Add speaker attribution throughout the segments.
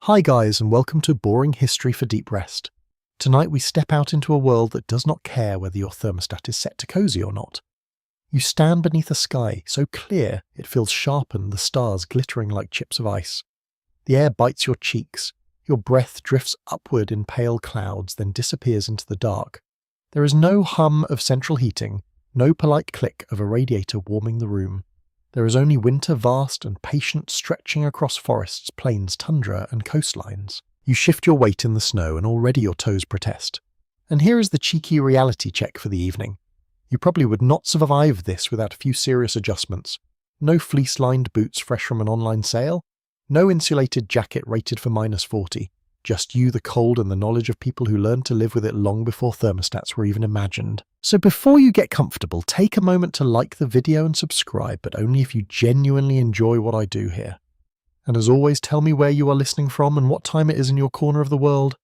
Speaker 1: Hi guys, and welcome to Boring History for Deep Rest. Tonight we step out into a world that does not care whether your thermostat is set to cozy or not. You stand beneath a sky so clear it feels sharpened, the stars glittering like chips of ice. The air bites your cheeks, your breath drifts upward in pale clouds, then disappears into the dark. There is no hum of central heating, no polite click of a radiator warming the room. There is only winter vast and patient, stretching across forests, plains, tundra and coastlines. You shift your weight in the snow and already your toes protest. And here is the cheeky reality check for the evening. You probably would not survive this without a few serious adjustments. No fleece-lined boots fresh from an online sale. No insulated jacket rated for -40. Just you, the cold, and the knowledge of people who learned to live with it long before thermostats were even imagined. So before you get comfortable, take a moment to like the video and subscribe, but only if you genuinely enjoy what I do here. And as always, tell me where you are listening from and what time it is in your corner of the world.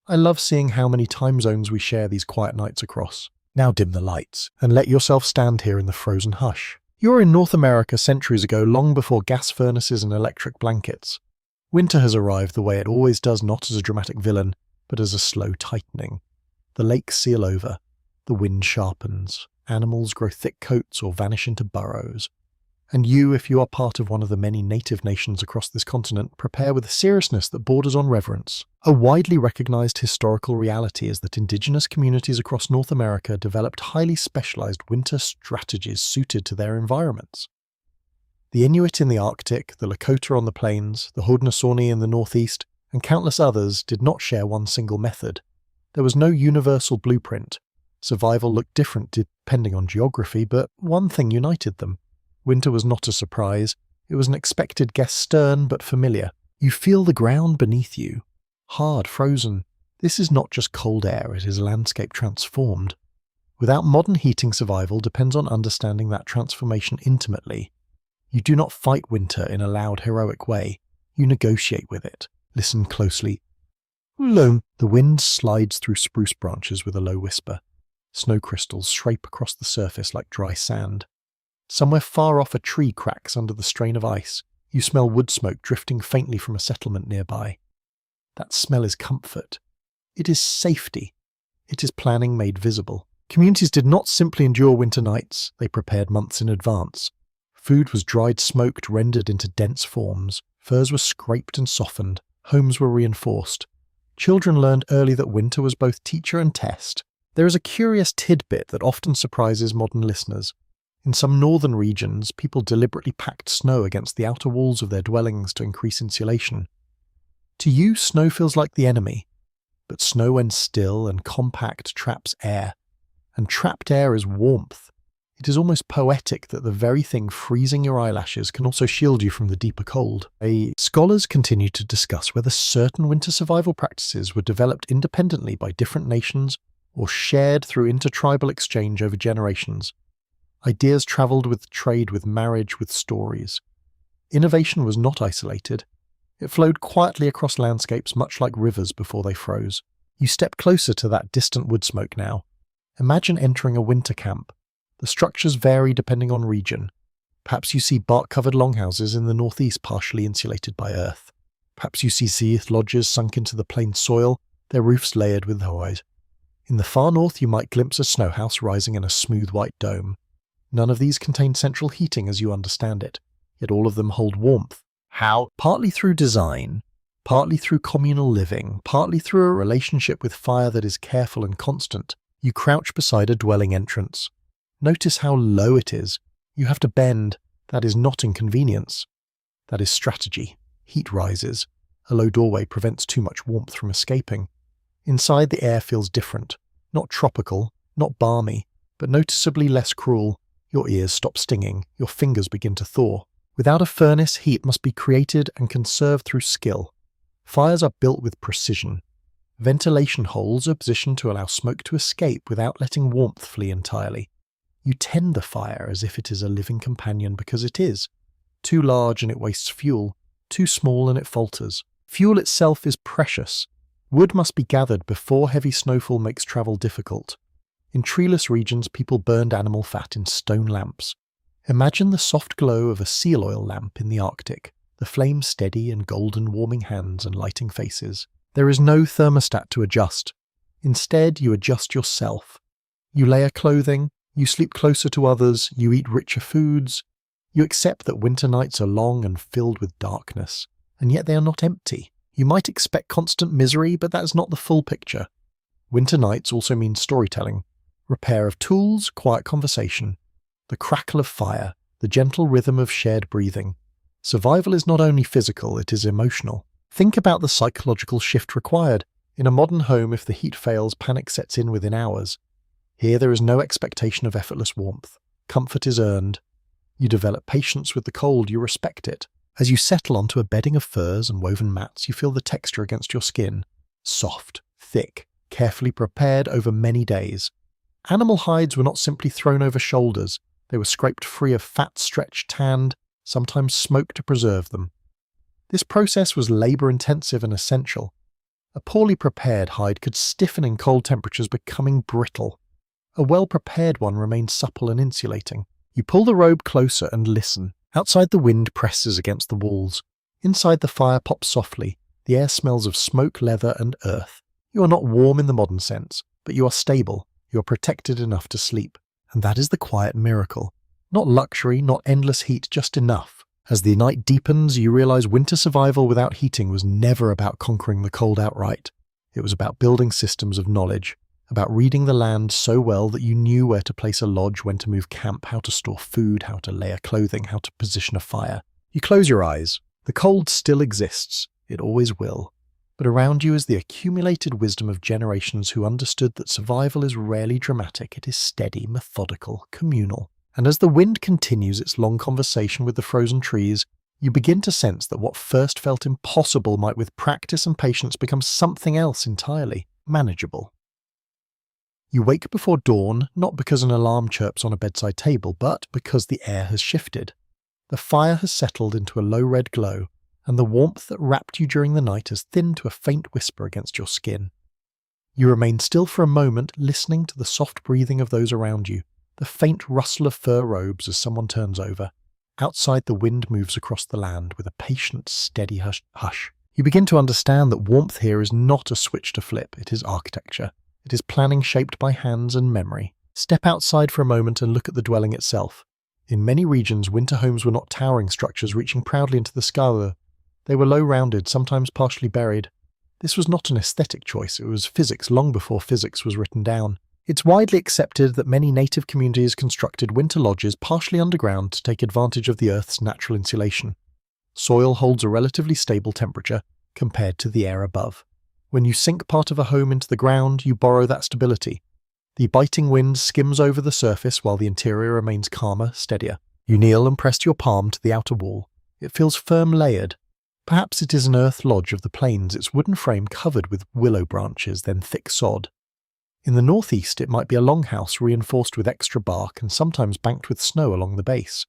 Speaker 1: I love seeing how many time zones we share these quiet nights across. Now dim the lights, and let yourself stand here in the frozen hush. You're in North America centuries ago, long before gas furnaces and electric blankets. Winter has arrived the way it always does, not as a dramatic villain, but as a slow tightening. The lakes seal over, the wind sharpens, animals grow thick coats or vanish into burrows. And you, if you are part of one of the many native nations across this continent, prepare with a seriousness that borders on reverence. A widely recognized historical reality is that indigenous communities across North America developed highly specialized winter strategies suited to their environments. The Inuit in the Arctic, the Lakota on the plains, the Haudenosaunee in the northeast, and countless others did not share one single method. There was no universal blueprint. Survival looked different depending on geography, but one thing united them. Winter was not a surprise. It was an expected guest, stern but familiar. You feel the ground beneath you. Hard, frozen. This is not just cold air, it is a landscape transformed. Without modern heating, survival depends on understanding that transformation intimately. You do not fight winter in a loud, heroic way. You negotiate with it. Listen closely. Loom. The wind slides through spruce branches with a low whisper. Snow crystals scrape across the surface like dry sand. Somewhere far off, a tree cracks under the strain of ice. You smell wood smoke drifting faintly from a settlement nearby. That smell is comfort. It is safety. It is planning made visible. Communities did not simply endure winter nights. They prepared months in advance. Food was dried, smoked, rendered into dense forms. Furs were scraped and softened. Homes were reinforced. Children learned early that winter was both teacher and test. There is a curious tidbit that often surprises modern listeners. In some northern regions, people deliberately packed snow against the outer walls of their dwellings to increase insulation. To you, snow feels like the enemy. But snow, when still and compact, traps air. And trapped air is warmth. It is almost poetic that the very thing freezing your eyelashes can also shield you from the deeper cold. Scholars continue to discuss whether certain winter survival practices were developed independently by different nations or shared through intertribal exchange over generations. Ideas travelled with trade, with marriage, with stories. Innovation was not isolated. It flowed quietly across landscapes, much like rivers before they froze. You step closer to that distant wood smoke now. Imagine entering a winter camp. The structures vary depending on region. Perhaps you see bark-covered longhouses in the northeast partially insulated by earth. Perhaps you see seath lodges sunk into the plain soil, their roofs layered with hide. In the far north you might glimpse a snow house rising in a smooth white dome. None of these contain central heating as you understand it, yet all of them hold warmth. How? Partly through design, partly through communal living, partly through a relationship with fire that is careful and constant. You crouch beside a dwelling entrance. Notice how low it is. You have to bend. That is not inconvenience. That is strategy. Heat rises. A low doorway prevents too much warmth from escaping. Inside, the air feels different. Not tropical, not balmy, but noticeably less cruel. Your ears stop stinging. Your fingers begin to thaw. Without a furnace, heat must be created and conserved through skill. Fires are built with precision. Ventilation holes are positioned to allow smoke to escape without letting warmth flee entirely. You tend the fire as if it is a living companion because it is. Too large and it wastes fuel. Too small and it falters. Fuel itself is precious. Wood must be gathered before heavy snowfall makes travel difficult. In treeless regions, people burned animal fat in stone lamps. Imagine the soft glow of a seal oil lamp in the Arctic. the flame steady and golden, warming hands and lighting faces. There is no thermostat to adjust. Instead, you adjust yourself. You layer clothing, you sleep closer to others, you eat richer foods. You accept that winter nights are long and filled with darkness, and yet they are not empty. You might expect constant misery, but that is not the full picture. Winter nights also mean storytelling, repair of tools, quiet conversation, the crackle of fire, the gentle rhythm of shared breathing. Survival is not only physical, it is emotional. Think about the psychological shift required. In a modern home, if the heat fails, panic sets in within hours. Here there is no expectation of effortless warmth. Comfort is earned. You develop patience with the cold, you respect it. As you settle onto a bedding of furs and woven mats, you feel the texture against your skin. Soft, thick, carefully prepared over many days. Animal hides were not simply thrown over shoulders. They were scraped free of fat, stretched, tanned, sometimes smoked to preserve them. This process was labor-intensive and essential. A poorly prepared hide could stiffen in cold temperatures, becoming brittle. A well-prepared one remained supple and insulating. You pull the robe closer and listen. Outside, the wind presses against the walls. Inside, the fire pops softly. The air smells of smoke, leather, and earth. You are not warm in the modern sense, but you are stable. You are protected enough to sleep. And that is the quiet miracle. Not luxury, not endless heat, just enough. As the night deepens, you realize winter survival without heating was never about conquering the cold outright. It was about building systems of knowledge, about reading the land so well that you knew where to place a lodge, when to move camp, how to store food, how to layer clothing, how to position a fire. You close your eyes. The cold still exists. It always will. But around you is the accumulated wisdom of generations who understood that survival is rarely dramatic, it is steady, methodical, communal. And as the wind continues its long conversation with the frozen trees, you begin to sense that what first felt impossible might with practice and patience become something else entirely, manageable. You wake before dawn, not because an alarm chirps on a bedside table, but because the air has shifted. The fire has settled into a low red glow, and the warmth that wrapped you during the night has thinned to a faint whisper against your skin. You remain still for a moment, listening to the soft breathing of those around you, the faint rustle of fur robes as someone turns over. Outside, the wind moves across the land with a patient, steady hush. You begin to understand that warmth here is not a switch to flip, it is architecture. It is planning shaped by hands and memory. Step outside for a moment and look at the dwelling itself. In many regions, winter homes were not towering structures reaching proudly into the sky. They were low-rounded, sometimes partially buried. This was not an aesthetic choice, it was physics long before physics was written down. It's widely accepted that many native communities constructed winter lodges partially underground to take advantage of the Earth's natural insulation. Soil holds a relatively stable temperature compared to the air above. When you sink part of a home into the ground, you borrow that stability. The biting wind skims over the surface while the interior remains calmer, steadier. You kneel and press your palm to the outer wall. It feels firm, layered. Perhaps it is an earth lodge of the plains, its wooden frame covered with willow branches, then thick sod. In the northeast, it might be a longhouse reinforced with extra bark and sometimes banked with snow along the base.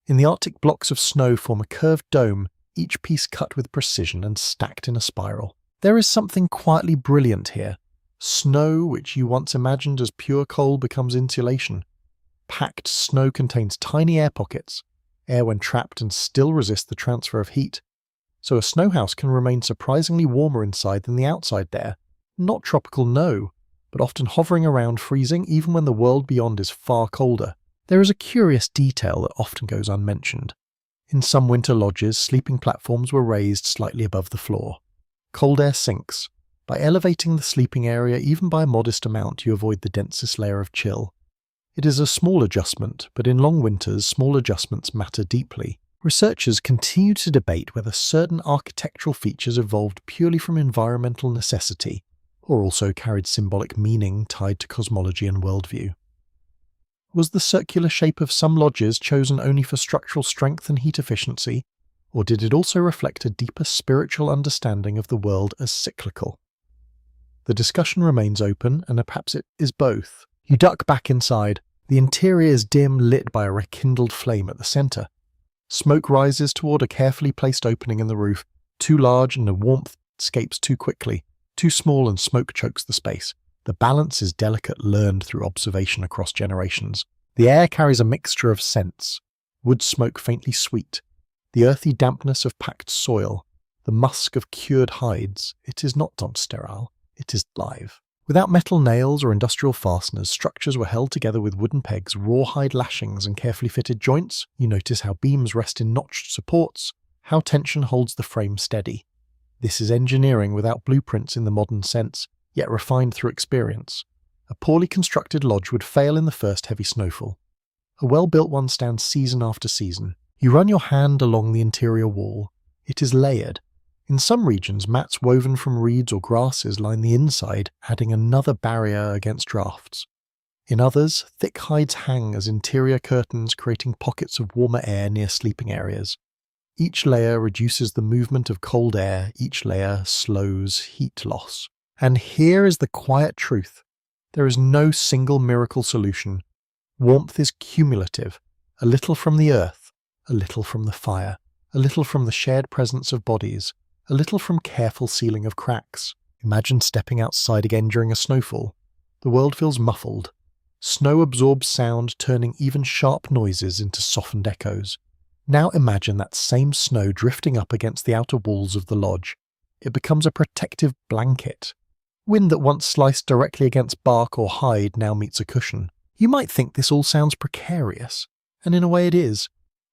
Speaker 1: In the Arctic, blocks of snow form a curved dome, each piece cut with precision and stacked in a spiral. There is something quietly brilliant here. Snow, which you once imagined as pure coal, becomes insulation. Packed snow contains tiny air pockets. Air, when trapped, and still resists the transfer of heat. So a snow house can remain surprisingly warmer inside than the outside there. Not tropical, no, but often hovering around freezing even when the world beyond is far colder. There is a curious detail that often goes unmentioned. In some winter lodges, sleeping platforms were raised slightly above the floor. Cold air sinks. By elevating the sleeping area even by a modest amount, you avoid the densest layer of chill. It is a small adjustment, but in long winters, small adjustments matter deeply. Researchers continue to debate whether certain architectural features evolved purely from environmental necessity, or also carried symbolic meaning tied to cosmology and worldview. Was the circular shape of some lodges chosen only for structural strength and heat efficiency, or did it also reflect a deeper spiritual understanding of the world as cyclical? The discussion remains open, and perhaps it is both. You duck back inside. The interior is dim, lit by a rekindled flame at the centre. Smoke rises toward a carefully placed opening in the roof, too large and the warmth escapes too quickly, too small and smoke chokes the space. The balance is delicate, learned through observation across generations. The air carries a mixture of scents. Wood smoke faintly sweet, The earthy dampness of packed soil, the musk of cured hides, it is not sterile, it is live. Without metal nails or industrial fasteners, structures were held together with wooden pegs, rawhide lashings, and carefully fitted joints. You notice how beams rest in notched supports, how tension holds the frame steady. This is engineering without blueprints in the modern sense, yet refined through experience. A poorly constructed lodge would fail in the first heavy snowfall. A well-built one stands season after season. You run your hand along the interior wall. It is layered. In some regions, mats woven from reeds or grasses line the inside, adding another barrier against drafts. In others, thick hides hang as interior curtains, creating pockets of warmer air near sleeping areas. Each layer reduces the movement of cold air, each layer slows heat loss. And here is the quiet truth. There is no single miracle solution. Warmth is cumulative, a little from the earth, a little from the fire, a little from the shared presence of bodies, a little from careful sealing of cracks. Imagine stepping outside again during a snowfall. The world feels muffled. Snow absorbs sound, turning even sharp noises into softened echoes. Now imagine that same snow drifting up against the outer walls of the lodge. It becomes a protective blanket. Wind that once sliced directly against bark or hide now meets a cushion. You might think this all sounds precarious, and in a way it is.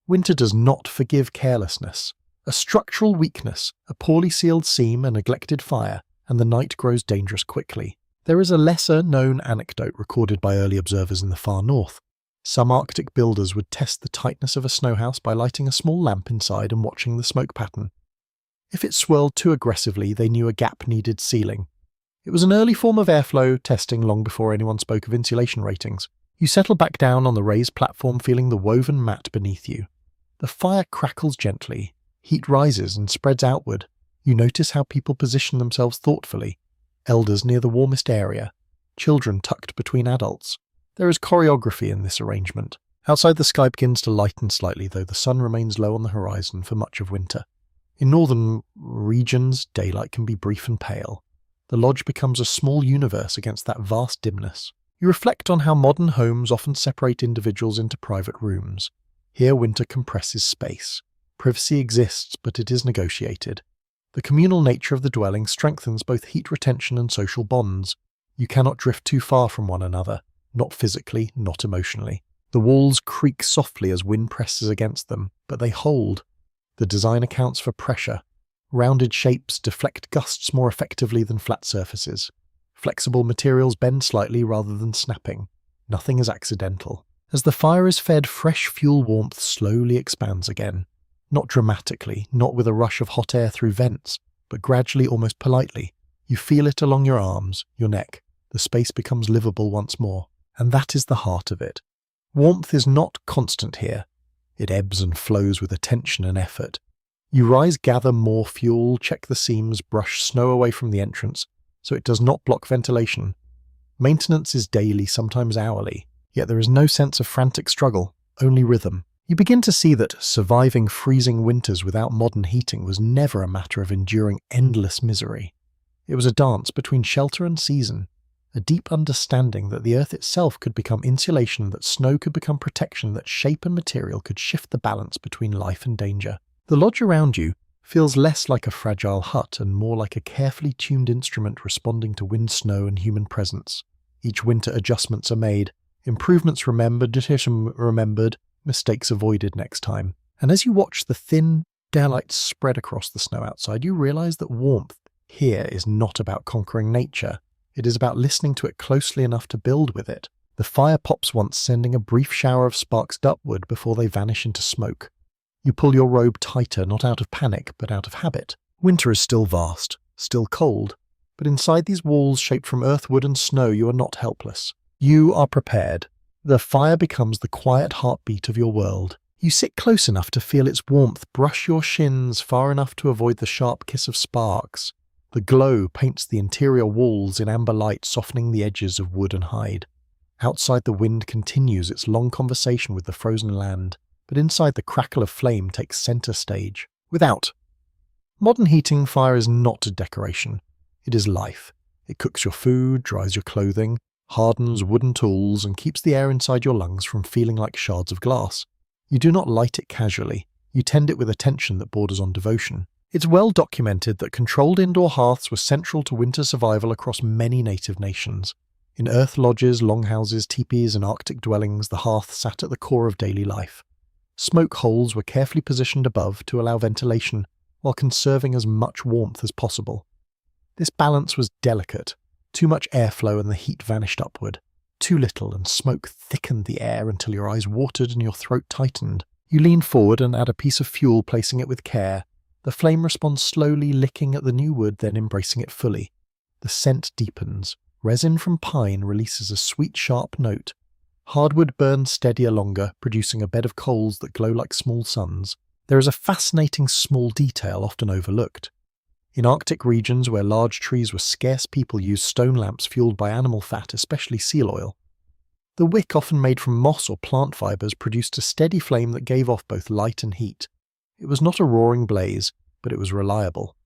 Speaker 1: Winter does not forgive carelessness. A structural weakness, a poorly sealed seam, a neglected fire, and the night grows dangerous quickly. There is a lesser-known anecdote recorded by early observers in the far north. Some Arctic builders would test the tightness of a snowhouse by lighting a small lamp inside and watching the smoke pattern. If it swirled too aggressively, they knew a gap needed sealing. It was an early form of airflow testing long before anyone spoke of insulation ratings. You settle back down on the raised platform, feeling the woven mat beneath you. The fire crackles gently. Heat rises and spreads outward. You notice how people position themselves thoughtfully. Elders near the warmest area. Children tucked between adults. There is choreography in this arrangement. Outside, the sky begins to lighten slightly, though the sun remains low on the horizon for much of winter. In northern regions, daylight can be brief and pale. The lodge becomes a small universe against that vast dimness. You reflect on how modern homes often separate individuals into private rooms. Here, winter compresses space. Privacy exists, but it is negotiated. The communal nature of the dwelling strengthens both heat retention and social bonds. You cannot drift too far from one another, not physically, not emotionally. The walls creak softly as wind presses against them, but they hold. The design accounts for pressure. Rounded shapes deflect gusts more effectively than flat surfaces. Flexible materials bend slightly rather than snapping. Nothing is accidental. As the fire is fed, fresh fuel warmth slowly expands again. Not dramatically, not with a rush of hot air through vents, but gradually, almost politely. You feel it along your arms, your neck. The space becomes livable once more. And that is the heart of it. Warmth is not constant here. It ebbs and flows with attention and effort. You rise, gather more fuel, check the seams, brush snow away from the entrance, so it does not block ventilation. Maintenance is daily, sometimes hourly, yet there is no sense of frantic struggle, only rhythm. You begin to see that surviving freezing winters without modern heating was never a matter of enduring endless misery. It was a dance between shelter and season, a deep understanding that the earth itself could become insulation, that snow could become protection, that shape and material could shift the balance between life and danger. The lodge around you feels less like a fragile hut and more like a carefully tuned instrument responding to wind, snow, and human presence. Each winter adjustments are made, improvements remembered, decisions remembered, mistakes avoided next time. And as you watch the thin daylight spread across the snow outside, you realize that warmth here is not about conquering nature. It is about listening to it closely enough to build with it. The fire pops once, sending a brief shower of sparks upward before they vanish into smoke. You pull your robe tighter, not out of panic, but out of habit. Winter is still vast, still cold, but inside these walls shaped from earth, wood, and snow, you are not helpless. You are prepared. The fire becomes the quiet heartbeat of your world. You sit close enough to feel its warmth, brush your shins far enough to avoid the sharp kiss of sparks. The glow paints the interior walls in amber light, softening the edges of wood and hide. Outside, the wind continues its long conversation with the frozen land, but inside, the crackle of flame takes center stage. Without. Modern heating fire is not a decoration. It is life. It cooks your food, dries your clothing, hardens wooden tools, and keeps the air inside your lungs from feeling like shards of glass. You do not light it casually. You tend it with attention that borders on devotion. It's well documented that controlled indoor hearths were central to winter survival across many native nations. In earth lodges, longhouses, teepees, and Arctic dwellings, the hearth sat at the core of daily life. Smoke holes were carefully positioned above to allow ventilation, while conserving as much warmth as possible. This balance was delicate. Too much airflow and the heat vanished upward. Too little and smoke thickened the air until your eyes watered and your throat tightened. You lean forward and add a piece of fuel, placing it with care. The flame responds slowly, licking at the new wood, then embracing it fully. The scent deepens. Resin from pine releases a sweet, sharp note. Hardwood burns steadier longer, producing a bed of coals that glow like small suns. There is a fascinating small detail often overlooked. In Arctic regions where large trees were scarce, people used stone lamps fueled by animal fat, especially seal oil. The wick, often made from moss or plant fibres, produced a steady flame that gave off both light and heat. It was not a roaring blaze, but it was reliable.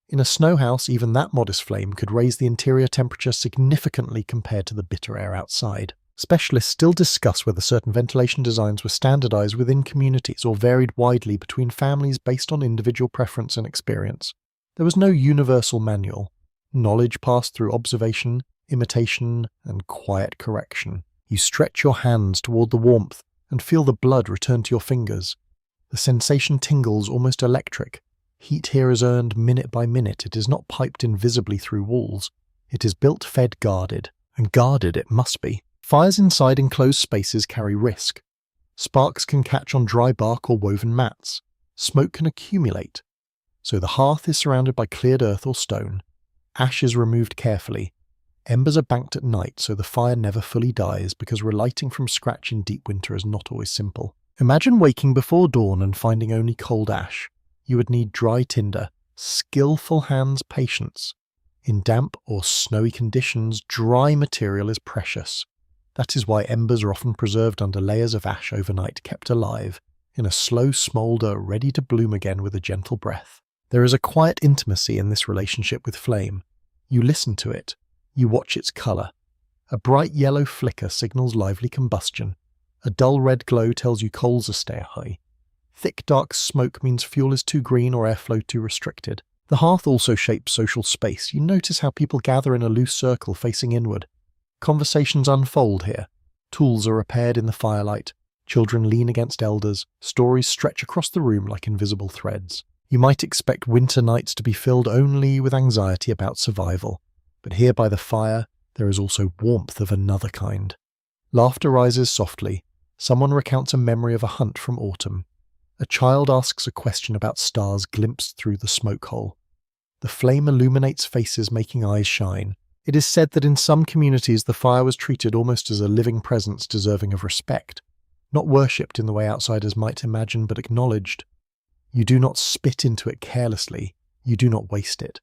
Speaker 1: In a snow house, even that modest flame could raise the interior temperature significantly compared to the bitter air outside. Specialists still discuss whether certain ventilation designs were standardized within communities or varied widely between families based on individual preference and experience. There was no universal manual. Knowledge passed through observation, imitation, and quiet correction. You stretch your hands toward the warmth and feel the blood return to your fingers. The sensation tingles almost electric. Heat here is earned minute by minute. It is not piped invisibly through walls. It is built, fed, guarded. And guarded it must be. Fires inside enclosed spaces carry risk. Sparks can catch on dry bark or woven mats. Smoke can accumulate. So the hearth is surrounded by cleared earth or stone. Ash is removed carefully. Embers are banked at night so the fire never fully dies, because relighting from scratch in deep winter is not always simple. Imagine waking before dawn and finding only cold ash. You would need dry tinder, skillful hands, patience. In damp or snowy conditions, dry material is precious. That is why embers are often preserved under layers of ash overnight, kept alive, in a slow smoulder ready to bloom again with a gentle breath. There is a quiet intimacy in this relationship with flame. You listen to it. You watch its colour. A bright yellow flicker signals lively combustion. A dull red glow tells you coals are stay high. Thick dark smoke means fuel is too green or airflow too restricted. The hearth also shapes social space. You notice how people gather in a loose circle facing inward. Conversations unfold here. Tools are repaired in the firelight. Children lean against elders. Stories stretch across the room like invisible threads. You might expect winter nights to be filled only with anxiety about survival. But here by the fire, there is also warmth of another kind. Laughter rises softly. Someone recounts a memory of a hunt from autumn. A child asks a question about stars glimpsed through the smoke hole. The flame illuminates faces, making eyes shine. It is said that in some communities the fire was treated almost as a living presence deserving of respect. Not worshipped in the way outsiders might imagine, but acknowledged. You do not spit into it carelessly. You do not waste it.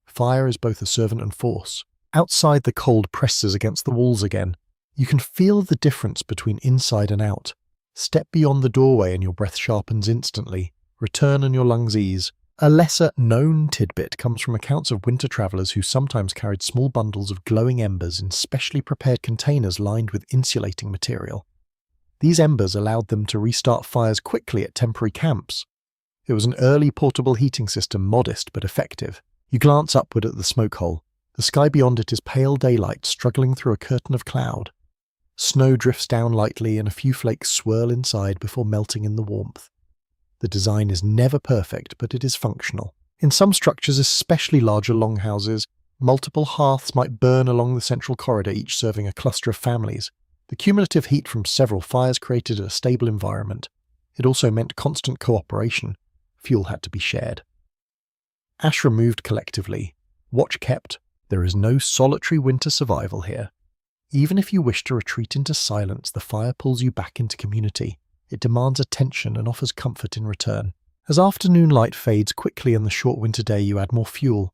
Speaker 1: Fire is both a servant and force. Outside, the cold presses against the walls again. You can feel the difference between inside and out. Step beyond the doorway and your breath sharpens instantly. Return and your lungs ease. A lesser-known tidbit comes from accounts of winter travellers who sometimes carried small bundles of glowing embers in specially prepared containers lined with insulating material. These embers allowed them to restart fires quickly at temporary camps. It was an early portable heating system, modest but effective. You glance upward at the smoke hole. The sky beyond it is pale daylight struggling through a curtain of cloud. Snow drifts down lightly and a few flakes swirl inside before melting in the warmth. The design is never perfect, but it is functional. In some structures, especially larger longhouses, multiple hearths might burn along the central corridor, each serving a cluster of families. The cumulative heat from several fires created a stable environment. It also meant constant cooperation. Fuel had to be shared. Ash removed collectively. Watch kept. There is no solitary winter survival here. Even if you wish to retreat into silence, the fire pulls you back into community. It demands attention and offers comfort in return. As afternoon light fades quickly in the short winter day, you add more fuel.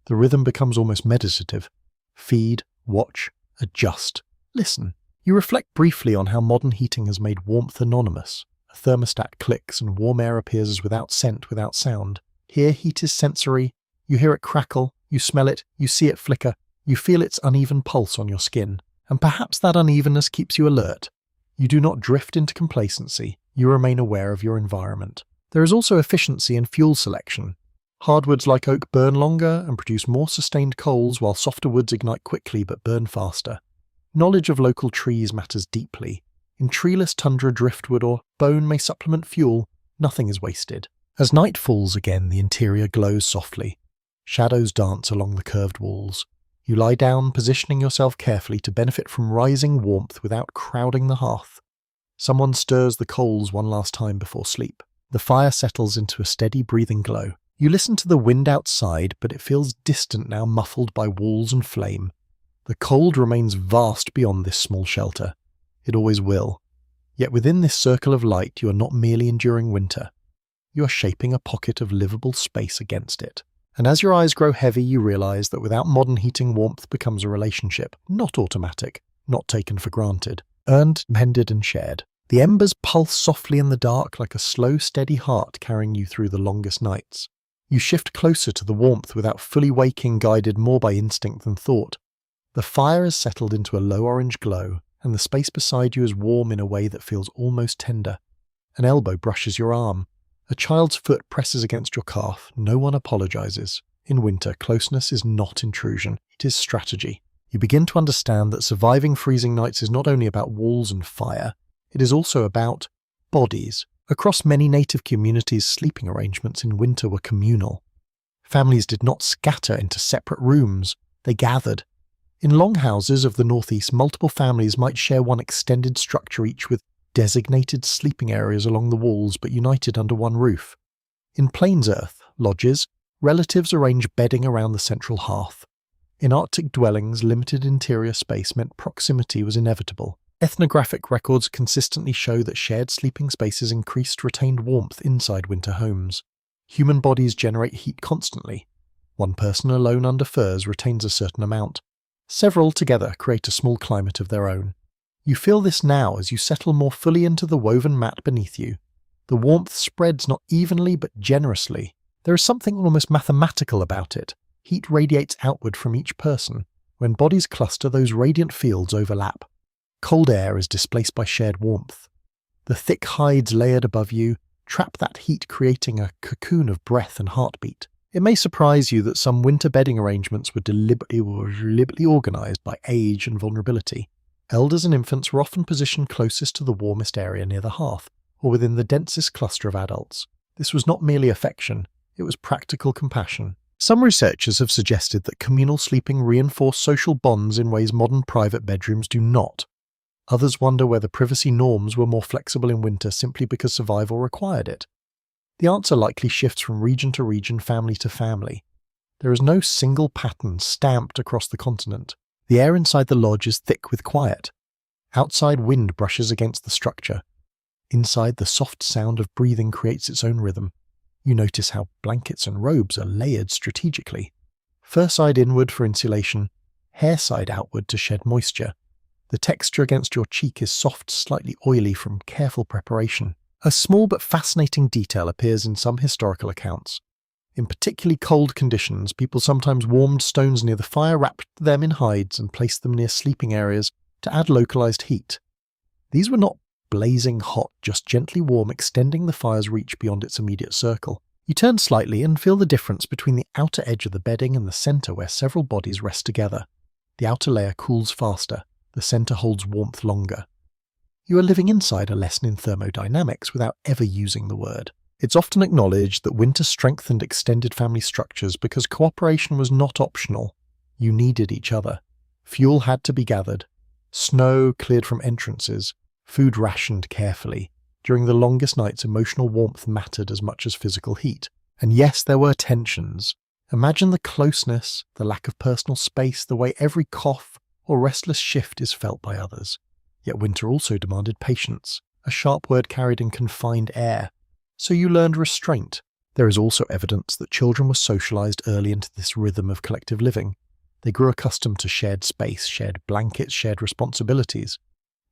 Speaker 1: The rhythm becomes almost meditative. Feed, watch, adjust, listen. You reflect briefly on how modern heating has made warmth anonymous. A thermostat clicks and warm air appears as without scent, without sound. Here heat is sensory. You hear it crackle, you smell it, you see it flicker, you feel its uneven pulse on your skin. And perhaps that unevenness keeps you alert. You do not drift into complacency. You remain aware of your environment. There is also efficiency in fuel selection. Hardwoods like oak burn longer and produce more sustained coals, while softer woods ignite quickly but burn faster. Knowledge of local trees matters deeply. In treeless tundra, driftwood or bone may supplement fuel. Nothing is wasted. As night falls again, the interior glows softly. Shadows dance along the curved walls. You lie down, positioning yourself carefully to benefit from rising warmth without crowding the hearth. Someone stirs the coals one last time before sleep. The fire settles into a steady breathing glow. You listen to the wind outside, but it feels distant now, muffled by walls and flame. The cold remains vast beyond this small shelter. It always will. Yet within this circle of light, you are not merely enduring winter. You are shaping a pocket of livable space against it. And as your eyes grow heavy, you realize that without modern heating, warmth becomes a relationship, not automatic, not taken for granted, earned, mended and shared. The embers pulse softly in the dark like a slow, steady heart carrying you through the longest nights. You shift closer to the warmth without fully waking, guided more by instinct than thought. The fire has settled into a low orange glow, and the space beside you is warm in a way that feels almost tender. An elbow brushes your arm. A child's foot presses against your calf. No one apologizes. In winter, closeness is not intrusion, it is strategy. You begin to understand that surviving freezing nights is not only about walls and fire, it is also about bodies. Across many native communities, sleeping arrangements in winter were communal. Families did not scatter into separate rooms, they gathered. In longhouses of the northeast, multiple families might share one extended structure, each with designated sleeping areas along the walls but united under one roof. In Plains Earth lodges, relatives arrange bedding around the central hearth. In Arctic dwellings, limited interior space meant proximity was inevitable. Ethnographic records consistently show that shared sleeping spaces increased retained warmth inside winter homes. Human bodies generate heat constantly. One person alone under furs retains a certain amount. Several together create a small climate of their own. You feel this now as you settle more fully into the woven mat beneath you. The warmth spreads not evenly but generously. There is something almost mathematical about it. Heat radiates outward from each person. When bodies cluster, those radiant fields overlap. Cold air is displaced by shared warmth. The thick hides layered above you trap that heat, creating a cocoon of breath and heartbeat. It may surprise you that some winter bedding arrangements were deliberately organized by age and vulnerability. Elders and infants were often positioned closest to the warmest area near the hearth, or within the densest cluster of adults. This was not merely affection, it was practical compassion. Some researchers have suggested that communal sleeping reinforced social bonds in ways modern private bedrooms do not. Others wonder whether privacy norms were more flexible in winter simply because survival required it. The answer likely shifts from region to region, family to family. There is no single pattern stamped across the continent. The air inside the lodge is thick with quiet. Outside, wind brushes against the structure. Inside, the soft sound of breathing creates its own rhythm. You notice how blankets and robes are layered strategically. Fur side inward for insulation, hair side outward to shed moisture. The texture against your cheek is soft, slightly oily from careful preparation. A small but fascinating detail appears in some historical accounts. In particularly cold conditions, people sometimes warmed stones near the fire, wrapped them in hides, and placed them near sleeping areas to add localized heat. These were not blazing hot, just gently warm, extending the fire's reach beyond its immediate circle. You turn slightly and feel the difference between the outer edge of the bedding and the center where several bodies rest together. The outer layer cools faster, the center holds warmth longer. You are living inside a lesson in thermodynamics without ever using the word. It's often acknowledged that winter strengthened extended family structures because cooperation was not optional. You needed each other. Fuel had to be gathered. Snow cleared from entrances. Food rationed carefully. During the longest nights, emotional warmth mattered as much as physical heat. And yes, there were tensions. Imagine the closeness, the lack of personal space, the way every cough or restless shift is felt by others. Yet winter also demanded patience, a sharp word carried in confined air. So you learned restraint. There is also evidence that children were socialized early into this rhythm of collective living. They grew accustomed to shared space, shared blankets, shared responsibilities.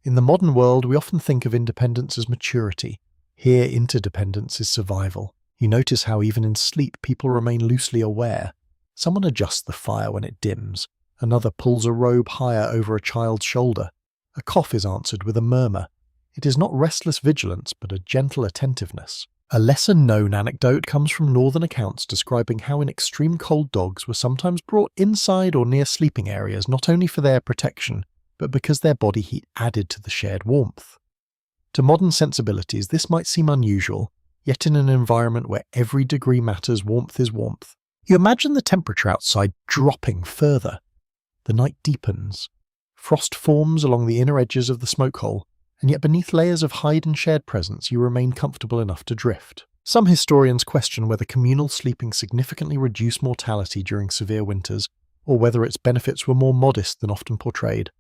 Speaker 1: In the modern world, we often think of independence as maturity. Here, interdependence is survival. You notice how even in sleep, people remain loosely aware. Someone adjusts the fire when it dims. Another pulls a robe higher over a child's shoulder. A cough is answered with a murmur. It is not restless vigilance, but a gentle attentiveness. A lesser-known anecdote comes from northern accounts describing how in extreme cold dogs were sometimes brought inside or near sleeping areas not only for their protection, but because their body heat added to the shared warmth. To modern sensibilities, this might seem unusual, yet in an environment where every degree matters, warmth is warmth. You imagine the temperature outside dropping further. The night deepens. Frost forms along the inner edges of the smoke hole, and yet beneath layers of hide and shared presence you remain comfortable enough to drift. Some historians question whether communal sleeping significantly reduced mortality during severe winters, or whether its benefits were more modest than often portrayed.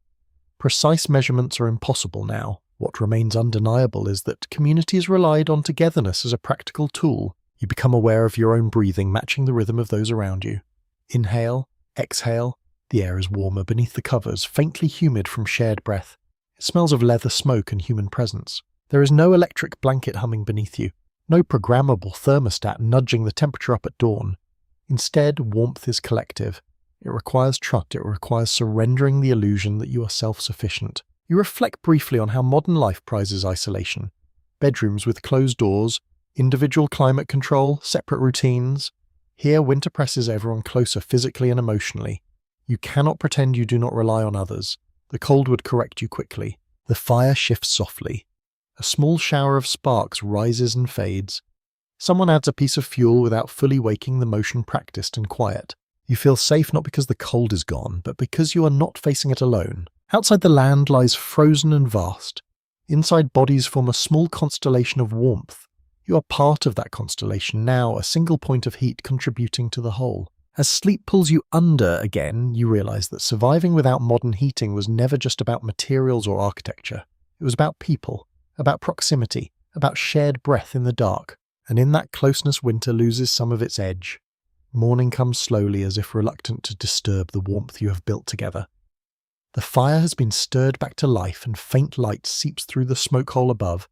Speaker 1: Precise measurements are impossible now. What remains undeniable is that communities relied on togetherness as a practical tool. You become aware of your own breathing matching the rhythm of those around you. Inhale, exhale, the air is warmer beneath the covers, faintly humid from shared breath. It smells of leather smoke and human presence. There is no electric blanket humming beneath you, no programmable thermostat nudging the temperature up at dawn. Instead, warmth is collective. It requires trust, it requires surrendering the illusion that you are self-sufficient. You reflect briefly on how modern life prizes isolation. Bedrooms with closed doors, individual climate control, separate routines. Here, winter presses everyone closer physically and emotionally. You cannot pretend you do not rely on others. The cold would correct you quickly. The fire shifts softly. A small shower of sparks rises and fades. Someone adds a piece of fuel without fully waking the motion practiced and quiet. You feel safe not because the cold is gone, but because you are not facing it alone. Outside the land lies frozen and vast. Inside bodies form a small constellation of warmth. You are part of that constellation now, a single point of heat contributing to the whole. As sleep pulls you under again, you realize that surviving without modern heating was never just about materials or architecture. It was about people, about proximity, about shared breath in the dark. And in that closeness, winter loses some of its edge. Morning comes slowly, as if reluctant to disturb the warmth you have built together. The fire has been stirred back to life and faint light seeps through the smoke hole above.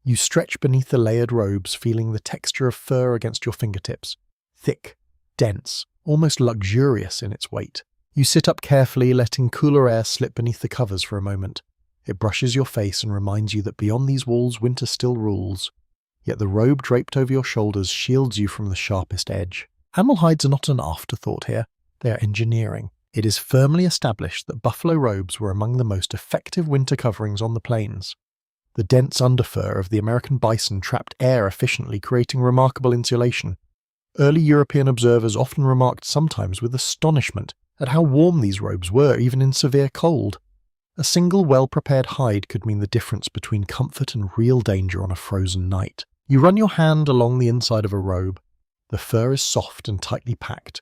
Speaker 1: You stretch beneath the layered robes, feeling the texture of fur against your fingertips. Thick, dense, almost luxurious in its weight. You sit up carefully, letting cooler air slip beneath the covers for a moment. It brushes your face and reminds you that beyond these walls winter still rules. Yet the robe draped over your shoulders shields you from the sharpest edge. Animal hides are not an afterthought here. They are engineering. It is firmly established that buffalo robes were among the most effective winter coverings on the plains. The dense underfur of the American bison trapped air efficiently, creating remarkable insulation. Early European observers often remarked, sometimes with astonishment, at how warm these robes were even in severe cold. A single well-prepared hide could mean the difference between comfort and real danger on a frozen night. You run your hand along the inside of a robe. The fur is soft and tightly packed.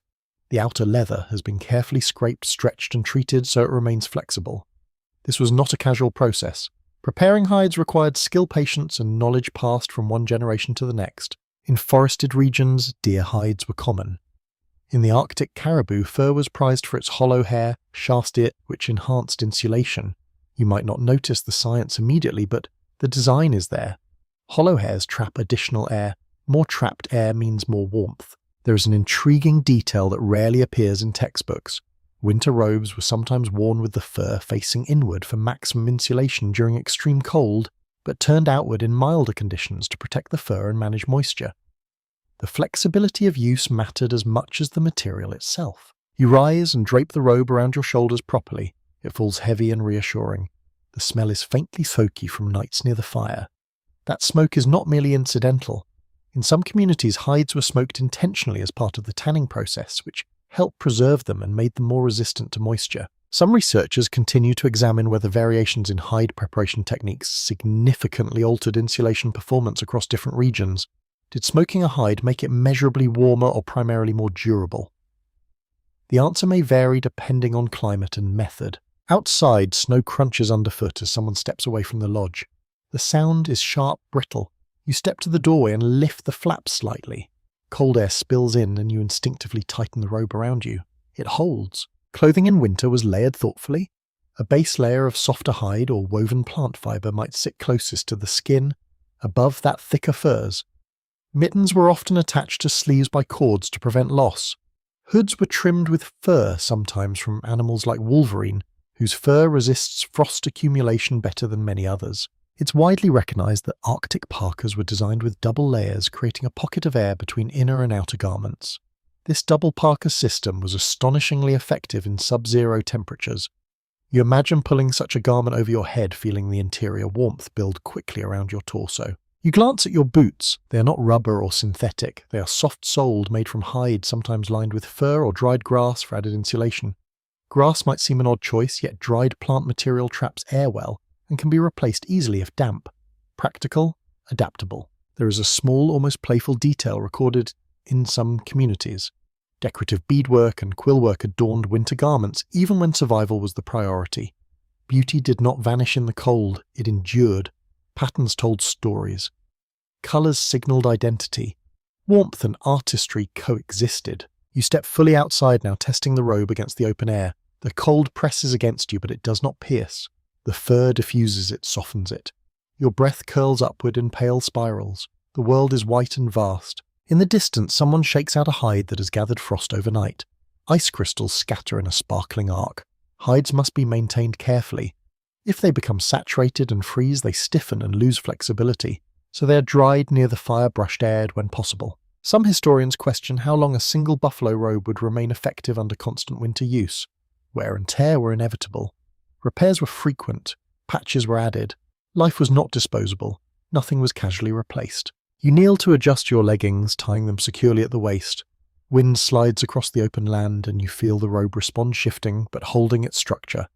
Speaker 1: The outer leather has been carefully scraped, stretched and treated so it remains flexible. This was not a casual process. Preparing hides required skill, patience and knowledge passed from one generation to the next. In forested regions, deer hides were common. In the Arctic caribou, fur was prized for its hollow hair, shafted, which enhanced insulation. You might not notice the science immediately, but the design is there. Hollow hairs trap additional air. More trapped air means more warmth. There is an intriguing detail that rarely appears in textbooks. Winter robes were sometimes worn with the fur facing inward for maximum insulation during extreme cold, but turned outward in milder conditions to protect the fur and manage moisture. The flexibility of use mattered as much as the material itself. You rise and drape the robe around your shoulders properly. It falls heavy and reassuring. The smell is faintly smoky from nights near the fire. That smoke is not merely incidental. In some communities, hides were smoked intentionally as part of the tanning process, which helped preserve them and made them more resistant to moisture. Some researchers continue to examine whether variations in hide preparation techniques significantly altered insulation performance across different regions. Did smoking a hide make it measurably warmer or primarily more durable? The answer may vary depending on climate and method. Outside, snow crunches underfoot as someone steps away from the lodge. The sound is sharp, brittle. You step to the doorway and lift the flaps slightly. Cold air spills in and you instinctively tighten the robe around you. It holds. Clothing in winter was layered thoughtfully. A base layer of softer hide or woven plant fibre might sit closest to the skin, above that thicker furs. Mittens were often attached to sleeves by cords to prevent loss. Hoods were trimmed with fur, sometimes from animals like wolverine, whose fur resists frost accumulation better than many others. It's widely recognised that Arctic parkas were designed with double layers, creating a pocket of air between inner and outer garments. This double parka system was astonishingly effective in sub-zero temperatures. You imagine pulling such a garment over your head, feeling the interior warmth build quickly around your torso. You glance at your boots. They are not rubber or synthetic. They are soft-soled, made from hide, sometimes lined with fur or dried grass for added insulation. Grass might seem an odd choice, yet dried plant material traps air well and can be replaced easily if damp. Practical, adaptable. There is a small, almost playful detail recorded in some communities. Decorative beadwork and quillwork adorned winter garments, even when survival was the priority. Beauty did not vanish in the cold, it endured. Patterns told stories. Colours signalled identity. Warmth and artistry coexisted. You step fully outside now, testing the robe against the open air. The cold presses against you, but it does not pierce. The fur diffuses it, softens it. Your breath curls upward in pale spirals. The world is white and vast. In the distance, someone shakes out a hide that has gathered frost overnight. Ice crystals scatter in a sparkling arc. Hides must be maintained carefully. If they become saturated and freeze, they stiffen and lose flexibility, so they are dried near the fire, brushed aired when possible. Some historians question how long a single buffalo robe would remain effective under constant winter use. Wear and tear were inevitable. Repairs were frequent. Patches were added. Life was not disposable. Nothing was casually replaced. You kneel to adjust your leggings, tying them securely at the waist. Wind slides across the open land and you feel the robe respond, shifting but holding its structure.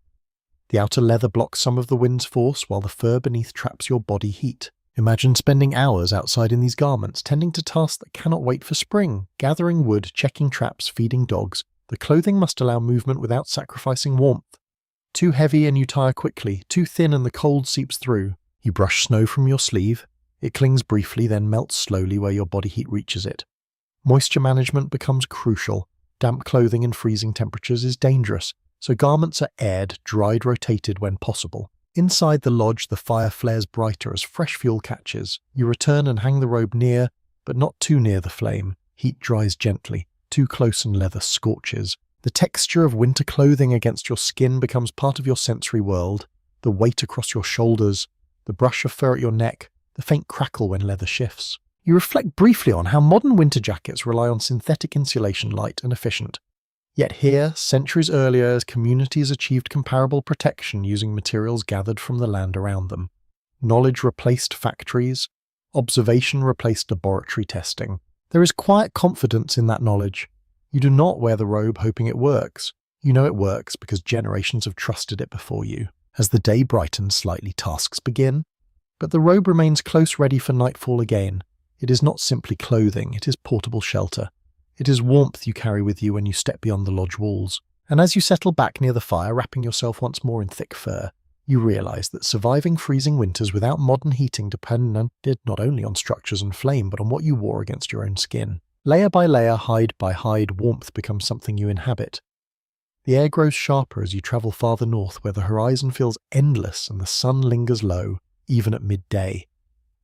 Speaker 1: The outer leather blocks some of the wind's force while the fur beneath traps your body heat. Imagine spending hours outside in these garments, tending to tasks that cannot wait for spring, gathering wood, checking traps, feeding dogs. The clothing must allow movement without sacrificing warmth. Too heavy and you tire quickly, too thin and the cold seeps through. You brush snow from your sleeve. It clings briefly, then melts slowly where your body heat reaches it. Moisture management becomes crucial. Damp clothing in freezing temperatures is dangerous, so garments are aired, dried, rotated when possible. Inside the lodge, the fire flares brighter as fresh fuel catches. You return and hang the robe near, but not too near the flame. Heat dries gently. Too close and leather scorches. The texture of winter clothing against your skin becomes part of your sensory world. The weight across your shoulders, the brush of fur at your neck, the faint crackle when leather shifts. You reflect briefly on how modern winter jackets rely on synthetic insulation, light and efficient. Yet here, centuries earlier, communities achieved comparable protection using materials gathered from the land around them. Knowledge replaced factories. Observation replaced laboratory testing. There is quiet confidence in that knowledge. You do not wear the robe hoping it works. You know it works because generations have trusted it before you. As the day brightens slightly, tasks begin. But the robe remains close, ready for nightfall again. It is not simply clothing, it is portable shelter. It is warmth you carry with you when you step beyond the lodge walls. And as you settle back near the fire, wrapping yourself once more in thick fur, you realize that surviving freezing winters without modern heating depended not only on structures and flame, but on what you wore against your own skin. Layer by layer, hide by hide, warmth becomes something you inhabit. The air grows sharper as you travel farther north, where the horizon feels endless and the sun lingers low, even at midday.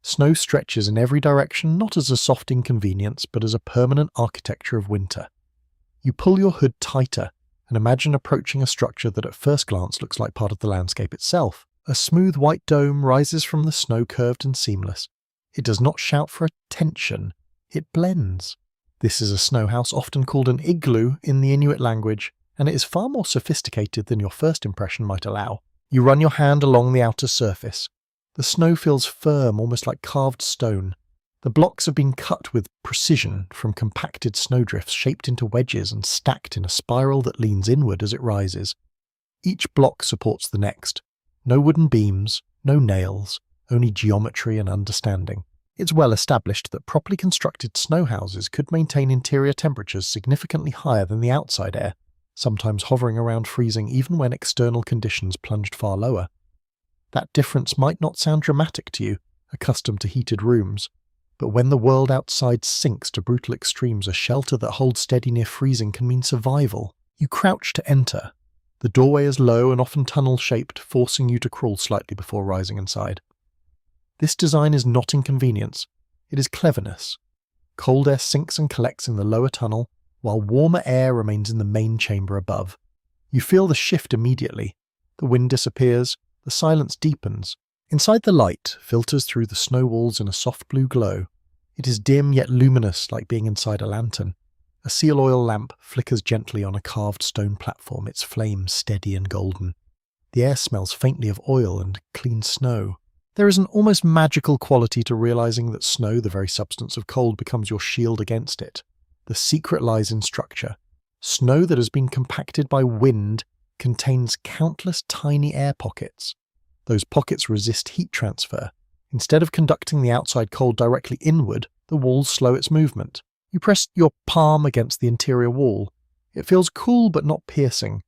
Speaker 1: Snow stretches in every direction, not as a soft inconvenience, but as a permanent architecture of winter. You pull your hood tighter and imagine approaching a structure that at first glance looks like part of the landscape itself. A smooth white dome rises from the snow, curved and seamless. It does not shout for attention, it blends. This is a snow house, often called an igloo in the Inuit language, and it is far more sophisticated than your first impression might allow. You run your hand along the outer surface. The snow feels firm, almost like carved stone. The blocks have been cut with precision from compacted snowdrifts, shaped into wedges and stacked in a spiral that leans inward as it rises. Each block supports the next. No wooden beams, no nails, only geometry and understanding. It's well established that properly constructed snow houses could maintain interior temperatures significantly higher than the outside air, sometimes hovering around freezing even when external conditions plunged far lower. That difference might not sound dramatic to you, accustomed to heated rooms, but when the world outside sinks to brutal extremes, a shelter that holds steady near freezing can mean survival. You crouch to enter. The doorway is low and often tunnel-shaped, forcing you to crawl slightly before rising inside. This design is not inconvenience, it is cleverness. Cold air sinks and collects in the lower tunnel, while warmer air remains in the main chamber above. You feel the shift immediately. The wind disappears, the silence deepens. Inside the light filters through the snow walls in a soft blue glow. It is dim yet luminous, like being inside a lantern. A seal oil lamp flickers gently on a carved stone platform, its flame steady and golden. The air smells faintly of oil and clean snow. There is an almost magical quality to realizing that snow, the very substance of cold, becomes your shield against it. The secret lies in structure. Snow that has been compacted by wind contains countless tiny air pockets. Those pockets resist heat transfer. Instead of conducting the outside cold directly inward, the walls slow its movement. You press your palm against the interior wall. It feels cool but not piercing.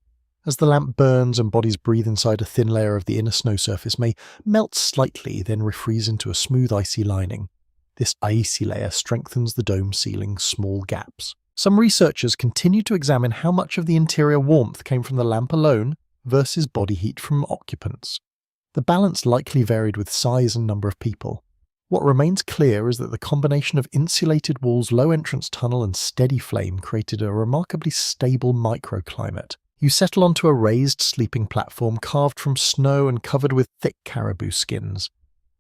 Speaker 1: As the lamp burns and bodies breathe inside, a thin layer of the inner snow surface may melt slightly, then refreeze into a smooth icy lining. This icy layer strengthens the dome ceiling's small gaps. Some researchers continue to examine how much of the interior warmth came from the lamp alone versus body heat from occupants. The balance likely varied with size and number of people. What remains clear is that the combination of insulated walls, low entrance tunnel, and steady flame created a remarkably stable microclimate. You settle onto a raised sleeping platform carved from snow and covered with thick caribou skins.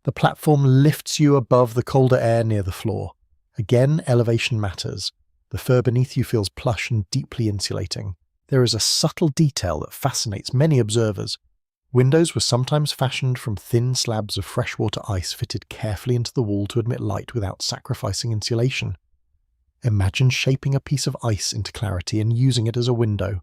Speaker 1: The platform lifts you above the colder air near the floor. Again, elevation matters. The fur beneath you feels plush and deeply insulating. There is a subtle detail that fascinates many observers. Windows were sometimes fashioned from thin slabs of freshwater ice fitted carefully into the wall to admit light without sacrificing insulation. Imagine shaping a piece of ice into clarity and using it as a window.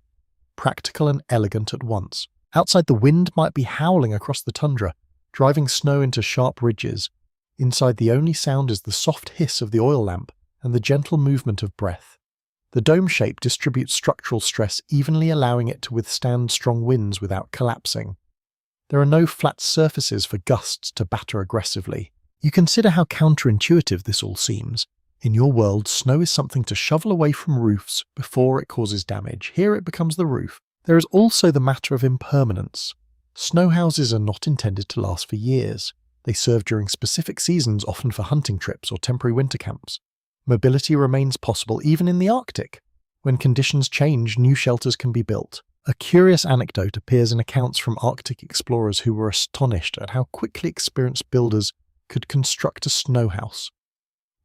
Speaker 1: Practical and elegant at once. Outside, the wind might be howling across the tundra, driving snow into sharp ridges. Inside, the only sound is the soft hiss of the oil lamp and the gentle movement of breath. The dome shape distributes structural stress evenly, allowing it to withstand strong winds without collapsing. There are no flat surfaces for gusts to batter aggressively. You consider how counterintuitive this all seems. In your world, snow is something to shovel away from roofs before it causes damage. Here it becomes the roof. There is also the matter of impermanence. Snow houses are not intended to last for years. They serve during specific seasons, often for hunting trips or temporary winter camps. Mobility remains possible even in the Arctic. When conditions change, new shelters can be built. A curious anecdote appears in accounts from Arctic explorers who were astonished at how quickly experienced builders could construct a snow house.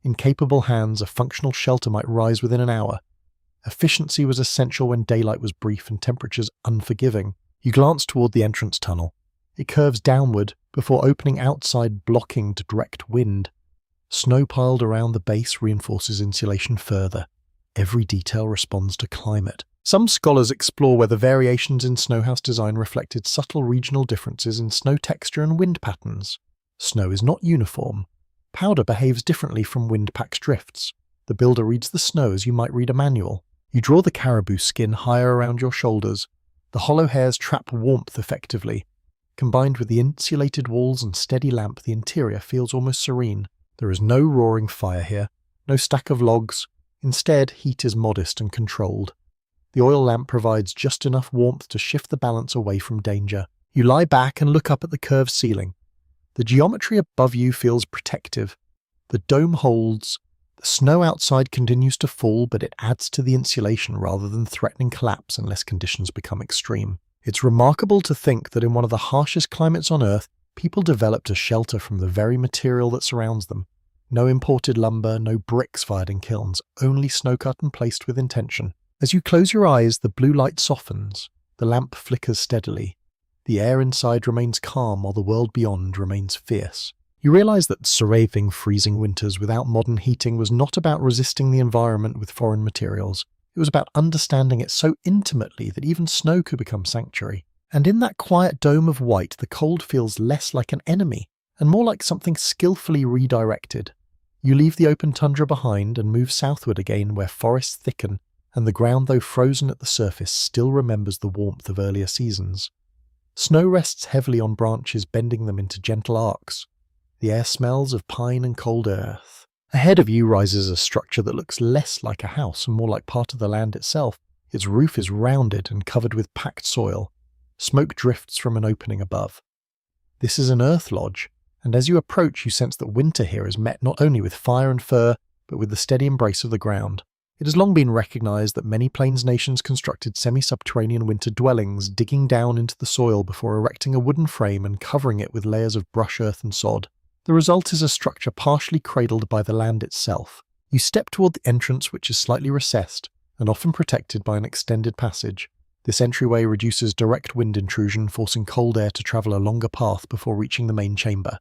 Speaker 1: In capable hands, a functional shelter might rise within an hour. Efficiency was essential when daylight was brief and temperatures unforgiving. You glance toward the entrance tunnel. It curves downward before opening outside, blocking direct wind. Snow piled around the base reinforces insulation further. Every detail responds to climate. Some scholars explore whether variations in snowhouse design reflected subtle regional differences in snow texture and wind patterns. Snow is not uniform. Powder behaves differently from wind-packed drifts. The builder reads the snow as you might read a manual. You draw the caribou skin higher around your shoulders. The hollow hairs trap warmth effectively. Combined with the insulated walls and steady lamp, the interior feels almost serene. There is no roaring fire here, no stack of logs. Instead, heat is modest and controlled. The oil lamp provides just enough warmth to shift the balance away from danger. You lie back and look up at the curved ceiling. The geometry above you feels protective. The dome holds. The snow outside continues to fall, but it adds to the insulation rather than threatening collapse unless conditions become extreme. It's remarkable to think that in one of the harshest climates on Earth, people developed a shelter from the very material that surrounds them. No imported lumber, no bricks fired in kilns, only snow cut and placed with intention. As you close your eyes, the blue light softens. The lamp flickers steadily. The air inside remains calm while the world beyond remains fierce. You realize that surviving freezing winters without modern heating was not about resisting the environment with foreign materials. It was about understanding it so intimately that even snow could become sanctuary. And in that quiet dome of white, the cold feels less like an enemy and more like something skillfully redirected. You leave the open tundra behind and move southward again where forests thicken and the ground, though frozen at the surface, still remembers the warmth of earlier seasons. Snow rests heavily on branches, bending them into gentle arcs. The air smells of pine and cold earth. Ahead of you rises a structure that looks less like a house and more like part of the land itself. Its roof is rounded and covered with packed soil. Smoke drifts from an opening above. This is an earth lodge, and as you approach you sense that winter here is met not only with fire and fur, but with the steady embrace of the ground. It has long been recognized that many plains nations constructed semi-subterranean winter dwellings, digging down into the soil before erecting a wooden frame and covering it with layers of brush, earth and sod. The result is a structure partially cradled by the land itself. You step toward the entrance, which is slightly recessed and often protected by an extended passage. This entryway reduces direct wind intrusion, forcing cold air to travel a longer path before reaching the main chamber.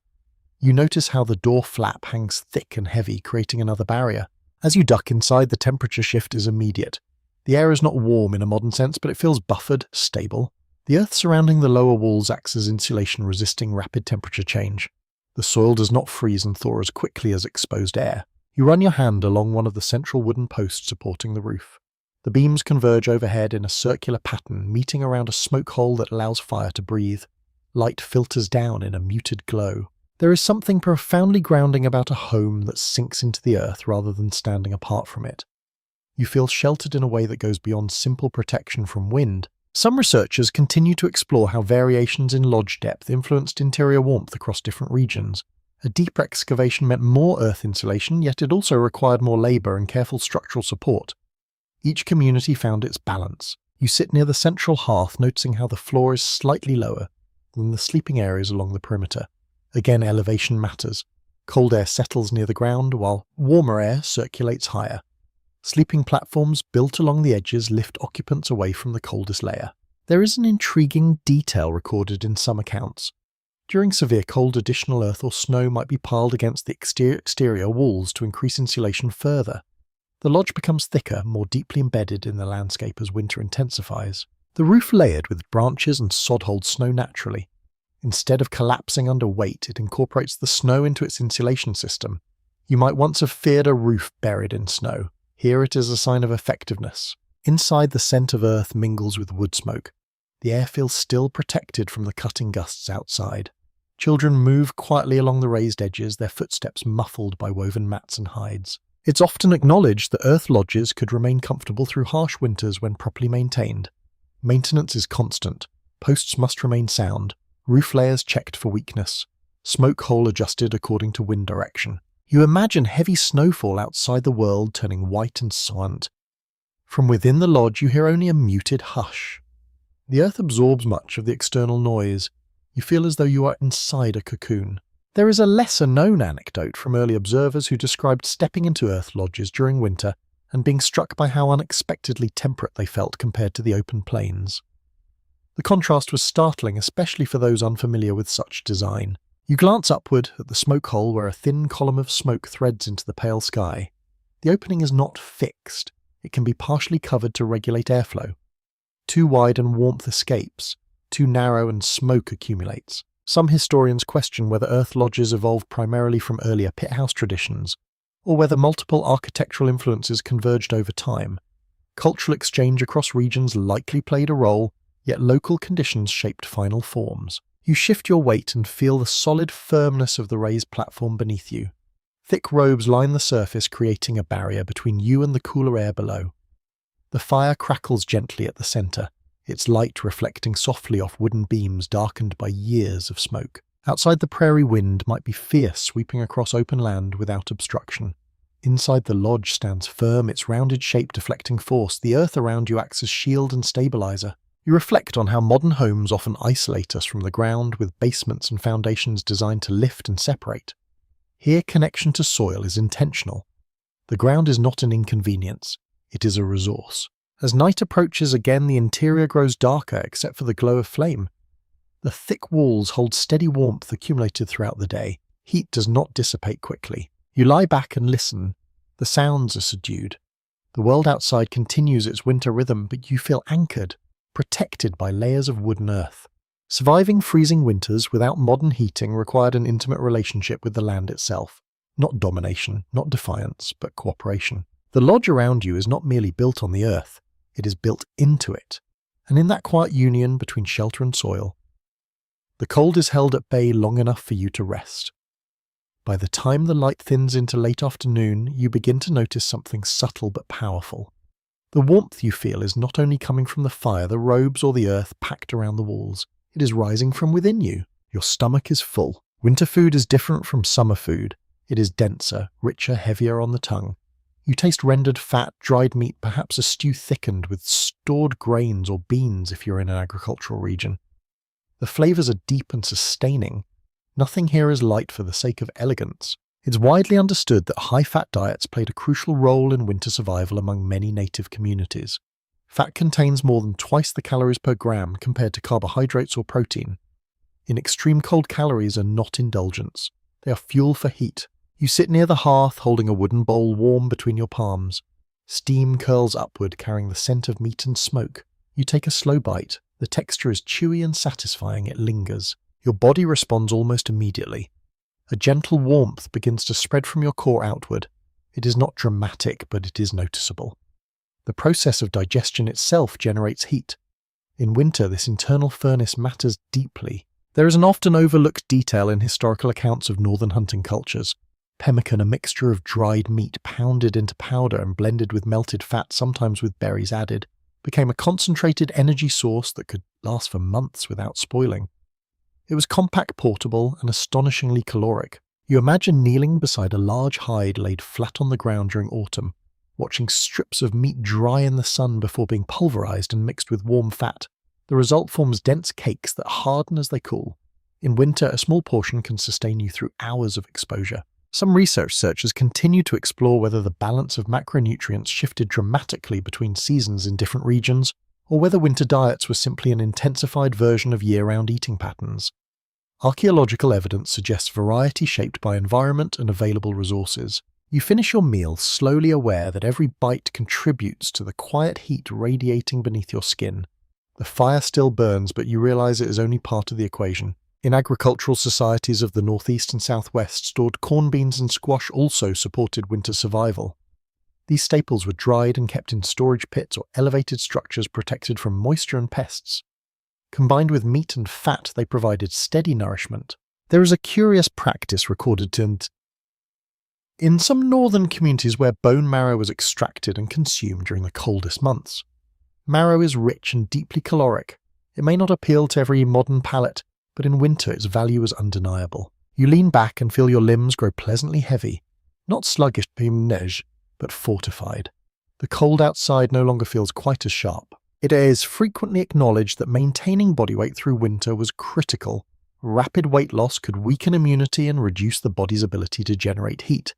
Speaker 1: You notice how the door flap hangs thick and heavy, creating another barrier. As you duck inside, the temperature shift is immediate. The air is not warm in a modern sense, but it feels buffered, stable. The earth surrounding the lower walls acts as insulation, resisting rapid temperature change. The soil does not freeze and thaw as quickly as exposed air. You run your hand along one of the central wooden posts supporting the roof. The beams converge overhead in a circular pattern, meeting around a smoke hole that allows fire to breathe. Light filters down in a muted glow. There is something profoundly grounding about a home that sinks into the earth rather than standing apart from it. You feel sheltered in a way that goes beyond simple protection from wind. Some researchers continue to explore how variations in lodge depth influenced interior warmth across different regions. A deeper excavation meant more earth insulation, yet it also required more labour and careful structural support. Each community found its balance. You sit near the central hearth, noticing how the floor is slightly lower than the sleeping areas along the perimeter. Again, elevation matters. Cold air settles near the ground, while warmer air circulates higher. Sleeping platforms built along the edges lift occupants away from the coldest layer. There is an intriguing detail recorded in some accounts. During severe cold, additional earth or snow might be piled against the exterior walls to increase insulation further. The lodge becomes thicker, more deeply embedded in the landscape as winter intensifies. The roof layered with branches and sod holds snow naturally. Instead of collapsing under weight, it incorporates the snow into its insulation system. You might once have feared a roof buried in snow. Here it is a sign of effectiveness. Inside, the scent of earth mingles with wood smoke. The air feels still protected from the cutting gusts outside. Children move quietly along the raised edges, their footsteps muffled by woven mats and hides. It's often acknowledged that earth lodges could remain comfortable through harsh winters when properly maintained. Maintenance is constant. Posts must remain sound. Roof layers checked for weakness. Smoke hole adjusted according to wind direction. You imagine heavy snowfall outside the world turning white and silent. From within the lodge you hear only a muted hush. The earth absorbs much of the external noise. You feel as though you are inside a cocoon. There is a lesser-known anecdote from early observers who described stepping into earth lodges during winter and being struck by how unexpectedly temperate they felt compared to the open plains. The contrast was startling, especially for those unfamiliar with such design. You glance upward at the smoke hole where a thin column of smoke threads into the pale sky. The opening is not fixed. It can be partially covered to regulate airflow. Too wide and warmth escapes. Too narrow and smoke accumulates. Some historians question whether earth lodges evolved primarily from earlier pithouse traditions, or whether multiple architectural influences converged over time. Cultural exchange across regions likely played a role, yet local conditions shaped final forms. You shift your weight and feel the solid firmness of the raised platform beneath you. Thick robes line the surface, creating a barrier between you and the cooler air below. The fire crackles gently at the center, its light reflecting softly off wooden beams darkened by years of smoke. Outside, the prairie wind might be fierce, sweeping across open land without obstruction. Inside, the lodge stands firm, its rounded shape deflecting force. The earth around you acts as shield and stabilizer. You reflect on how modern homes often isolate us from the ground, with basements and foundations designed to lift and separate. Here, connection to soil is intentional. The ground is not an inconvenience, it is a resource. As night approaches again, the interior grows darker except for the glow of flame. The thick walls hold steady warmth accumulated throughout the day. Heat does not dissipate quickly. You lie back and listen. The sounds are subdued. The world outside continues its winter rhythm, but you feel anchored, protected by layers of wood and earth. Surviving freezing winters without modern heating required an intimate relationship with the land itself. Not domination, not defiance, but cooperation. The lodge around you is not merely built on the earth, it is built into it. And in that quiet union between shelter and soil, the cold is held at bay long enough for you to rest. By the time the light thins into late afternoon, you begin to notice something subtle but powerful. The warmth you feel is not only coming from the fire, the robes, or the earth packed around the walls. It is rising from within you. Your stomach is full. Winter food is different from summer food. It is denser, richer, heavier on the tongue. You taste rendered fat, dried meat, perhaps a stew thickened with stored grains or beans if you're in an agricultural region. The flavours are deep and sustaining. Nothing here is light for the sake of elegance. It's widely understood that high-fat diets played a crucial role in winter survival among many native communities. Fat contains more than twice the calories per gram compared to carbohydrates or protein. In extreme cold, calories are not indulgence. They are fuel for heat. You sit near the hearth holding a wooden bowl warm between your palms. Steam curls upward, carrying the scent of meat and smoke. You take a slow bite. The texture is chewy and satisfying. It lingers. Your body responds almost immediately. A gentle warmth begins to spread from your core outward. It is not dramatic, but it is noticeable. The process of digestion itself generates heat. In winter, this internal furnace matters deeply. There is an often overlooked detail in historical accounts of northern hunting cultures. Pemmican, a mixture of dried meat pounded into powder and blended with melted fat, sometimes with berries added, became a concentrated energy source that could last for months without spoiling. It was compact, portable, and astonishingly caloric. You imagine kneeling beside a large hide laid flat on the ground during autumn, watching strips of meat dry in the sun before being pulverized and mixed with warm fat. The result forms dense cakes that harden as they cool. In winter, a small portion can sustain you through hours of exposure. Some researchers continue to explore whether the balance of macronutrients shifted dramatically between seasons in different regions, or whether winter diets were simply an intensified version of year-round eating patterns. Archaeological evidence suggests variety shaped by environment and available resources. You finish your meal slowly, aware that every bite contributes to the quiet heat radiating beneath your skin. The fire still burns, but you realize it is only part of the equation. In agricultural societies of the northeast and southwest, stored corn, beans and squash also supported winter survival. These staples were dried and kept in storage pits or elevated structures protected from moisture and pests. Combined with meat and fat, they provided steady nourishment. There is a curious practice recorded in some northern communities where bone marrow was extracted and consumed during the coldest months. Marrow is rich and deeply caloric. It may not appeal to every modern palate, but in winter its value is undeniable. You lean back and feel your limbs grow pleasantly heavy, not sluggish, but fortified. The cold outside no longer feels quite as sharp. It is frequently acknowledged that maintaining body weight through winter was critical. Rapid weight loss could weaken immunity and reduce the body's ability to generate heat.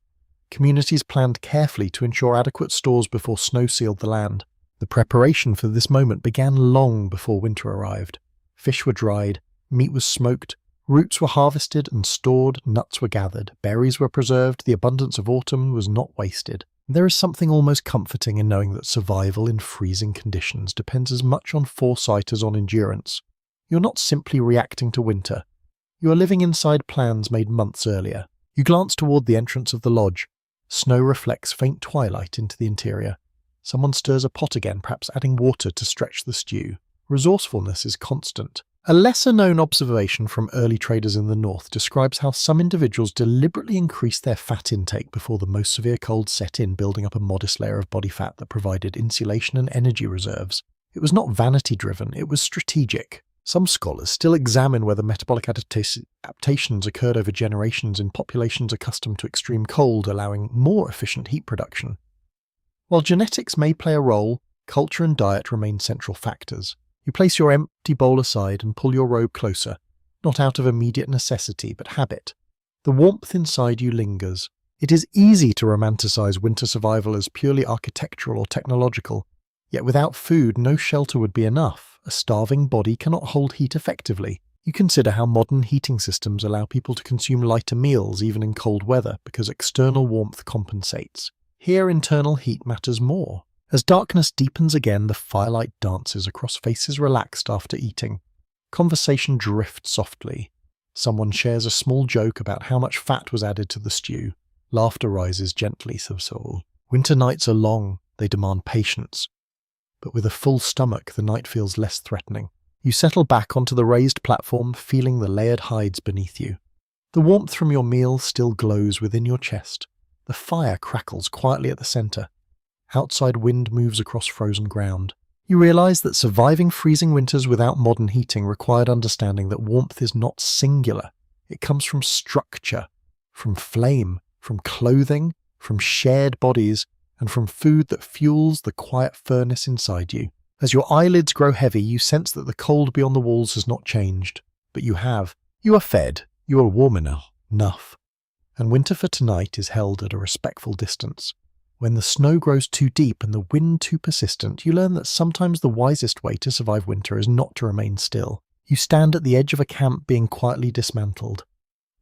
Speaker 1: Communities planned carefully to ensure adequate stores before snow sealed the land. The preparation for this moment began long before winter arrived. Fish were dried, meat was smoked, roots were harvested and stored, nuts were gathered, berries were preserved, the abundance of autumn was not wasted. There is something almost comforting in knowing that survival in freezing conditions depends as much on foresight as on endurance. You're not simply reacting to winter. You are living inside plans made months earlier. You glance toward the entrance of the lodge. Snow reflects faint twilight into the interior. Someone stirs a pot again, perhaps adding water to stretch the stew. Resourcefulness is constant. A lesser-known observation from early traders in the north describes how some individuals deliberately increased their fat intake before the most severe cold set in, building up a modest layer of body fat that provided insulation and energy reserves. It was not vanity-driven, it was strategic. Some scholars still examine whether metabolic adaptations occurred over generations in populations accustomed to extreme cold, allowing more efficient heat production. While genetics may play a role, culture and diet remain central factors. You place your empty bowl aside and pull your robe closer, not out of immediate necessity, but habit. The warmth inside you lingers. It is easy to romanticize winter survival as purely architectural or technological, yet without food, no shelter would be enough. A starving body cannot hold heat effectively. You consider how modern heating systems allow people to consume lighter meals even in cold weather because external warmth compensates. Here, internal heat matters more. As darkness deepens again, the firelight dances across faces relaxed after eating. Conversation drifts softly. Someone shares a small joke about how much fat was added to the stew. Laughter rises gently. Winter nights are long, they demand patience. But with a full stomach, the night feels less threatening. You settle back onto the raised platform, feeling the layered hides beneath you. The warmth from your meal still glows within your chest. The fire crackles quietly at the center. Outside wind moves across frozen ground. You realize that surviving freezing winters without modern heating required understanding that warmth is not singular. It comes from structure, from flame, from clothing, from shared bodies, and from food that fuels the quiet furnace inside you. As your eyelids grow heavy, you sense that the cold beyond the walls has not changed, but you have. You are fed, you are warm enough, and winter for tonight is held at a respectful distance. When the snow grows too deep and the wind too persistent, you learn that sometimes the wisest way to survive winter is not to remain still. You stand at the edge of a camp being quietly dismantled.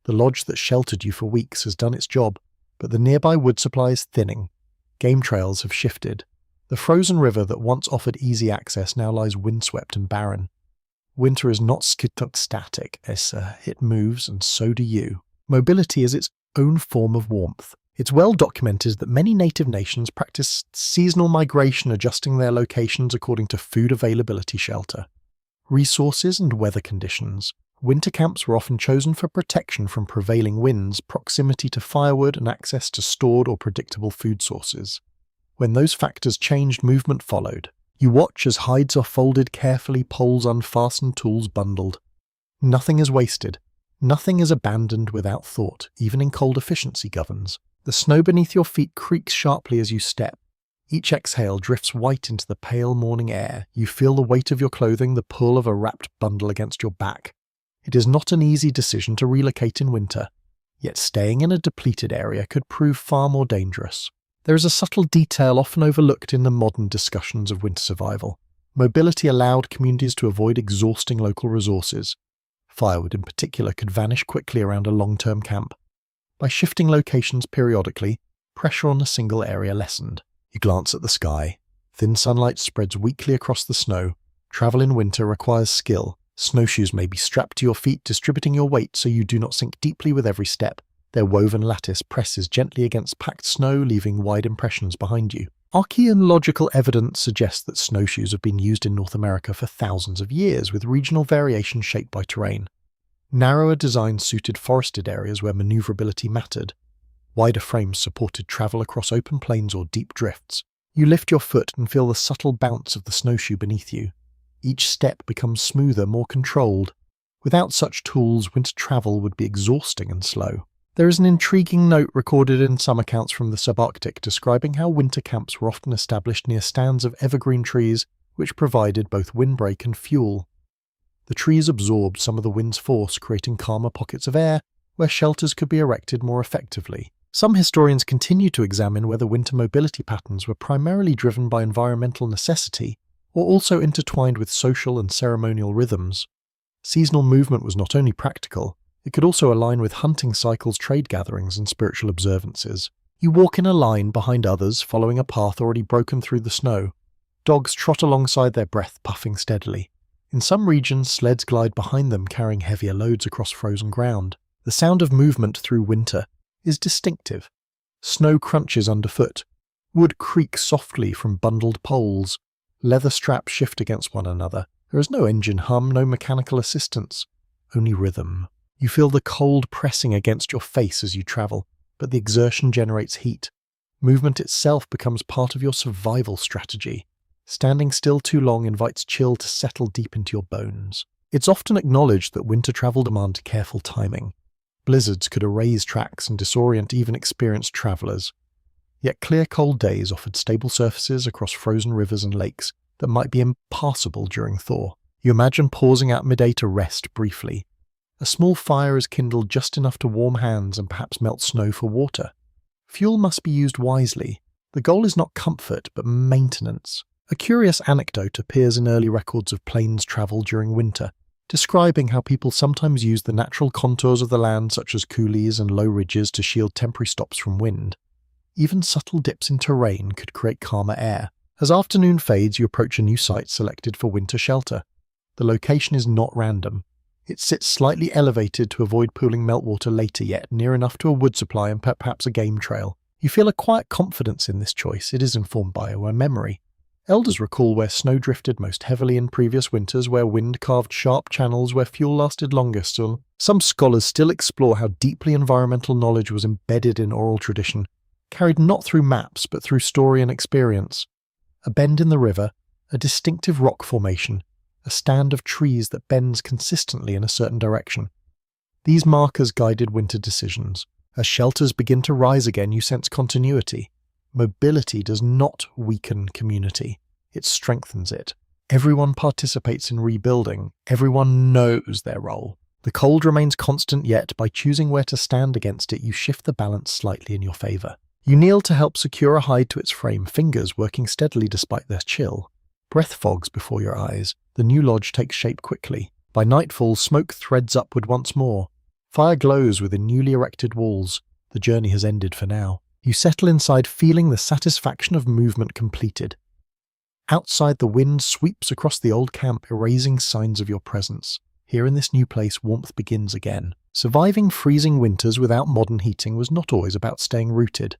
Speaker 1: The lodge that sheltered you for weeks has done its job, but the nearby wood supply is thinning. Game trails have shifted. The frozen river that once offered easy access now lies windswept and barren. Winter is not static, it moves, and so do you. Mobility is its own form of warmth. It's well documented that many native nations practice seasonal migration, adjusting their locations according to food availability, shelter, resources, and weather conditions. Winter camps were often chosen for protection from prevailing winds, proximity to firewood, and access to stored or predictable food sources. When those factors changed, movement followed. You watch as hides are folded carefully, poles unfastened, tools bundled. Nothing is wasted. Nothing is abandoned without thought. Even in cold, efficiency governs. The snow beneath your feet creaks sharply as you step. Each exhale drifts white into the pale morning air. You feel the weight of your clothing, the pull of a wrapped bundle against your back. It is not an easy decision to relocate in winter, yet staying in a depleted area could prove far more dangerous. There is a subtle detail often overlooked in the modern discussions of winter survival. Mobility allowed communities to avoid exhausting local resources. Firewood in particular could vanish quickly around a long-term camp. By shifting locations periodically, pressure on a single area lessened. You glance at the sky. Thin sunlight spreads weakly across the snow. Travel in winter requires skill. Snowshoes may be strapped to your feet, distributing your weight so you do not sink deeply with every step. Their woven lattice presses gently against packed snow, leaving wide impressions behind you. Archaeological evidence suggests that snowshoes have been used in North America for thousands of years, with regional variation shaped by terrain. Narrower designs suited forested areas where maneuverability mattered. Wider frames supported travel across open plains or deep drifts. You lift your foot and feel the subtle bounce of the snowshoe beneath you. Each step becomes smoother, more controlled. Without such tools, winter travel would be exhausting and slow. There is an intriguing note recorded in some accounts from the subarctic describing how winter camps were often established near stands of evergreen trees which provided both windbreak and fuel. The trees absorbed some of the wind's force, creating calmer pockets of air where shelters could be erected more effectively. Some historians continue to examine whether winter mobility patterns were primarily driven by environmental necessity or also intertwined with social and ceremonial rhythms. Seasonal movement was not only practical, it could also align with hunting cycles, trade gatherings, and spiritual observances. You walk in a line behind others, following a path already broken through the snow. Dogs trot alongside their breath, puffing steadily. In some regions, sleds glide behind them, carrying heavier loads across frozen ground. The sound of movement through winter is distinctive. Snow crunches underfoot. Wood creaks softly from bundled poles. Leather straps shift against one another. There is no engine hum, no mechanical assistance, only rhythm. You feel the cold pressing against your face as you travel, but the exertion generates heat. Movement itself becomes part of your survival strategy. Standing still too long invites chill to settle deep into your bones. It's often acknowledged that winter travel demanded careful timing. Blizzards could erase tracks and disorient even experienced travelers. Yet clear cold days offered stable surfaces across frozen rivers and lakes that might be impassable during thaw. You imagine pausing at midday to rest briefly. A small fire is kindled just enough to warm hands and perhaps melt snow for water. Fuel must be used wisely. The goal is not comfort, but maintenance. A curious anecdote appears in early records of plains travel during winter, describing how people sometimes used the natural contours of the land, such as coulees and low ridges, to shield temporary stops from wind. Even subtle dips in terrain could create calmer air. As afternoon fades, you approach a new site selected for winter shelter. The location is not random. It sits slightly elevated to avoid pooling meltwater later, yet near enough to a wood supply and perhaps a game trail. You feel a quiet confidence in this choice. It is informed by a memory. Elders recall where snow drifted most heavily in previous winters, where wind carved sharp channels, where fuel lasted longest. Some scholars still explore how deeply environmental knowledge was embedded in oral tradition, carried not through maps but through story and experience. A bend in the river, a distinctive rock formation, a stand of trees that bends consistently in a certain direction. These markers guided winter decisions. As shelters begin to rise again, you sense continuity. mobility does not weaken community, it strengthens it. Everyone participates in rebuilding, everyone knows their role. The cold remains constant, yet by choosing where to stand against it, you shift the balance slightly in your favour. You kneel to help secure a hide to its frame, fingers working steadily despite their chill. Breath fogs before your eyes. The new lodge takes shape quickly. By nightfall, smoke threads upward once more. Fire glows within newly erected walls. The journey has ended for now. You settle inside, feeling the satisfaction of movement completed. Outside, the wind sweeps across the old camp, erasing signs of your presence. Here in this new place, warmth begins again. Surviving freezing winters without modern heating was not always about staying rooted.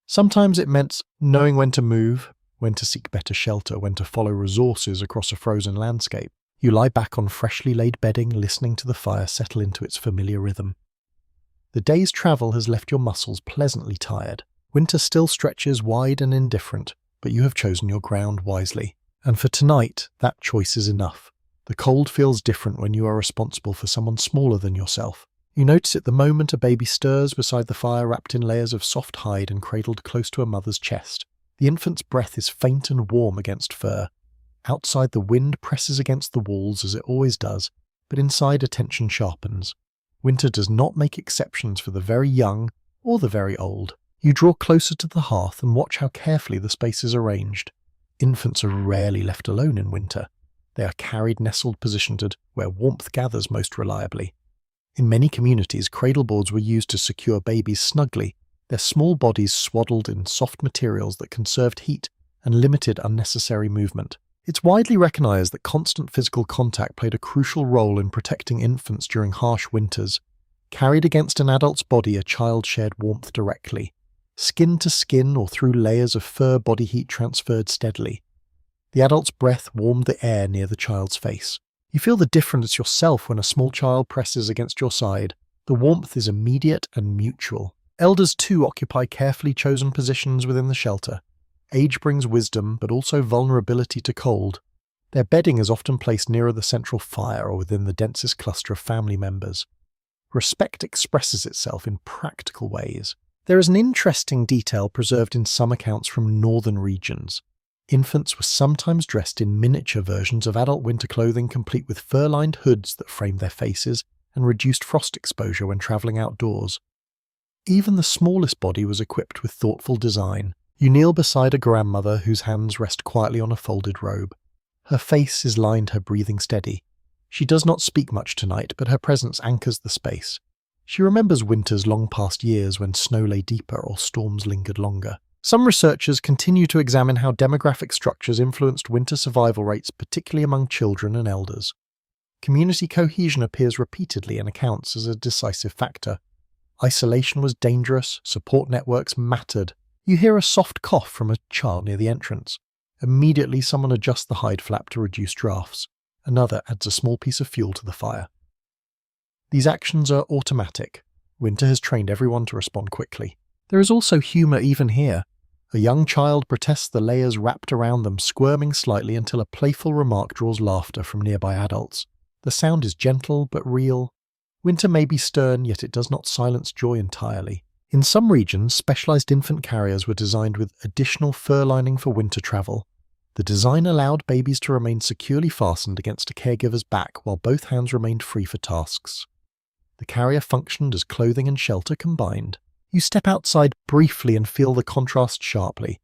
Speaker 1: Sometimes it meant knowing when to move, when to seek better shelter, when to follow resources across a frozen landscape. You lie back on freshly laid bedding, listening to the fire settle into its familiar rhythm. The day's travel has left your muscles pleasantly tired. Winter still stretches wide and indifferent, but you have chosen your ground wisely. And for tonight, that choice is enough. The cold feels different when you are responsible for someone smaller than yourself. You notice it the moment a baby stirs beside the fire, wrapped in layers of soft hide and cradled close to a mother's chest. The infant's breath is faint and warm against fur. Outside, the wind presses against the walls as it always does, but inside, attention sharpens. Winter does not make exceptions for the very young or the very old. You draw closer to the hearth and watch how carefully the space is arranged. Infants are rarely left alone in winter. They are carried nestled positioned where warmth gathers most reliably. In many communities, cradle boards were used to secure babies snugly, their small bodies swaddled in soft materials that conserved heat and limited unnecessary movement. It's widely recognized that constant physical contact played a crucial role in protecting infants during harsh winters. Carried against an adult's body, a child shared warmth directly. Skin to skin or through layers of fur, body heat transferred steadily. The adult's breath warmed the air near the child's face. You feel the difference yourself when a small child presses against your side. The warmth is immediate and mutual. Elders too occupy carefully chosen positions within the shelter. Age brings wisdom, but also vulnerability to cold. Their bedding is often placed nearer the central fire or within the densest cluster of family members. Respect expresses itself in practical ways. There is an interesting detail preserved in some accounts from northern regions. Infants were sometimes dressed in miniature versions of adult winter clothing, complete with fur-lined hoods that framed their faces and reduced frost exposure when travelling outdoors. Even the smallest body was equipped with thoughtful design. You kneel beside a grandmother whose hands rest quietly on a folded robe. Her face is lined, her breathing steady. She does not speak much tonight, but her presence anchors the space. She remembers winters long past years when snow lay deeper or storms lingered longer. Some researchers continue to examine how demographic structures influenced winter survival rates, particularly among children and elders. Community cohesion appears repeatedly in accounts as a decisive factor. Isolation was dangerous, support networks mattered. You hear a soft cough from a child near the entrance. Immediately, someone adjusts the hide flap to reduce drafts. Another adds a small piece of fuel to the fire. These actions are automatic. Winter has trained everyone to respond quickly. There is also humour even here. A young child protests the layers wrapped around them, squirming slightly until a playful remark draws laughter from nearby adults. The sound is gentle but real. Winter may be stern, yet it does not silence joy entirely. In some regions, specialised infant carriers were designed with additional fur lining for winter travel. The design allowed babies to remain securely fastened against a caregiver's back while both hands remained free for tasks. The carrier functioned as clothing and shelter combined. You step outside briefly and feel the contrast sharply.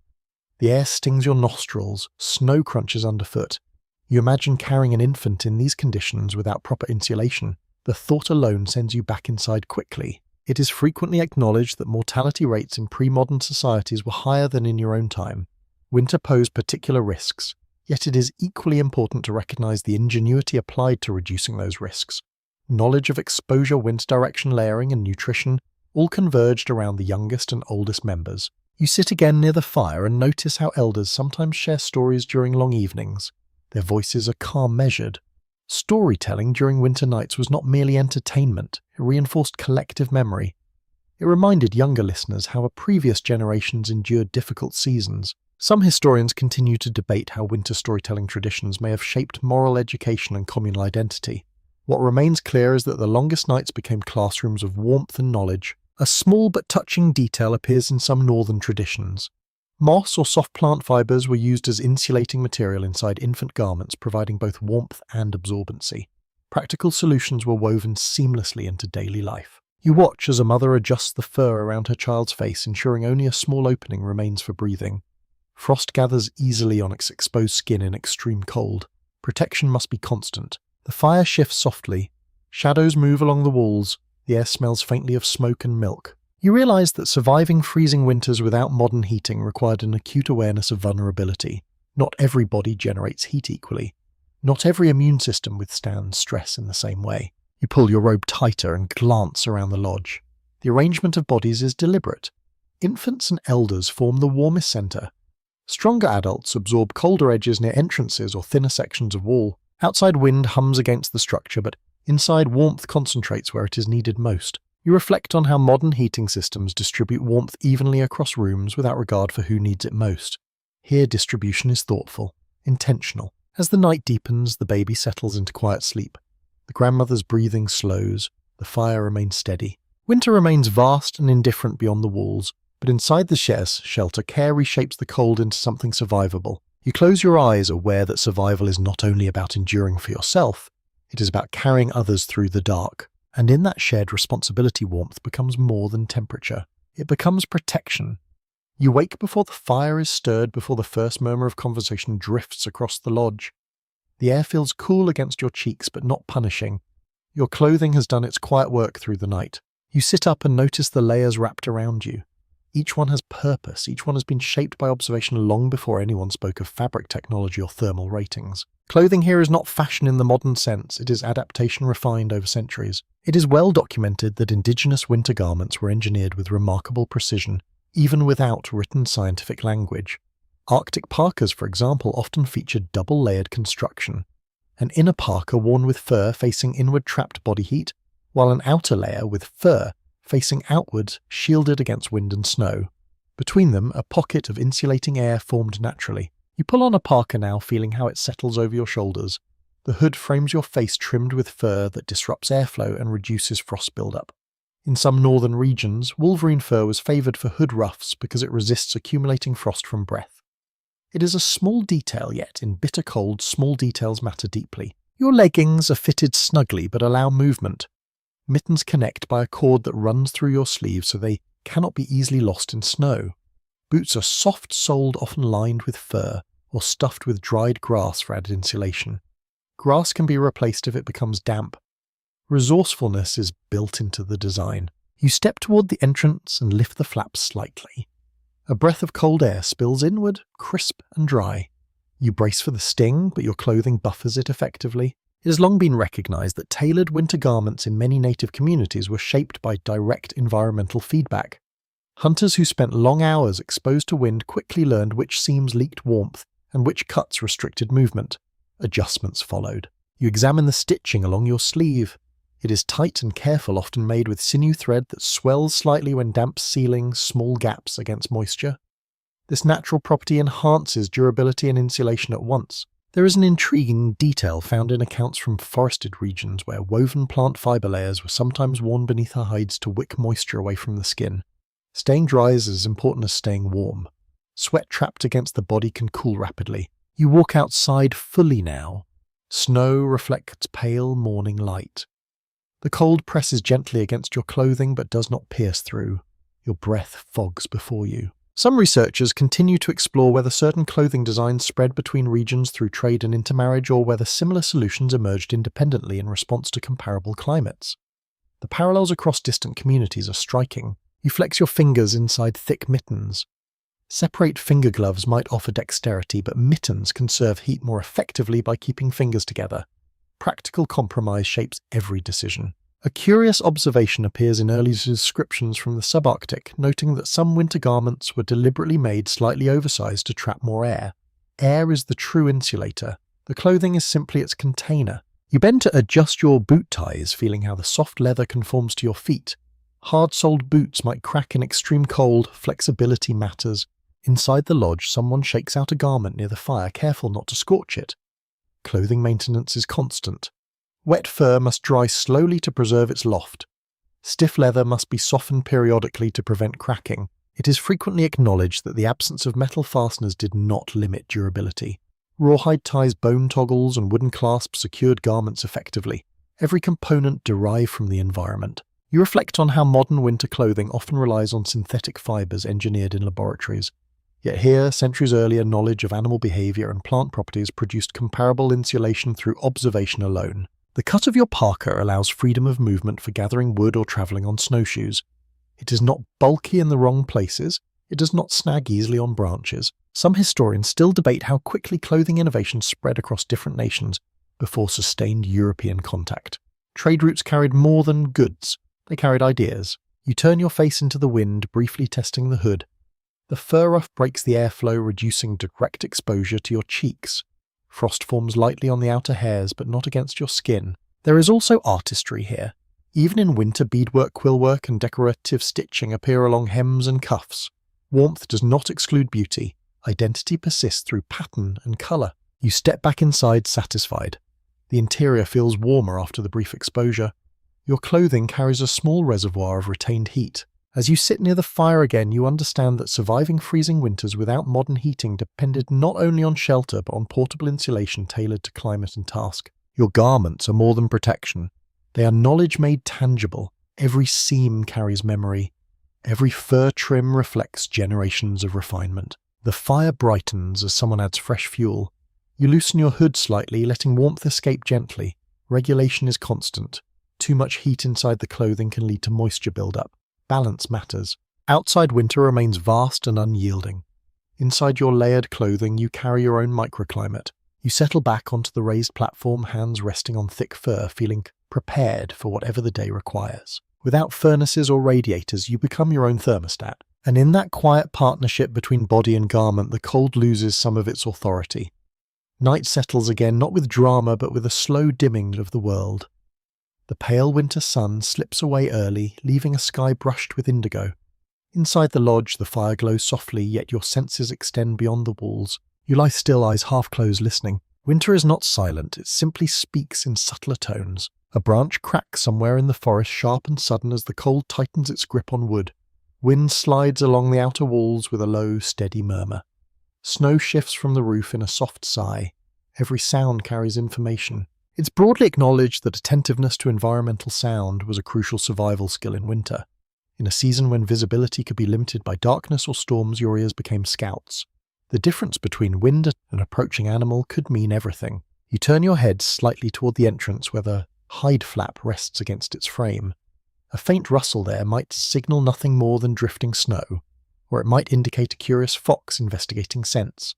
Speaker 1: The air stings your nostrils, snow crunches underfoot. You imagine carrying an infant in these conditions without proper insulation. The thought alone sends you back inside quickly. It is frequently acknowledged that mortality rates in pre-modern societies were higher than in your own time. Winter posed particular risks, yet it is equally important to recognize the ingenuity applied to reducing those risks. Knowledge of exposure, wind direction, layering, and nutrition all converged around the youngest and oldest members. You sit again near the fire and notice how elders sometimes share stories during long evenings. Their voices are calm, measured. Storytelling during winter nights was not merely entertainment, it reinforced collective memory. It reminded younger listeners how previous generations endured difficult seasons. Some historians continue to debate how winter storytelling traditions may have shaped moral education and communal identity. What remains clear is that the longest nights became classrooms of warmth and knowledge. A small but touching detail appears in some northern traditions. Moss or soft plant fibers were used as insulating material inside infant garments, providing both warmth and absorbency. Practical solutions were woven seamlessly into daily life. You watch as a mother adjusts the fur around her child's face, ensuring only a small opening remains for breathing. Frost gathers easily on its exposed skin in extreme cold. Protection must be constant. The fire shifts softly. Shadows move along the walls. The air smells faintly of smoke and milk. You realize that surviving freezing winters without modern heating required an acute awareness of vulnerability. Not every body generates heat equally. Not every immune system withstands stress in the same way. You pull your robe tighter and glance around the lodge. The arrangement of bodies is deliberate. Infants and elders form the warmest center. Stronger adults absorb colder edges near entrances or thinner sections of wall. Outside wind hums against the structure, but inside warmth concentrates where it is needed most. You reflect on how modern heating systems distribute warmth evenly across rooms without regard for who needs it most. Here distribution is thoughtful, intentional. As the night deepens, the baby settles into quiet sleep. The grandmother's breathing slows, the fire remains steady. Winter remains vast and indifferent beyond the walls, but inside the shelter, care reshapes the cold into something survivable. You close your eyes, aware that survival is not only about enduring for yourself, it is about carrying others through the dark. And in that shared responsibility, warmth becomes more than temperature. It becomes protection. You wake before the fire is stirred, before the first murmur of conversation drifts across the lodge. The air feels cool against your cheeks, but not punishing. Your clothing has done its quiet work through the night. You sit up and notice the layers wrapped around you. Each one has purpose. Each one has been shaped by observation long before anyone spoke of fabric technology or thermal ratings. Clothing here is not fashion in the modern sense. It is adaptation refined over centuries. It is well documented that indigenous winter garments were engineered with remarkable precision, even without written scientific language. Arctic parkas, for example, often featured double-layered construction. An inner parka worn with fur facing inward trapped body heat, while an outer layer with fur facing outward shielded against wind and snow. Between them, a pocket of insulating air formed naturally. You pull on a parka now, feeling how it settles over your shoulders. The hood frames your face trimmed with fur that disrupts airflow and reduces frost buildup. In some northern regions, wolverine fur was favoured for hood ruffs because it resists accumulating frost from breath. It is a small detail, yet in bitter cold, small details matter deeply. Your leggings are fitted snugly but allow movement. Mittens connect by a cord that runs through your sleeve so they cannot be easily lost in snow. Boots are soft-soled, often lined with fur, or stuffed with dried grass for added insulation. Grass can be replaced if it becomes damp. Resourcefulness is built into the design. You step toward the entrance and lift the flaps slightly. A breath of cold air spills inward, crisp and dry. You brace for the sting, but your clothing buffers it effectively. It has long been recognized that tailored winter garments in many native communities were shaped by direct environmental feedback. Hunters who spent long hours exposed to wind quickly learned which seams leaked warmth and which cuts restricted movement. Adjustments followed. You examine the stitching along your sleeve. It is tight and careful, often made with sinew thread that swells slightly when damp, sealing small gaps against moisture. This natural property enhances durability and insulation at once. There is an intriguing detail found in accounts from forested regions where woven plant fibre layers were sometimes worn beneath the hides to wick moisture away from the skin. Staying dry is as important as staying warm. Sweat trapped against the body can cool rapidly. You walk outside fully now. Snow reflects pale morning light. The cold presses gently against your clothing but does not pierce through. Your breath fogs before you. Some researchers continue to explore whether certain clothing designs spread between regions through trade and intermarriage, or whether similar solutions emerged independently in response to comparable climates. The parallels across distant communities are striking. You flex your fingers inside thick mittens. Separate finger gloves might offer dexterity, but mittens conserve heat more effectively by keeping fingers together. Practical compromise shapes every decision. A curious observation appears in early descriptions from the subarctic, noting that some winter garments were deliberately made slightly oversized to trap more air. Air is the true insulator. The clothing is simply its container. You bend to adjust your boot ties, feeling how the soft leather conforms to your feet. Hard-soled boots might crack in extreme cold. Flexibility matters. Inside the lodge, someone shakes out a garment near the fire, careful not to scorch it. Clothing maintenance is constant. Wet fur must dry slowly to preserve its loft. Stiff leather must be softened periodically to prevent cracking. It is frequently acknowledged that the absence of metal fasteners did not limit durability. Rawhide ties, bone toggles, and wooden clasps secured garments effectively, every component derived from the environment. You reflect on how modern winter clothing often relies on synthetic fibers engineered in laboratories. Yet here, centuries earlier, knowledge of animal behavior and plant properties produced comparable insulation through observation alone. The cut of your parka allows freedom of movement for gathering wood or travelling on snowshoes. It is not bulky in the wrong places. It does not snag easily on branches. Some historians still debate how quickly clothing innovation spread across different nations before sustained European contact. Trade routes carried more than goods. They carried ideas. You turn your face into the wind, briefly testing the hood. The fur ruff breaks the airflow, reducing direct exposure to your cheeks. Frost forms lightly on the outer hairs, but not against your skin. There is also artistry here. Even in winter, beadwork, quillwork, and decorative stitching appear along hems and cuffs. Warmth does not exclude beauty. Identity persists through pattern and colour. You step back inside satisfied. The interior feels warmer after the brief exposure. Your clothing carries a small reservoir of retained heat. As you sit near the fire again, you understand that surviving freezing winters without modern heating depended not only on shelter but on portable insulation tailored to climate and task. Your garments are more than protection. They are knowledge made tangible. Every seam carries memory. Every fur trim reflects generations of refinement. The fire brightens as someone adds fresh fuel. You loosen your hood slightly, letting warmth escape gently. Regulation is constant. Too much heat inside the clothing can lead to moisture buildup. Balance matters. Outside winter remains vast and unyielding. Inside your layered clothing, you carry your own microclimate. You settle back onto the raised platform, hands resting on thick fur, feeling prepared for whatever the day requires. Without furnaces or radiators, you become your own thermostat. And in that quiet partnership between body and garment, the cold loses some of its authority. Night settles again, not with drama, but with a slow dimming of the world. The pale winter sun slips away early, leaving a sky brushed with indigo. Inside the lodge, the fire glows softly, yet your senses extend beyond the walls. You lie still, eyes half closed, listening. Winter is not silent, it simply speaks in subtler tones. A branch cracks somewhere in the forest, sharp and sudden as the cold tightens its grip on wood. Wind slides along the outer walls with a low, steady murmur. Snow shifts from the roof in a soft sigh. Every sound carries information. It's broadly acknowledged that attentiveness to environmental sound was a crucial survival skill in winter. In a season when visibility could be limited by darkness or storms, your ears became scouts. The difference between wind and an approaching animal could mean everything. You turn your head slightly toward the entrance where the hide flap rests against its frame. A faint rustle there might signal nothing more than drifting snow, or it might indicate a curious fox investigating scents.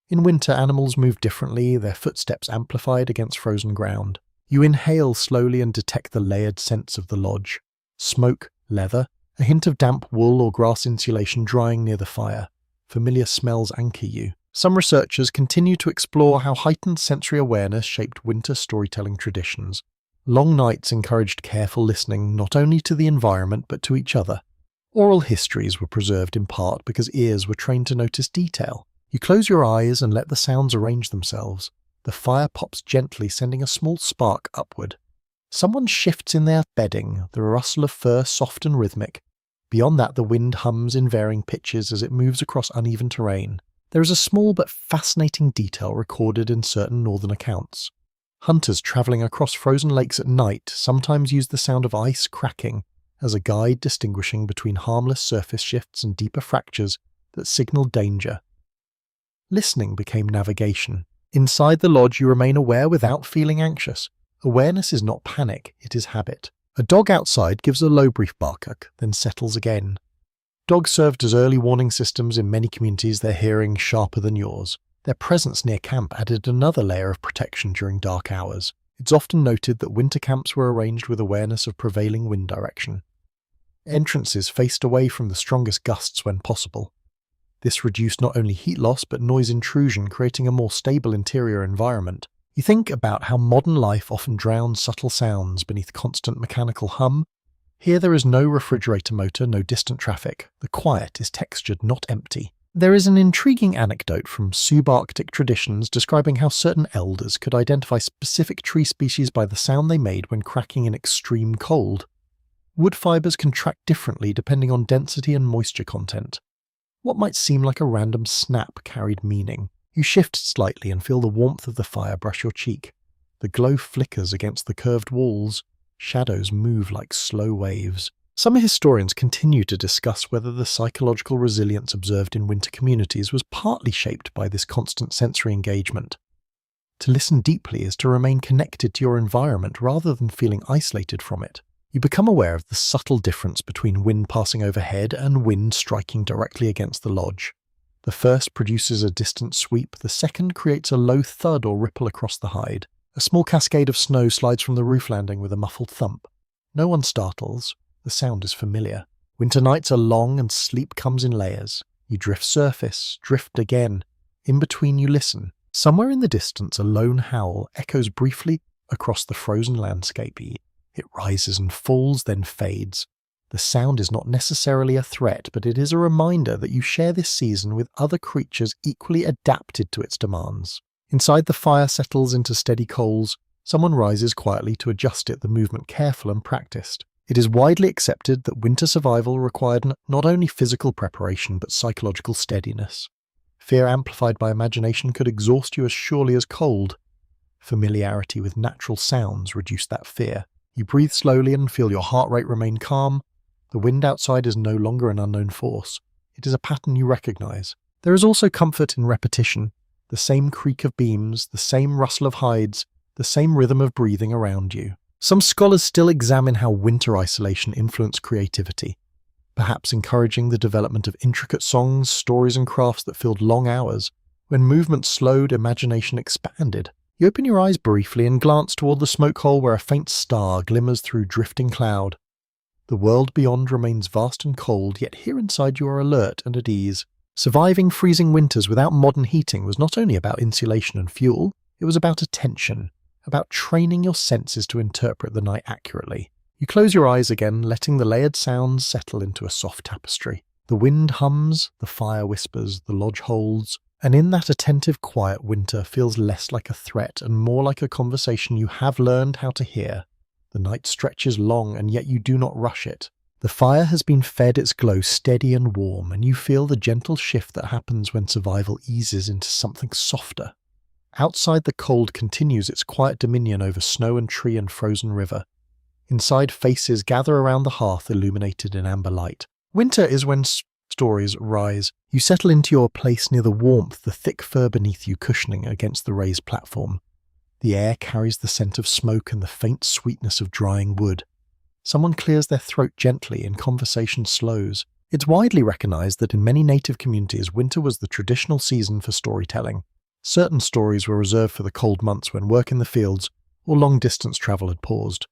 Speaker 1: In winter, animals move differently, their footsteps amplified against frozen ground. You inhale slowly and detect the layered scents of the lodge. Smoke, leather, a hint of damp wool or grass insulation drying near the fire. Familiar smells anchor you. Some researchers continue to explore how heightened sensory awareness shaped winter storytelling traditions. Long nights encouraged careful listening not only to the environment but to each other. Oral histories were preserved in part because ears were trained to notice detail. You close your eyes and let the sounds arrange themselves. The fire pops gently, sending a small spark upward. Someone shifts in their bedding, the rustle of fur soft and rhythmic. Beyond that, the wind hums in varying pitches as it moves across uneven terrain. There is a small but fascinating detail recorded in certain northern accounts. Hunters travelling across frozen lakes at night sometimes use the sound of ice cracking as a guide distinguishing between harmless surface shifts and deeper fractures that signal danger. Listening became navigation. Inside the lodge, you remain aware without feeling anxious. Awareness is not panic, it is habit. A dog outside gives a low brief bark, then settles again. Dogs served as early warning systems in many communities, their hearing sharper than yours. Their presence near camp added another layer of protection during dark hours. It's often noted that winter camps were arranged with awareness of prevailing wind direction. Entrances faced away from the strongest gusts when possible. This reduced not only heat loss but noise intrusion, creating a more stable interior environment. You think about how modern life often drowns subtle sounds beneath constant mechanical hum. Here there is no refrigerator motor, no distant traffic. The quiet is textured, not empty. There is an intriguing anecdote from subarctic traditions describing how certain elders could identify specific tree species by the sound they made when cracking in extreme cold. Wood fibers contract differently depending on density and moisture content. What might seem like a random snap carried meaning. You shift slightly and feel the warmth of the fire brush your cheek. The glow flickers against the curved walls. Shadows move like slow waves. Some historians continue to discuss whether the psychological resilience observed in winter communities was partly shaped by this constant sensory engagement. To listen deeply is to remain connected to your environment rather than feeling isolated from it. You become aware of the subtle difference between wind passing overhead and wind striking directly against the lodge. The first produces a distant sweep, the second creates a low thud or ripple across the hide. A small cascade of snow slides from the roof landing with a muffled thump. No one startles. The sound is familiar. Winter nights are long and sleep comes in layers. You drift surface, drift again. In between you listen. Somewhere in the distance a lone howl echoes briefly across the frozen landscape. It rises and falls, then fades. The sound is not necessarily a threat, but it is a reminder that you share this season with other creatures equally adapted to its demands. Inside the fire settles into steady coals. Someone rises quietly to adjust it, the movement careful and practiced. It is widely accepted that winter survival required not only physical preparation but psychological steadiness. Fear amplified by imagination could exhaust you as surely as cold. Familiarity with natural sounds reduced that fear. You breathe slowly and feel your heart rate remain calm. The wind outside is no longer an unknown force. It is a pattern you recognize. There is also comfort in repetition. The same creak of beams, the same rustle of hides, the same rhythm of breathing around you. Some scholars still examine how winter isolation influenced creativity, perhaps encouraging the development of intricate songs, stories and crafts that filled long hours. When movement slowed, imagination expanded. You open your eyes briefly and glance toward the smoke hole where a faint star glimmers through drifting cloud. The world beyond remains vast and cold, yet here inside you are alert and at ease. Surviving freezing winters without modern heating was not only about insulation and fuel, it was about attention, about training your senses to interpret the night accurately. You close your eyes again, letting the layered sounds settle into a soft tapestry. The wind hums, the fire whispers, the lodge holds, and in that attentive quiet winter feels less like a threat and more like a conversation you have learned how to hear. The night stretches long and yet you do not rush it. The fire has been fed its glow steady and warm, and you feel the gentle shift that happens when survival eases into something softer. Outside, the cold continues its quiet dominion over snow and tree and frozen river. Inside, faces gather around the hearth illuminated in amber light. Winter is when stories rise. You settle into your place near the warmth, the thick fur beneath you cushioning against the raised platform. The air carries the scent of smoke and the faint sweetness of drying wood. Someone clears their throat gently and conversation slows. It's widely recognized that in many native communities, winter was the traditional season for storytelling. Certain stories were reserved for the cold months when work in the fields or long-distance travel had paused.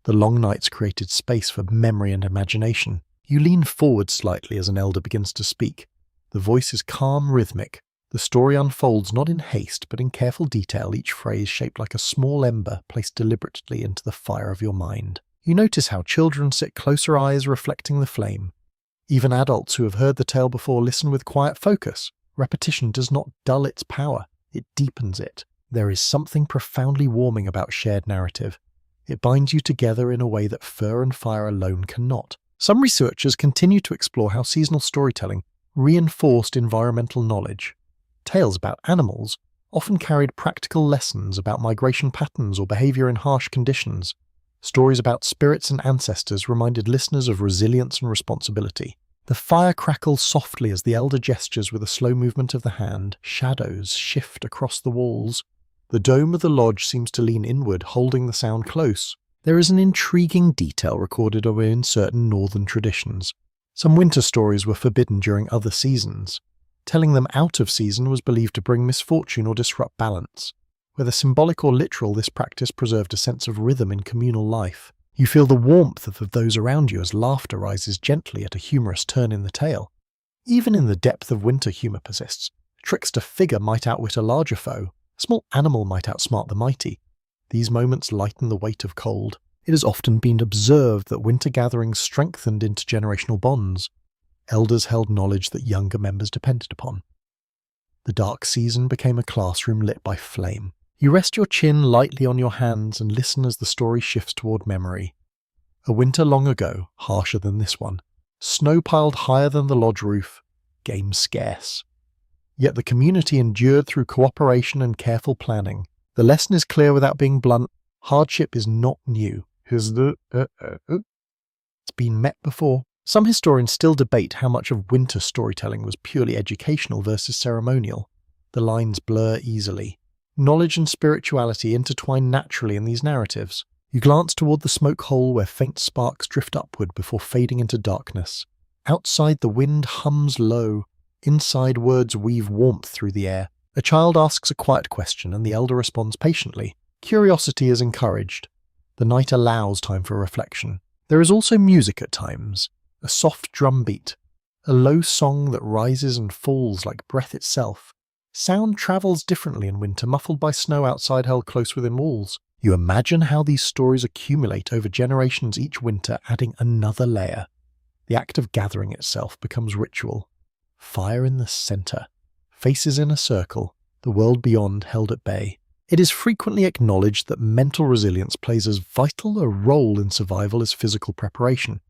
Speaker 1: The long nights created space for memory and imagination. You lean forward slightly as an elder begins to speak. The voice is calm, rhythmic. The story unfolds not in haste but in careful detail, each phrase shaped like a small ember placed deliberately into the fire of your mind. You notice how children sit closer, eyes reflecting the flame. Even adults who have heard the tale before listen with quiet focus. Repetition does not dull its power, it deepens it. There is something profoundly warming about shared narrative. It binds you together in a way that fur and fire alone cannot. Some researchers continue to explore how seasonal storytelling reinforced environmental knowledge. Tales about animals often carried practical lessons about migration patterns or behavior in harsh conditions. Stories about spirits and ancestors reminded listeners of resilience and responsibility. The fire crackles softly as the elder gestures with a slow movement of the hand. Shadows shift across the walls. The dome of the lodge seems to lean inward, holding the sound close. There is an intriguing detail recorded in certain northern traditions. Some winter stories were forbidden during other seasons. Telling them out of season was believed to bring misfortune or disrupt balance. Whether symbolic or literal, this practice preserved a sense of rhythm in communal life. You feel the warmth of those around you as laughter rises gently at a humorous turn in the tale. Even in the depth of winter, humour persists. A trickster figure might outwit a larger foe. A small animal might outsmart the mighty. These moments lighten the weight of cold. It has often been observed that winter gatherings strengthened intergenerational bonds. Elders held knowledge that younger members depended upon. The dark season became a classroom lit by flame. You rest your chin lightly on your hands and listen as the story shifts toward memory. A winter long ago, harsher than this one. Snow piled higher than the lodge roof. Game scarce. Yet the community endured through cooperation and careful planning. The lesson is clear without being blunt. Hardship is not new. It's been met before. Some historians still debate how much of winter storytelling was purely educational versus ceremonial. The lines blur easily. Knowledge and spirituality intertwine naturally in these narratives. You glance toward the smoke hole where faint sparks drift upward before fading into darkness. Outside the wind hums low. Inside words weave warmth through the air. A child asks a quiet question and the elder responds patiently. Curiosity is encouraged. The night allows time for reflection. There is also music at times. A soft drum beat. A low song that rises and falls like breath itself. Sound travels differently in winter, muffled by snow outside held close within walls. You imagine how these stories accumulate over generations each winter, adding another layer. The act of gathering itself becomes ritual. Fire in the center. Faces in a circle. The world beyond held at bay. It is frequently acknowledged that mental resilience plays as vital a role in survival as physical preparation.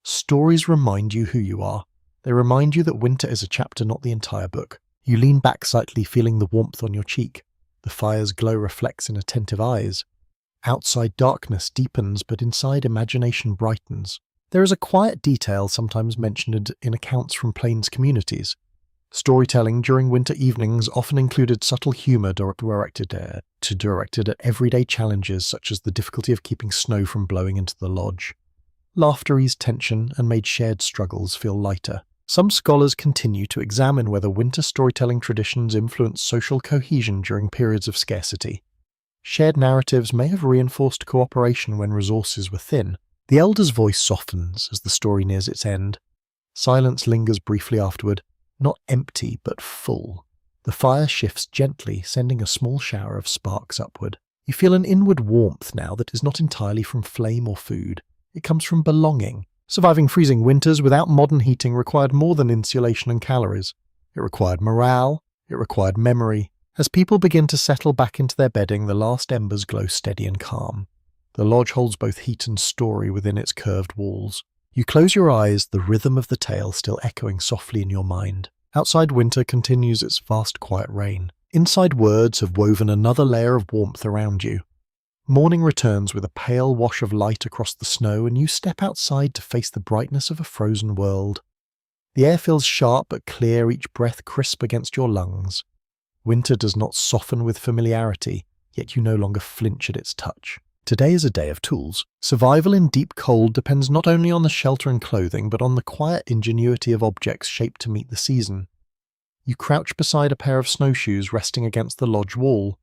Speaker 1: Stories remind you who you are. They remind you that winter is a chapter, not the entire book. You lean back slightly, feeling the warmth on your cheek. The fire's glow reflects in attentive eyes. Outside darkness deepens, but inside imagination brightens. There is a quiet detail sometimes mentioned in accounts from plains communities. Storytelling during winter evenings often included subtle humour directed at everyday challenges such as the difficulty of keeping snow from blowing into the lodge. Laughter eased tension and made shared struggles feel lighter. Some scholars continue to examine whether winter storytelling traditions influence social cohesion during periods of scarcity. Shared narratives may have reinforced cooperation when resources were thin. The elder's voice softens as the story nears its end. Silence lingers briefly afterward, not empty but full. The fire shifts gently, sending a small shower of sparks upward. You feel an inward warmth now that is not entirely from flame or food. It comes from belonging. Surviving freezing winters without modern heating required more than insulation and calories. It required morale. It required memory. As people begin to settle back into their bedding, the last embers glow steady and calm. The lodge holds both heat and story within its curved walls. You close your eyes, the rhythm of the tale still echoing softly in your mind. Outside winter continues its vast quiet reign. Inside words have woven another layer of warmth around you. Morning returns with a pale wash of light across the snow, and you step outside to face the brightness of a frozen world. The air feels sharp but clear, each breath crisp against your lungs. Winter does not soften with familiarity, yet you no longer flinch at its touch. Today is a day of tools. Survival in deep cold depends not only on the shelter and clothing, but on the quiet ingenuity of objects shaped to meet the season. You crouch beside a pair of snowshoes resting against the lodge wall.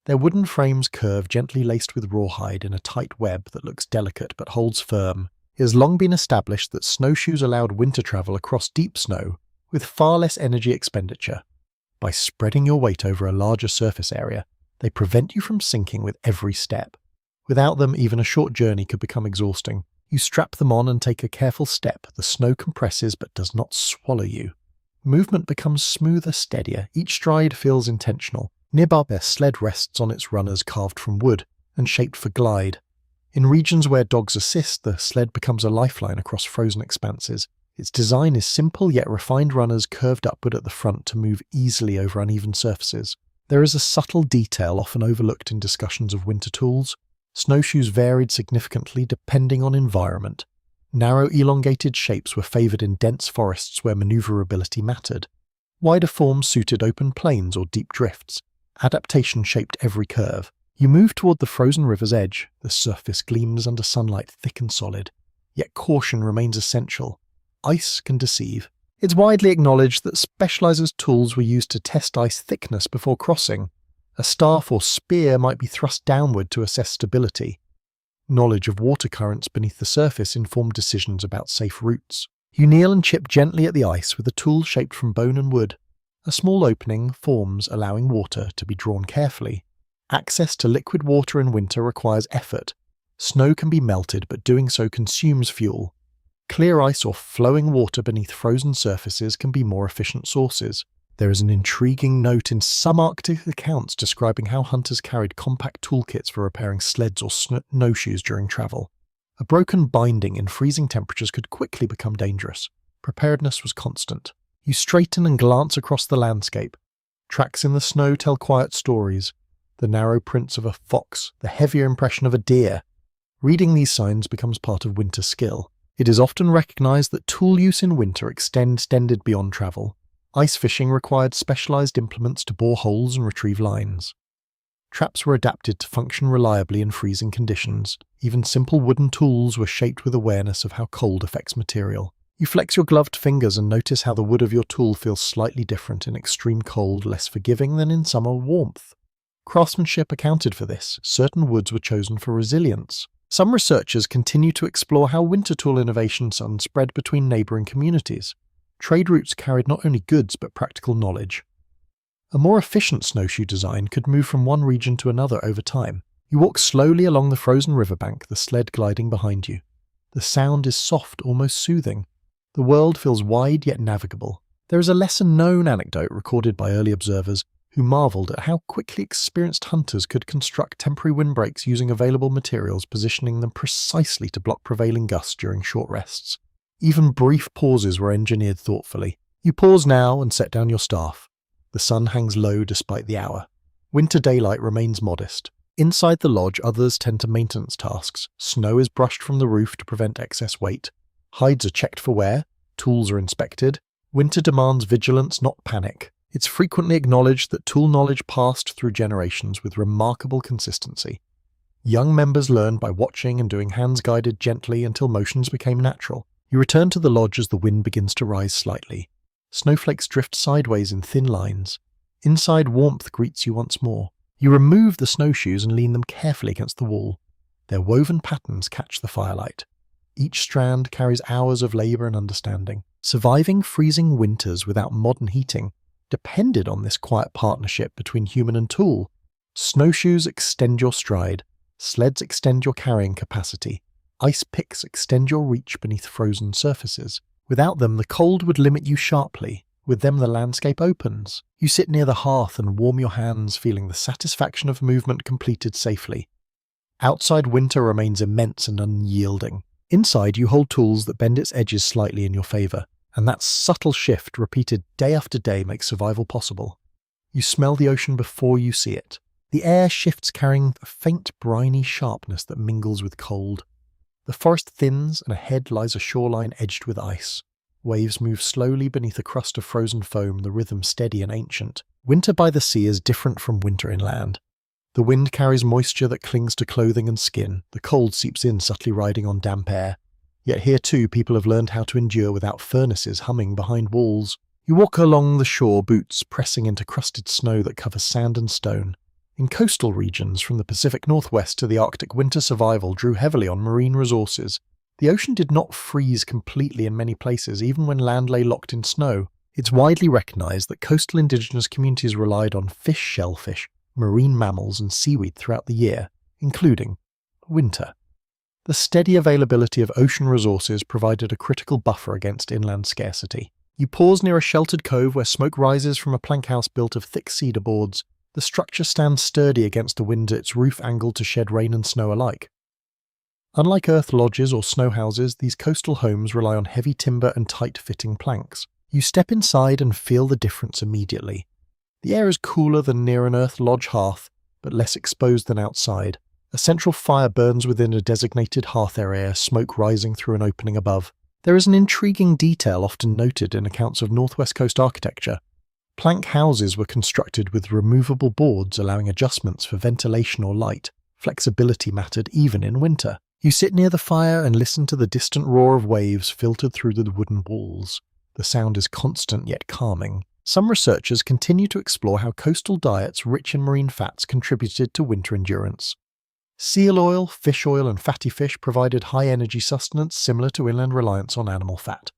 Speaker 1: Their wooden frames curve, gently laced with rawhide in a tight web that looks delicate but holds firm. It has long been established that snowshoes allowed winter travel across deep snow with far less energy expenditure. By spreading your weight over a larger surface area, they prevent you from sinking with every step. Without them, even a short journey could become exhausting. You strap them on and take a careful step. The snow compresses but does not swallow you. Movement becomes smoother, steadier. Each stride feels intentional. Nearby, their sled rests on its runners carved from wood and shaped for glide. In regions where dogs assist, the sled becomes a lifeline across frozen expanses. Its design is simple, yet refined runners curved upward at the front to move easily over uneven surfaces. There is a subtle detail often overlooked in discussions of winter tools. Snowshoes varied significantly depending on environment. Narrow, elongated shapes were favoured in dense forests where manoeuvrability mattered. Wider forms suited open plains or deep drifts. Adaptation shaped every curve. You move toward the frozen river's edge. The surface gleams under sunlight thick and solid. Yet caution remains essential. Ice can deceive. It's widely acknowledged that specializers' tools were used to test ice thickness before crossing. A staff or spear might be thrust downward to assess stability. Knowledge of water currents beneath the surface informed decisions about safe routes. You kneel and chip gently at the ice with a tool shaped from bone and wood. A small opening forms, allowing water to be drawn carefully. Access to liquid water in winter requires effort. Snow can be melted, but doing so consumes fuel. Clear ice or flowing water beneath frozen surfaces can be more efficient sources. There is an intriguing note in some Arctic accounts describing how hunters carried compact toolkits for repairing sleds or snowshoes during travel. A broken binding in freezing temperatures could quickly become dangerous. Preparedness was constant. You straighten and glance across the landscape. Tracks in the snow tell quiet stories. The narrow prints of a fox, the heavier impression of a deer. Reading these signs becomes part of winter skill. It is often recognized that tool use in winter extended beyond travel. Ice fishing required specialized implements to bore holes and retrieve lines. Traps were adapted to function reliably in freezing conditions. Even simple wooden tools were shaped with awareness of how cold affects material. You flex your gloved fingers and notice how the wood of your tool feels slightly different in extreme cold, less forgiving than in summer warmth. Craftsmanship accounted for this. Certain woods were chosen for resilience. Some researchers continue to explore how winter tool innovations spread between neighbouring communities. Trade routes carried not only goods but practical knowledge. A more efficient snowshoe design could move from one region to another over time. You walk slowly along the frozen riverbank, the sled gliding behind you. The sound is soft, almost soothing. The world feels wide yet navigable. There is a lesser-known anecdote recorded by early observers who marvelled at how quickly experienced hunters could construct temporary windbreaks using available materials, positioning them precisely to block prevailing gusts during short rests. Even brief pauses were engineered thoughtfully. You pause now and set down your staff. The sun hangs low despite the hour. Winter daylight remains modest. Inside the lodge, others tend to maintenance tasks. Snow is brushed from the roof to prevent excess weight. Hides are checked for wear. Tools are inspected. Winter demands vigilance, not panic. It's frequently acknowledged that tool knowledge passed through generations with remarkable consistency. Young members learned by watching and doing hands guided gently until motions became natural. You return to the lodge as the wind begins to rise slightly. Snowflakes drift sideways in thin lines. Inside, warmth greets you once more. You remove the snowshoes and lean them carefully against the wall. Their woven patterns catch the firelight. Each strand carries hours of labour and understanding. Surviving freezing winters without modern heating depended on this quiet partnership between human and tool. Snowshoes extend your stride. Sleds extend your carrying capacity. Ice picks extend your reach beneath frozen surfaces. Without them, the cold would limit you sharply. With them, the landscape opens. You sit near the hearth and warm your hands, feeling the satisfaction of movement completed safely. Outside, winter remains immense and unyielding. Inside, you hold tools that bend its edges slightly in your favour, and that subtle shift, repeated day after day, makes survival possible. You smell the ocean before you see it. The air shifts, carrying a faint briny sharpness that mingles with cold. The forest thins, and ahead lies a shoreline edged with ice. Waves move slowly beneath a crust of frozen foam, the rhythm steady and ancient. Winter by the sea is different from winter inland. The wind carries moisture that clings to clothing and skin. The cold seeps in, subtly riding on damp air. Yet here too, people have learned how to endure without furnaces humming behind walls. You walk along the shore, boots pressing into crusted snow that covers sand and stone. In coastal regions, from the Pacific Northwest to the Arctic, winter survival drew heavily on marine resources. The ocean did not freeze completely in many places, even when land lay locked in snow. It's widely recognized that coastal indigenous communities relied on fish, shellfish, marine mammals, and seaweed throughout the year, including winter. The steady availability of ocean resources provided a critical buffer against inland scarcity. You pause near a sheltered cove where smoke rises from a plank house built of thick cedar boards. The structure stands sturdy against the wind, its roof angled to shed rain and snow alike. Unlike earth lodges or snow houses, these coastal homes rely on heavy timber and tight-fitting planks. You step inside and feel the difference immediately. The air is cooler than near an earth lodge hearth, but less exposed than outside. A central fire burns within a designated hearth area, smoke rising through an opening above. There is an intriguing detail often noted in accounts of Northwest Coast architecture. Plank houses were constructed with removable boards, allowing adjustments for ventilation or light. Flexibility mattered even in winter. You sit near the fire and listen to the distant roar of waves filtered through the wooden walls. The sound is constant yet calming. Some researchers continue to explore how coastal diets rich in marine fats contributed to winter endurance. Seal oil, fish oil, and fatty fish provided high-energy sustenance similar to inland reliance on animal fat.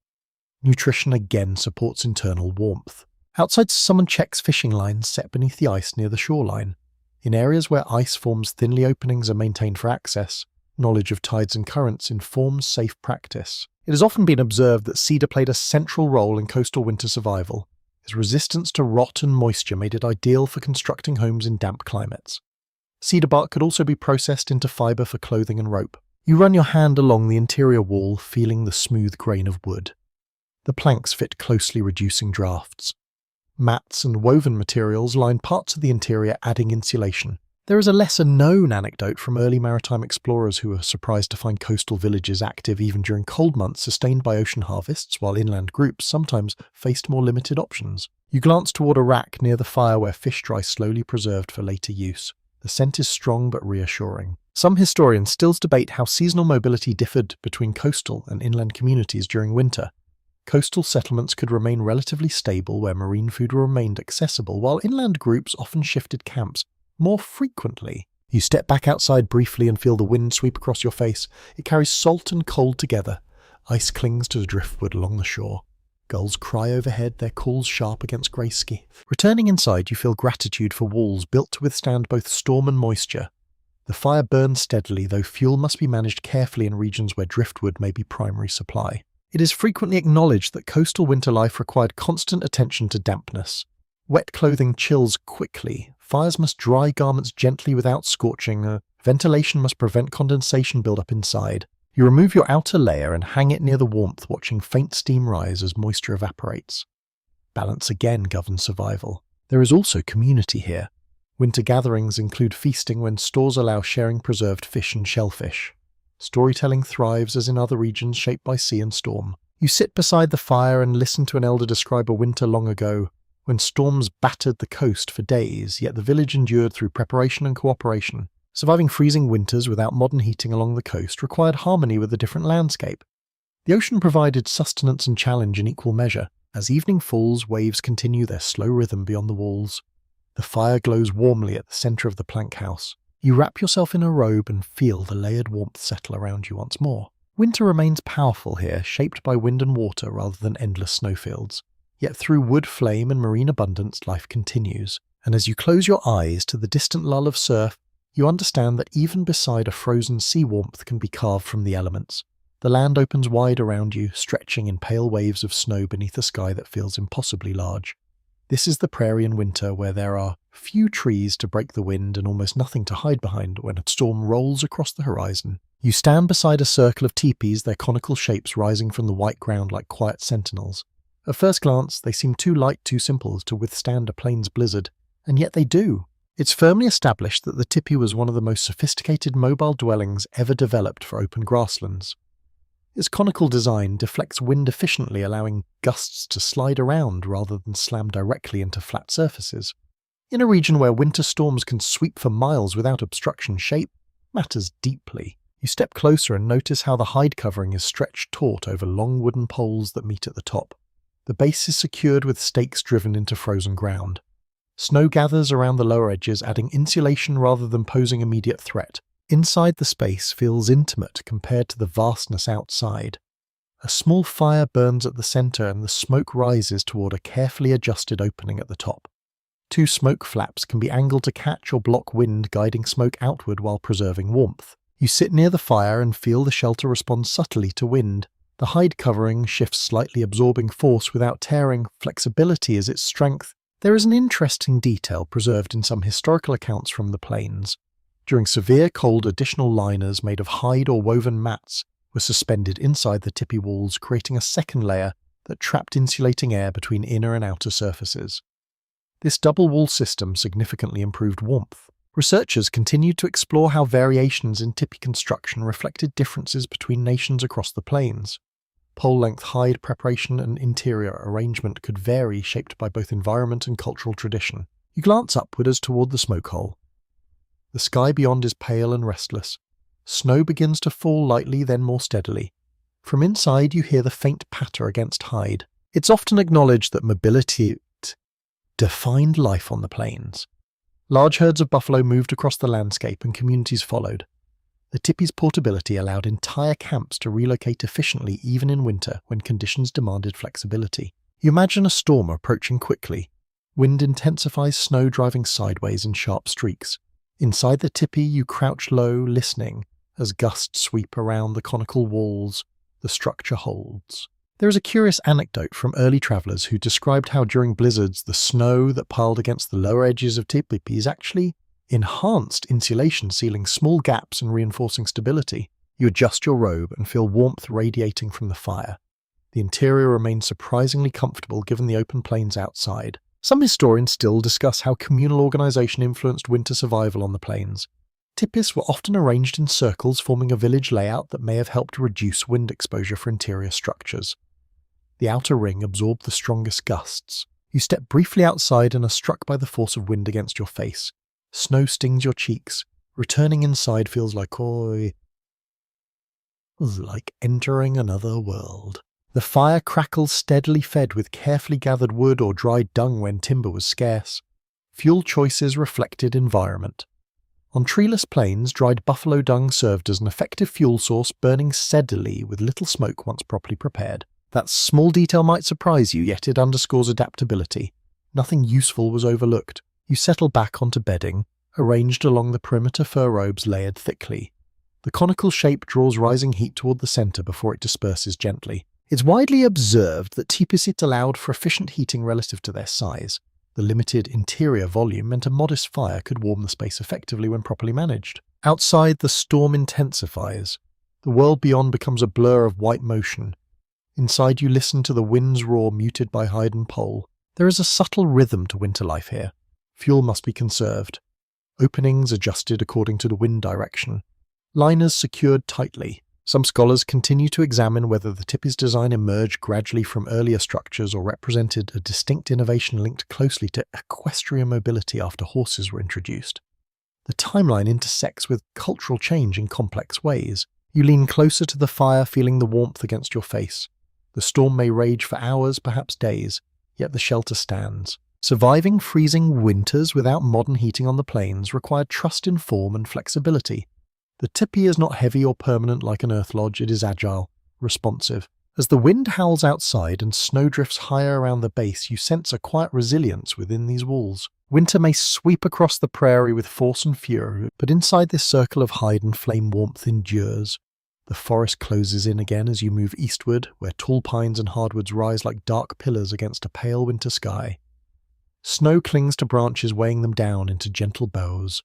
Speaker 1: Nutrition again supports internal warmth. Outside, someone checks fishing lines set beneath the ice near the shoreline. In areas where ice forms thinly openings are maintained for access, knowledge of tides and currents informs safe practice. It has often been observed that cedar played a central role in coastal winter survival. Its resistance to rot and moisture made it ideal for constructing homes in damp climates. Cedar bark could also be processed into fibre for clothing and rope. You run your hand along the interior wall, feeling the smooth grain of wood. The planks fit closely, reducing drafts. Mats and woven materials line parts of the interior, adding insulation. There is a lesser-known anecdote from early maritime explorers who were surprised to find coastal villages active even during cold months, sustained by ocean harvests, while inland groups sometimes faced more limited options. You glance toward a rack near the fire where fish dry slowly preserved for later use. The scent is strong but reassuring. Some historians still debate how seasonal mobility differed between coastal and inland communities during winter. Coastal settlements could remain relatively stable where marine food remained accessible, while inland groups often shifted camps more frequently. You step back outside briefly and feel the wind sweep across your face. It carries salt and cold together. Ice clings to the driftwood along the shore. Gulls cry overhead, their calls sharp against grey ski. Returning inside, you feel gratitude for walls built to withstand both storm and moisture. The fire burns steadily, though fuel must be managed carefully in regions where driftwood may be primary supply. It is frequently acknowledged that coastal winter life required constant attention to dampness. Wet clothing chills quickly. Fires must dry garments gently without scorching. Ventilation must prevent condensation buildup inside. You remove your outer layer and hang it near the warmth, watching faint steam rise as moisture evaporates. Balance again governs survival. There is also community here. Winter gatherings include feasting when stores allow sharing preserved fish and shellfish. Storytelling thrives as in other regions shaped by sea and storm. You sit beside the fire and listen to an elder describe a winter long ago, when storms battered the coast for days, yet the village endured through preparation and cooperation. Surviving freezing winters without modern heating along the coast required harmony with a different landscape. The ocean provided sustenance and challenge in equal measure. As evening falls, waves continue their slow rhythm beyond the walls. The fire glows warmly at the centre of the plank house. You wrap yourself in a robe and feel the layered warmth settle around you once more. Winter remains powerful here, shaped by wind and water rather than endless snowfields. Yet through wood flame and marine abundance, life continues. And as you close your eyes to the distant lull of surf, you understand that even beside a frozen sea, warmth can be carved from the elements. The land opens wide around you, stretching in pale waves of snow beneath a sky that feels impossibly large. This is the prairie in winter, where there are few trees to break the wind and almost nothing to hide behind when a storm rolls across the horizon. You stand beside a circle of teepees, their conical shapes rising from the white ground like quiet sentinels. At first glance, they seem too light, too simple to withstand a plains blizzard, and yet they do. It's firmly established that the tipi was one of the most sophisticated mobile dwellings ever developed for open grasslands. Its conical design deflects wind efficiently, allowing gusts to slide around rather than slam directly into flat surfaces. In a region where winter storms can sweep for miles without obstruction, shape matters deeply. You step closer and notice how the hide covering is stretched taut over long wooden poles that meet at the top. The base is secured with stakes driven into frozen ground. Snow gathers around the lower edges, adding insulation rather than posing immediate threat. Inside, the space feels intimate compared to the vastness outside. A small fire burns at the center and the smoke rises toward a carefully adjusted opening at the top. 2 smoke flaps can be angled to catch or block wind, guiding smoke outward while preserving warmth. You sit near the fire and feel the shelter respond subtly to wind. The hide covering shifts slightly, absorbing force without tearing. Flexibility is its strength. There is an interesting detail preserved in some historical accounts from the plains. During severe cold, additional liners made of hide or woven mats were suspended inside the tipi walls, creating a second layer that trapped insulating air between inner and outer surfaces. This double wall system significantly improved warmth. Researchers continued to explore how variations in tipi construction reflected differences between nations across the plains. Pole-length hide preparation and interior arrangement could vary, shaped by both environment and cultural tradition. You glance upward as toward the smoke hole. The sky beyond is pale and restless. Snow begins to fall lightly, then more steadily. From inside, you hear the faint patter against hide. It's often acknowledged that mobility defined life on the plains. Large herds of buffalo moved across the landscape and communities followed. The tipi's portability allowed entire camps to relocate efficiently even in winter when conditions demanded flexibility. You imagine a storm approaching quickly. Wind intensifies, snow driving sideways in sharp streaks. Inside the tipi, you crouch low, listening. As gusts sweep around the conical walls, the structure holds. There is a curious anecdote from early travelers who described how during blizzards, the snow that piled against the lower edges of tipis actually enhanced insulation, sealing small gaps and reinforcing stability. You adjust your robe and feel warmth radiating from the fire. The interior remains surprisingly comfortable given the open plains outside. Some historians still discuss how communal organization influenced winter survival on the plains. Tipis were often arranged in circles forming a village layout that may have helped reduce wind exposure for interior structures. The outer ring absorbed the strongest gusts. You step briefly outside and are struck by the force of wind against your face. Snow stings your cheeks. Returning inside feels like entering another world. The fire crackles steadily, fed with carefully gathered wood or dried dung when timber was scarce. Fuel choices reflected environment. On treeless plains, dried buffalo dung served as an effective fuel source, burning steadily with little smoke once properly prepared. That small detail might surprise you, yet it underscores adaptability. Nothing useful was overlooked. You settle back onto bedding, arranged along the perimeter, fur robes layered thickly. The conical shape draws rising heat toward the center before it disperses gently. It's widely observed that teepees allowed for efficient heating relative to their size. The limited interior volume meant a modest fire could warm the space effectively when properly managed. Outside, the storm intensifies. The world beyond becomes a blur of white motion. Inside, you listen to the wind's roar muted by hide and pole. There is a subtle rhythm to winter life here. Fuel must be conserved. Openings adjusted according to the wind direction. Liners secured tightly. Some scholars continue to examine whether the tipi's design emerged gradually from earlier structures or represented a distinct innovation linked closely to equestrian mobility after horses were introduced. The timeline intersects with cultural change in complex ways. You lean closer to the fire, feeling the warmth against your face. The storm may rage for hours, perhaps days, yet the shelter stands. Surviving freezing winters without modern heating on the plains required trust in form and flexibility. The tipi is not heavy or permanent like an earth lodge, it is agile, responsive. As the wind howls outside and snow drifts higher around the base, you sense a quiet resilience within these walls. Winter may sweep across the prairie with force and fury, but inside this circle of hide and flame warmth endures. The forest closes in again as you move eastward, where tall pines and hardwoods rise like dark pillars against a pale winter sky. Snow clings to branches, weighing them down into gentle bows.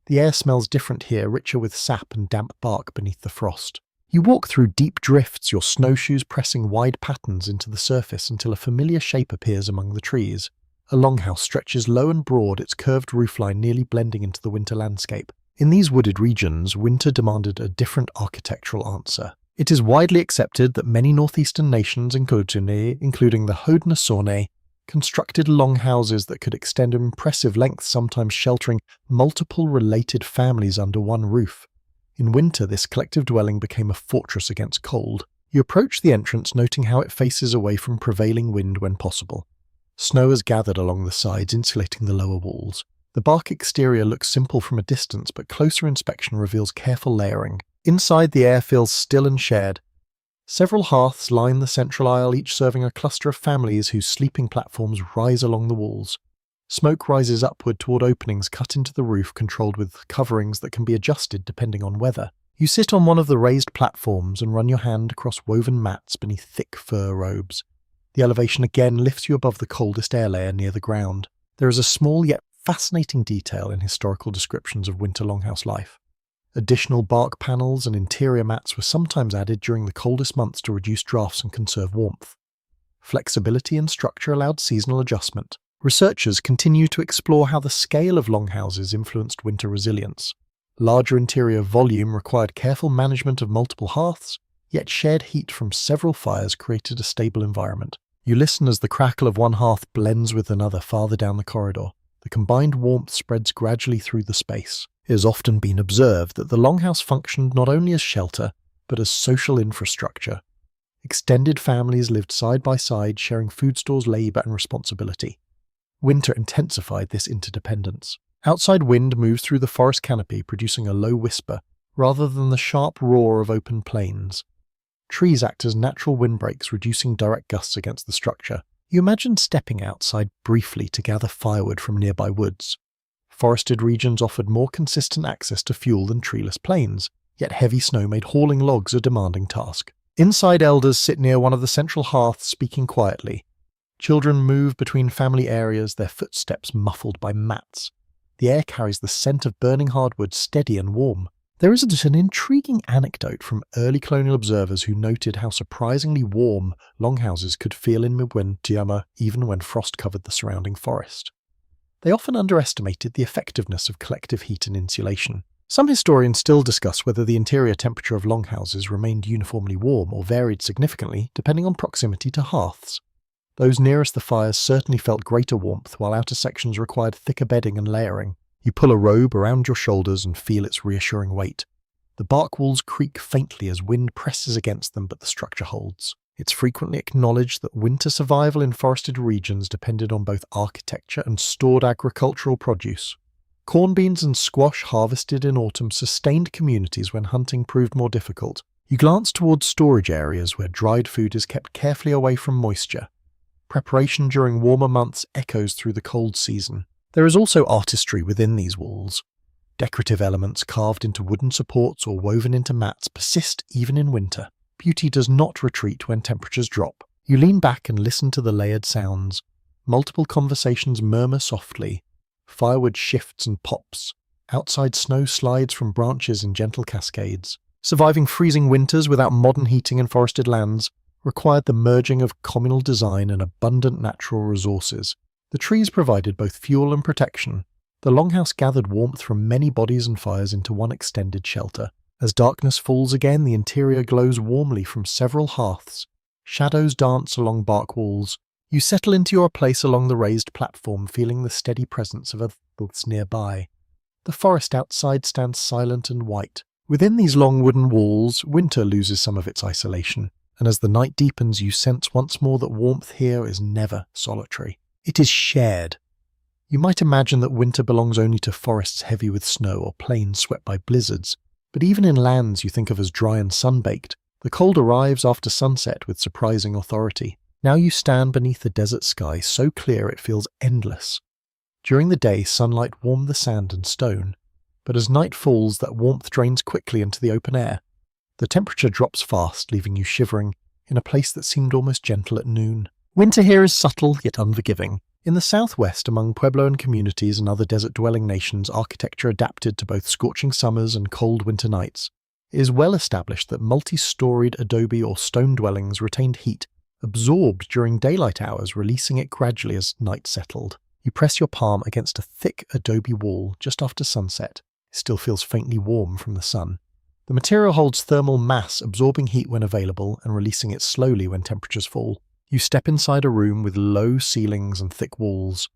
Speaker 1: The air smells different here, richer with sap and damp bark beneath the frost. You walk through deep drifts, your snowshoes pressing wide patterns into the surface until a familiar shape appears among the trees. A longhouse stretches low and broad, its curved roofline nearly blending into the winter landscape. In these wooded regions, winter demanded a different architectural answer. It is widely accepted that many northeastern nations, including the Haudenosaunee, constructed longhouses that could extend impressive lengths, sometimes sheltering multiple related families under one roof. In winter, this collective dwelling became a fortress against cold. You approach the entrance, noting how it faces away from prevailing wind when possible. Snow has gathered along the sides, insulating the lower walls. The bark exterior looks simple from a distance, but closer inspection reveals careful layering. Inside, the air feels still and shared. Several hearths line the central aisle, each serving a cluster of families whose sleeping platforms rise along the walls. Smoke rises upward toward openings cut into the roof, controlled with coverings that can be adjusted depending on weather. You sit on one of the raised platforms and run your hand across woven mats beneath thick fur robes. The elevation again lifts you above the coldest air layer near the ground. There is a small yet fascinating detail in historical descriptions of winter longhouse life. Additional bark panels and interior mats were sometimes added during the coldest months to reduce drafts and conserve warmth. Flexibility in structure allowed seasonal adjustment. Researchers continue to explore how the scale of longhouses influenced winter resilience. Larger interior volume required careful management of multiple hearths, yet shared heat from several fires created a stable environment. You listen as the crackle of one hearth blends with another farther down the corridor. The combined warmth spreads gradually through the space. It has often been observed that the longhouse functioned not only as shelter, but as social infrastructure. Extended families lived side by side, sharing food stores, labor, and responsibility. Winter intensified this interdependence. Outside wind moves through the forest canopy, producing a low whisper, rather than the sharp roar of open plains. Trees act as natural windbreaks, reducing direct gusts against the structure. You imagine stepping outside briefly to gather firewood from nearby woods. Forested regions offered more consistent access to fuel than treeless plains, yet heavy snow made hauling logs a demanding task. Inside, elders sit near one of the central hearths, speaking quietly. Children move between family areas, their footsteps muffled by mats. The air carries the scent of burning hardwood, steady and warm. There is an intriguing anecdote from early colonial observers who noted how surprisingly warm longhouses could feel in midwinter even when frost covered the surrounding forest. They often underestimated the effectiveness of collective heat and insulation. Some historians still discuss whether the interior temperature of longhouses remained uniformly warm or varied significantly depending on proximity to hearths. Those nearest the fires certainly felt greater warmth, while outer sections required thicker bedding and layering. You pull a robe around your shoulders and feel its reassuring weight. The bark walls creak faintly as wind presses against them, but the structure holds. It's frequently acknowledged that winter survival in forested regions depended on both architecture and stored agricultural produce. Corn beans and squash harvested in autumn sustained communities when hunting proved more difficult. You glance towards storage areas where dried food is kept carefully away from moisture. Preparation during warmer months echoes through the cold season. There is also artistry within these walls. Decorative elements carved into wooden supports or woven into mats persist even in winter. Beauty does not retreat when temperatures drop. You lean back and listen to the layered sounds. Multiple conversations murmur softly. Firewood shifts and pops. Outside snow slides from branches in gentle cascades. Surviving freezing winters without modern heating in forested lands required the merging of communal design and abundant natural resources. The trees provided both fuel and protection. The longhouse gathered warmth from many bodies and fires into one extended shelter. As darkness falls again, the interior glows warmly from several hearths. Shadows dance along bark walls. You settle into your place along the raised platform, feeling the steady presence of others nearby. The forest outside stands silent and white. Within these long wooden walls, winter loses some of its isolation, and as the night deepens, you sense once more that warmth here is never solitary. It is shared. You might imagine that winter belongs only to forests heavy with snow or plains swept by blizzards, but even in lands you think of as dry and sun-baked, the cold arrives after sunset with surprising authority. Now you stand beneath a desert sky so clear it feels endless. During the day, sunlight warmed the sand and stone, but as night falls, that warmth drains quickly into the open air. The temperature drops fast, leaving you shivering in a place that seemed almost gentle at noon. Winter here is subtle yet unforgiving. In the southwest, among Puebloan communities and other desert-dwelling nations, architecture adapted to both scorching summers and cold winter nights. It is well established that multi-storied adobe or stone dwellings retained heat, absorbed during daylight hours, releasing it gradually as night settled. You press your palm against a thick adobe wall just after sunset. It still feels faintly warm from the sun. The material holds thermal mass, absorbing heat when available and releasing it slowly when temperatures fall. You step inside a room with low ceilings and thick walls.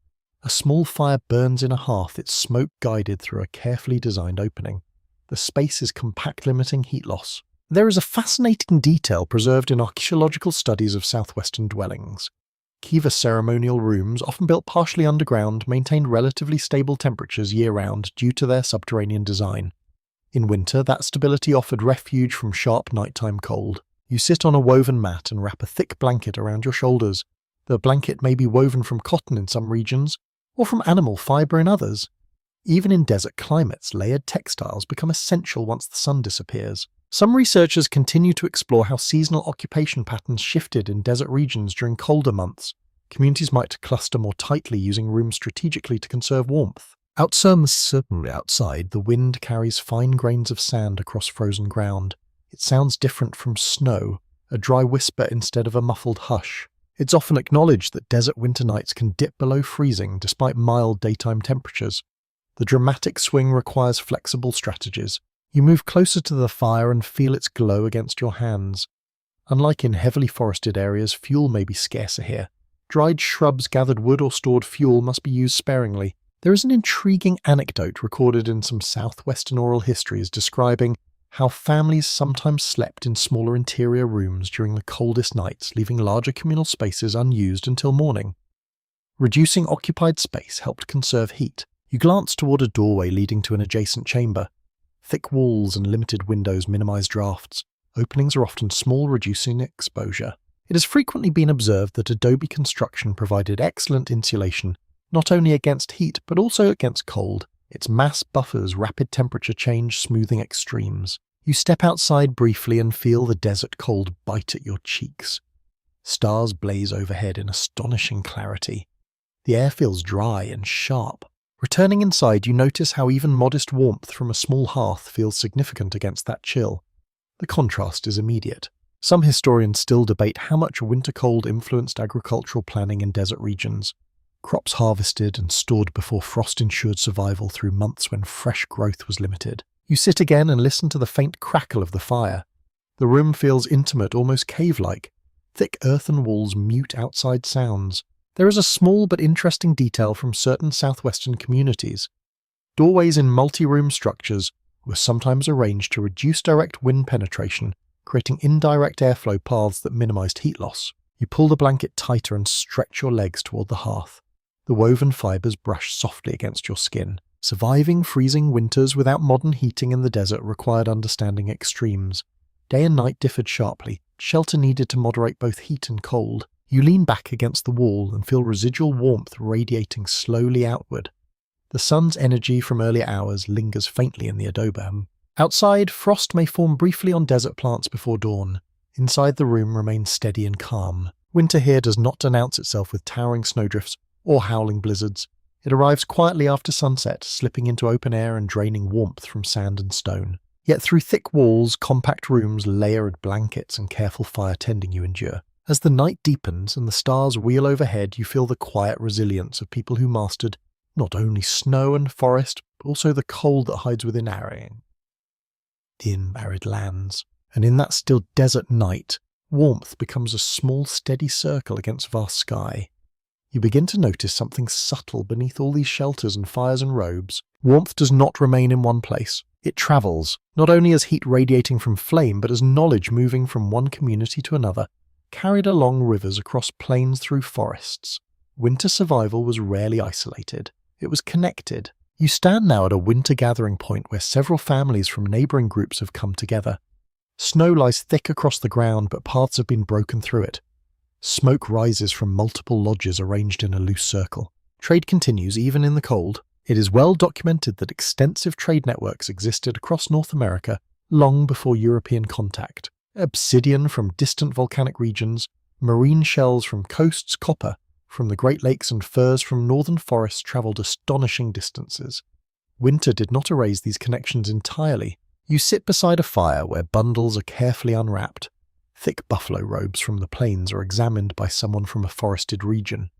Speaker 1: A small fire burns in a hearth, its smoke guided through a carefully designed opening. The space is compact, limiting heat loss. There is a fascinating detail preserved in archaeological studies of southwestern dwellings. Kiva ceremonial rooms, often built partially underground, maintained relatively stable temperatures year-round due to their subterranean design. In winter, that stability offered refuge from sharp nighttime cold. You sit on a woven mat and wrap a thick blanket around your shoulders. The blanket may be woven from cotton in some regions, or from animal fiber in others. Even in desert climates, layered textiles become essential once the sun disappears. Some researchers continue to explore how seasonal occupation patterns shifted in desert regions during colder months. Communities might cluster more tightly, using rooms strategically to conserve warmth. Outside, the wind carries fine grains of sand across frozen ground. It sounds different from snow, a dry whisper instead of a muffled hush. It's often acknowledged that desert winter nights can dip below freezing despite mild daytime temperatures. The dramatic swing requires flexible strategies. You move closer to the fire and feel its glow against your hands. Unlike in heavily forested areas, fuel may be scarcer here. Dried shrubs, gathered wood, or stored fuel must be used sparingly. There is an intriguing anecdote recorded in some southwestern oral histories describing how families sometimes slept in smaller interior rooms during the coldest nights, leaving larger communal spaces unused until morning. Reducing occupied space helped conserve heat. You glance toward a doorway leading to an adjacent chamber. Thick walls and limited windows minimize drafts. Openings are often small, reducing exposure. It has frequently been observed that adobe construction provided excellent insulation, not only against heat but also against cold. Its mass buffers rapid temperature change, smoothing extremes. You step outside briefly and feel the desert cold bite at your cheeks. Stars blaze overhead in astonishing clarity. The air feels dry and sharp. Returning inside, you notice how even modest warmth from a small hearth feels significant against that chill. The contrast is immediate. Some historians still debate how much winter cold influenced agricultural planning in desert regions. Crops harvested and stored before frost ensured survival through months when fresh growth was limited. You sit again and listen to the faint crackle of the fire. The room feels intimate, almost cave-like. Thick earthen walls mute outside sounds. There is a small but interesting detail from certain southwestern communities. Doorways in multi-room structures were sometimes arranged to reduce direct wind penetration, creating indirect airflow paths that minimized heat loss. You pull the blanket tighter and stretch your legs toward the hearth. The woven fibers brush softly against your skin. Surviving freezing winters without modern heating in the desert required understanding extremes. Day and night differed sharply. Shelter needed to moderate both heat and cold. You lean back against the wall and feel residual warmth radiating slowly outward. The sun's energy from earlier hours lingers faintly in the adobe. Outside, frost may form briefly on desert plants before dawn. Inside, the room remains steady and calm. Winter here does not announce itself with towering snowdrifts or howling blizzards. It arrives quietly after sunset, slipping into open air and draining warmth from sand and stone. Yet through thick walls, compact rooms, layered blankets, and careful fire tending you endure. As the night deepens and the stars wheel overhead, you feel the quiet resilience of people who mastered not only snow and forest, but also the cold that hides within arid lands. And in that still desert night, warmth becomes a small, steady circle against vast sky. You begin to notice something subtle beneath all these shelters and fires and robes. Warmth does not remain in one place. It travels, not only as heat radiating from flame, but as knowledge moving from one community to another, carried along rivers, across plains, through forests. Winter survival was rarely isolated. It was connected. You stand now at a winter gathering point where several families from neighbouring groups have come together. Snow lies thick across the ground, but paths have been broken through it. Smoke rises from multiple lodges arranged in a loose circle. Trade continues even in the cold. It is well documented that extensive trade networks existed across North America long before European contact. Obsidian from distant volcanic regions, marine shells from coasts, copper from the Great Lakes, and furs from northern forests travelled astonishing distances. Winter did not erase these connections entirely. You sit beside a fire where bundles are carefully unwrapped. Thick buffalo robes from the plains are examined by someone from a forested region.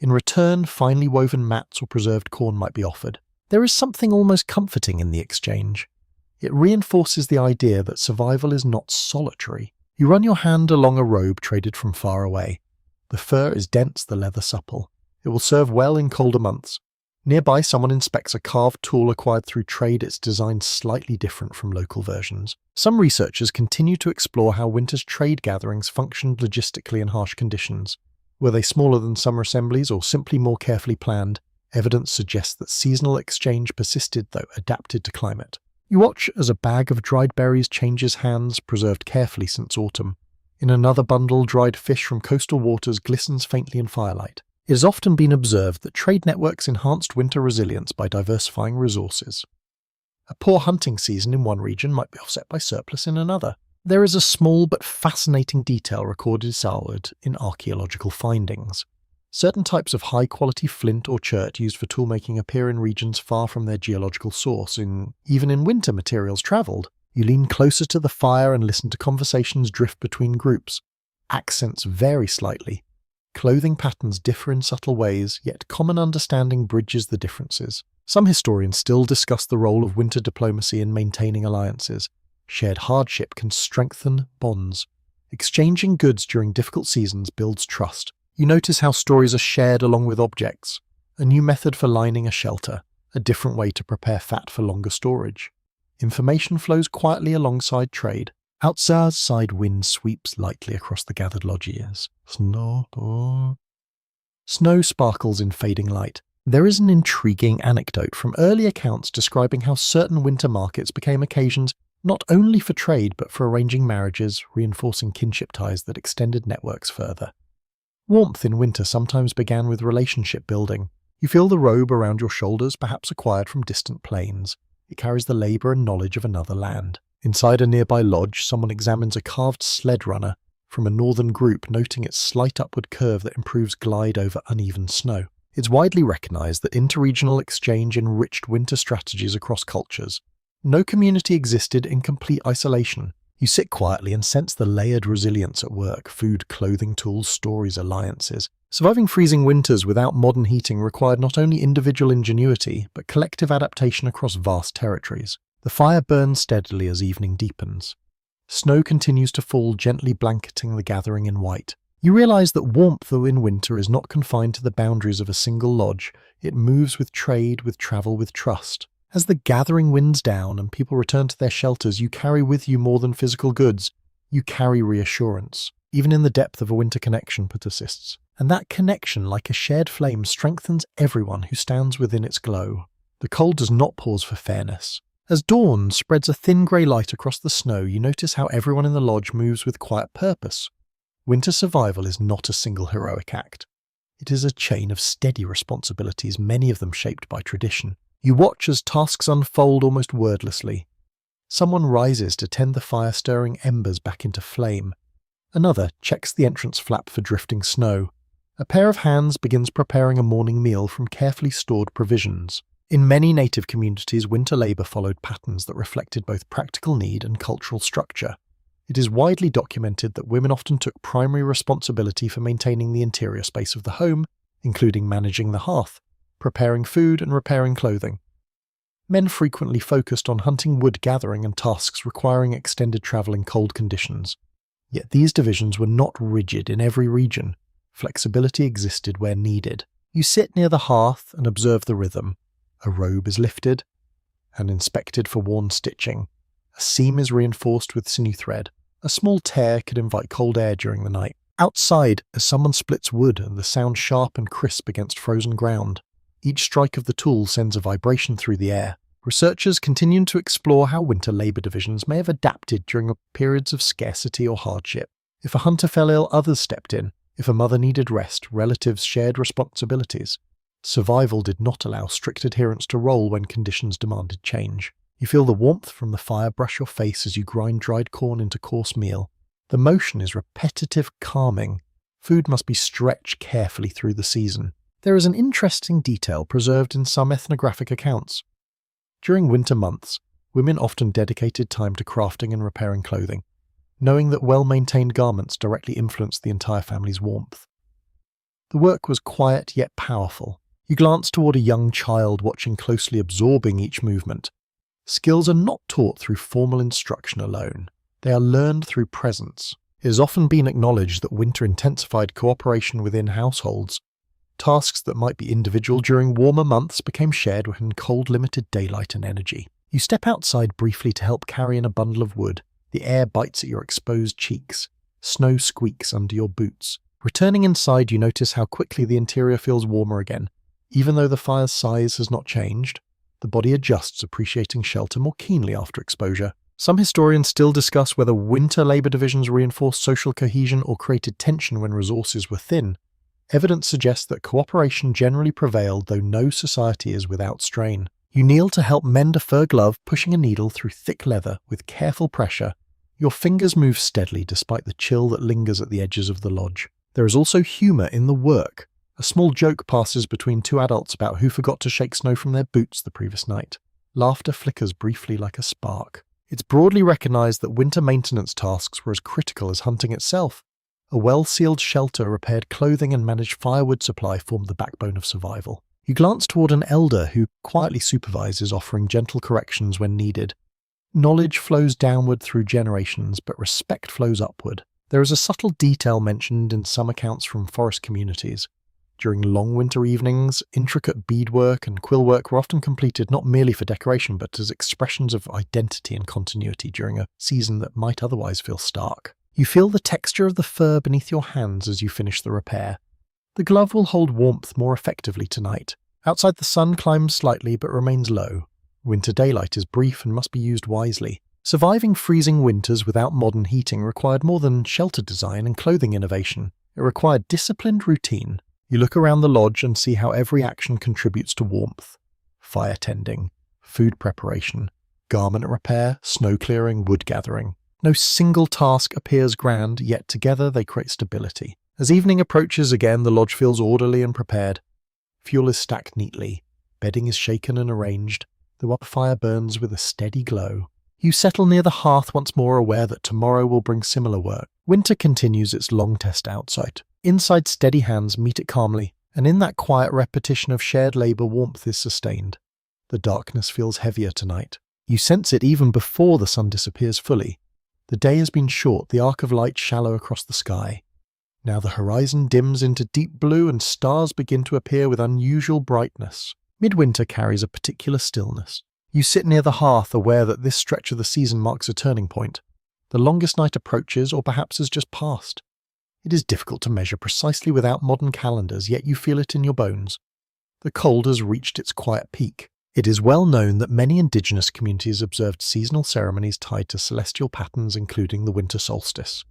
Speaker 1: In return, finely woven mats or preserved corn might be offered. There is something almost comforting in the exchange. It reinforces the idea that survival is not solitary. You run your hand along a robe traded from far away. The fur is dense, the leather supple. It will serve well in colder months. Nearby, someone inspects a carved tool acquired through trade, its design slightly different from local versions. Some researchers continue to explore how winter's trade gatherings functioned logistically in harsh conditions. Were they smaller than summer assemblies or simply more carefully planned? Evidence suggests that seasonal exchange persisted, though adapted to climate. You watch as a bag of dried berries changes hands, preserved carefully since autumn. In another bundle, dried fish from coastal waters glistens faintly in firelight. It has often been observed that trade networks enhanced winter resilience by diversifying resources. A poor hunting season in one region might be offset by surplus in another. There is a small but fascinating detail recorded southward in archaeological findings. Certain types of high-quality flint or chert used for toolmaking appear in regions far from their geological source. Even in winter, materials travelled. You lean closer to the fire and listen to conversations drift between groups. Accents vary slightly. Clothing patterns differ in subtle ways, yet common understanding bridges the differences. Some historians still discuss the role of winter diplomacy in maintaining alliances. Shared hardship can strengthen bonds. Exchanging goods during difficult seasons builds trust. You notice how stories are shared along with objects. A new method for lining a shelter, a different way to prepare fat for longer storage. Information flows quietly alongside trade. Outside, wind sweeps lightly across the gathered lodges. Snow sparkles in fading light. There is an intriguing anecdote from early accounts describing how certain winter markets became occasions not only for trade but for arranging marriages, reinforcing kinship ties that extended networks further. Warmth in winter sometimes began with relationship building. You feel the robe around your shoulders, perhaps acquired from distant plains. It carries the labour and knowledge of another land. Inside a nearby lodge, someone examines a carved sled runner from a northern group, noting its slight upward curve that improves glide over uneven snow. It's widely recognized that interregional exchange enriched winter strategies across cultures. No community existed in complete isolation. You sit quietly and sense the layered resilience at work: food, clothing, tools, stories, alliances. Surviving freezing winters without modern heating required not only individual ingenuity, but collective adaptation across vast territories. The fire burns steadily as evening deepens. Snow continues to fall, gently blanketing the gathering in white. You realize that warmth, though in winter, is not confined to the boundaries of a single lodge. It moves with trade, with travel, with trust. As the gathering winds down and people return to their shelters, you carry with you more than physical goods. You carry reassurance. Even in the depth of a winter connection persists. And that connection, like a shared flame, strengthens everyone who stands within its glow. The cold does not pause for fairness. As dawn spreads a thin grey light across the snow, you notice how everyone in the lodge moves with quiet purpose. Winter survival is not a single heroic act. It is a chain of steady responsibilities, many of them shaped by tradition. You watch as tasks unfold almost wordlessly. Someone rises to tend the fire-stirring embers back into flame. Another checks the entrance flap for drifting snow. A pair of hands begins preparing a morning meal from carefully stored provisions. In many native communities, winter labour followed patterns that reflected both practical need and cultural structure. It is widely documented that women often took primary responsibility for maintaining the interior space of the home, including managing the hearth, preparing food and repairing clothing. Men frequently focused on hunting, wood gathering, and tasks requiring extended travel in cold conditions. Yet these divisions were not rigid in every region. Flexibility existed where needed. You sit near the hearth and observe the rhythm. A robe is lifted and inspected for worn stitching. A seam is reinforced with sinew thread. A small tear could invite cold air during the night. Outside, as someone splits wood and the sound sharp and crisp against frozen ground, each strike of the tool sends a vibration through the air. Researchers continue to explore how winter labour divisions may have adapted during periods of scarcity or hardship. If a hunter fell ill, others stepped in. If a mother needed rest, relatives shared responsibilities. Survival did not allow strict adherence to role when conditions demanded change. You feel the warmth from the fire brush your face as you grind dried corn into coarse meal. The motion is repetitive, calming. Food must be stretched carefully through the season. There is an interesting detail preserved in some ethnographic accounts. During winter months, women often dedicated time to crafting and repairing clothing, knowing that well-maintained garments directly influenced the entire family's warmth. The work was quiet yet powerful. You glance toward a young child watching closely, absorbing each movement. Skills are not taught through formal instruction alone. They are learned through presence. It has often been acknowledged that winter intensified cooperation within households. Tasks that might be individual during warmer months became shared when cold limited daylight and energy. You step outside briefly to help carry in a bundle of wood. The air bites at your exposed cheeks. Snow squeaks under your boots. Returning inside, you notice how quickly the interior feels warmer again. Even though the fire's size has not changed, the body adjusts, appreciating shelter more keenly after exposure. Some historians still discuss whether winter labour divisions reinforced social cohesion or created tension when resources were thin. Evidence suggests that cooperation generally prevailed, though no society is without strain. You kneel to help mend a fur glove, pushing a needle through thick leather with careful pressure. Your fingers move steadily despite the chill that lingers at the edges of the lodge. There is also humour in the work. A small joke passes between two adults about who forgot to shake snow from their boots the previous night. Laughter flickers briefly like a spark. It's broadly recognised that winter maintenance tasks were as critical as hunting itself. A well-sealed shelter, repaired clothing and managed firewood supply formed the backbone of survival. You glance toward an elder who quietly supervises, offering gentle corrections when needed. Knowledge flows downward through generations, but respect flows upward. There is a subtle detail mentioned in some accounts from forest communities. During long winter evenings, intricate beadwork and quillwork were often completed not merely for decoration but as expressions of identity and continuity during a season that might otherwise feel stark. You feel the texture of the fur beneath your hands as you finish the repair. The glove will hold warmth more effectively tonight. Outside, the sun climbs slightly but remains low. Winter daylight is brief and must be used wisely. Surviving freezing winters without modern heating required more than shelter design and clothing innovation. It required disciplined routine. You look around the lodge and see how every action contributes to warmth. Fire tending, food preparation, garment repair, snow clearing, wood gathering. No single task appears grand, yet together they create stability. As evening approaches again, the lodge feels orderly and prepared. Fuel is stacked neatly. Bedding is shaken and arranged. The fire burns with a steady glow. You settle near the hearth once more, aware that tomorrow will bring similar work. Winter continues its long test outside. Inside, steady hands meet it calmly, and in that quiet repetition of shared labour, warmth is sustained. The darkness feels heavier tonight. You sense it even before the sun disappears fully. The day has been short, the arc of light shallow across the sky. Now the horizon dims into deep blue and stars begin to appear with unusual brightness. Midwinter carries a particular stillness. You sit near the hearth, aware that this stretch of the season marks a turning point. The longest night approaches, or perhaps has just passed. It is difficult to measure precisely without modern calendars, yet you feel it in your bones. The cold has reached its quiet peak. It is well known that many Indigenous communities observed seasonal ceremonies tied to celestial patterns, including the winter solstice.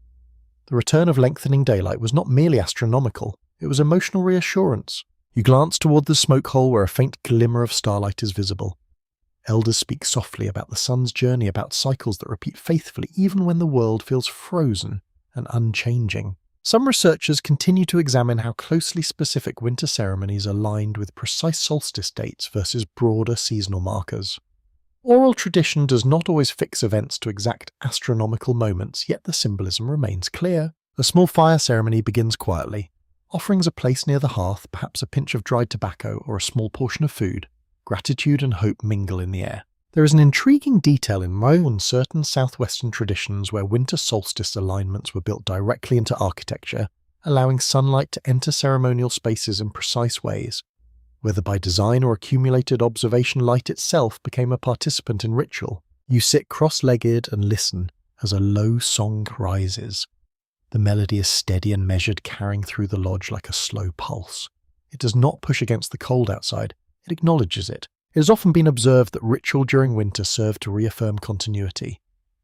Speaker 1: The return of lengthening daylight was not merely astronomical, it was emotional reassurance. You glance toward the smoke hole where a faint glimmer of starlight is visible. Elders speak softly about the sun's journey, about cycles that repeat faithfully even when the world feels frozen and unchanging. Some researchers continue to examine how closely specific winter ceremonies are aligned with precise solstice dates versus broader seasonal markers. Oral tradition does not always fix events to exact astronomical moments, yet the symbolism remains clear. A small fire ceremony begins quietly. Offerings are placed near the hearth, perhaps a pinch of dried tobacco or a small portion of food. Gratitude and hope mingle in the air. There is an intriguing detail in certain southwestern traditions where winter solstice alignments were built directly into architecture, allowing sunlight to enter ceremonial spaces in precise ways. Whether by design or accumulated observation, light itself became a participant in ritual. You sit cross-legged and listen as a low song rises. The melody is steady and measured, carrying through the lodge like a slow pulse. It does not push against the cold outside. It acknowledges it. It has often been observed that ritual during winter served to reaffirm continuity.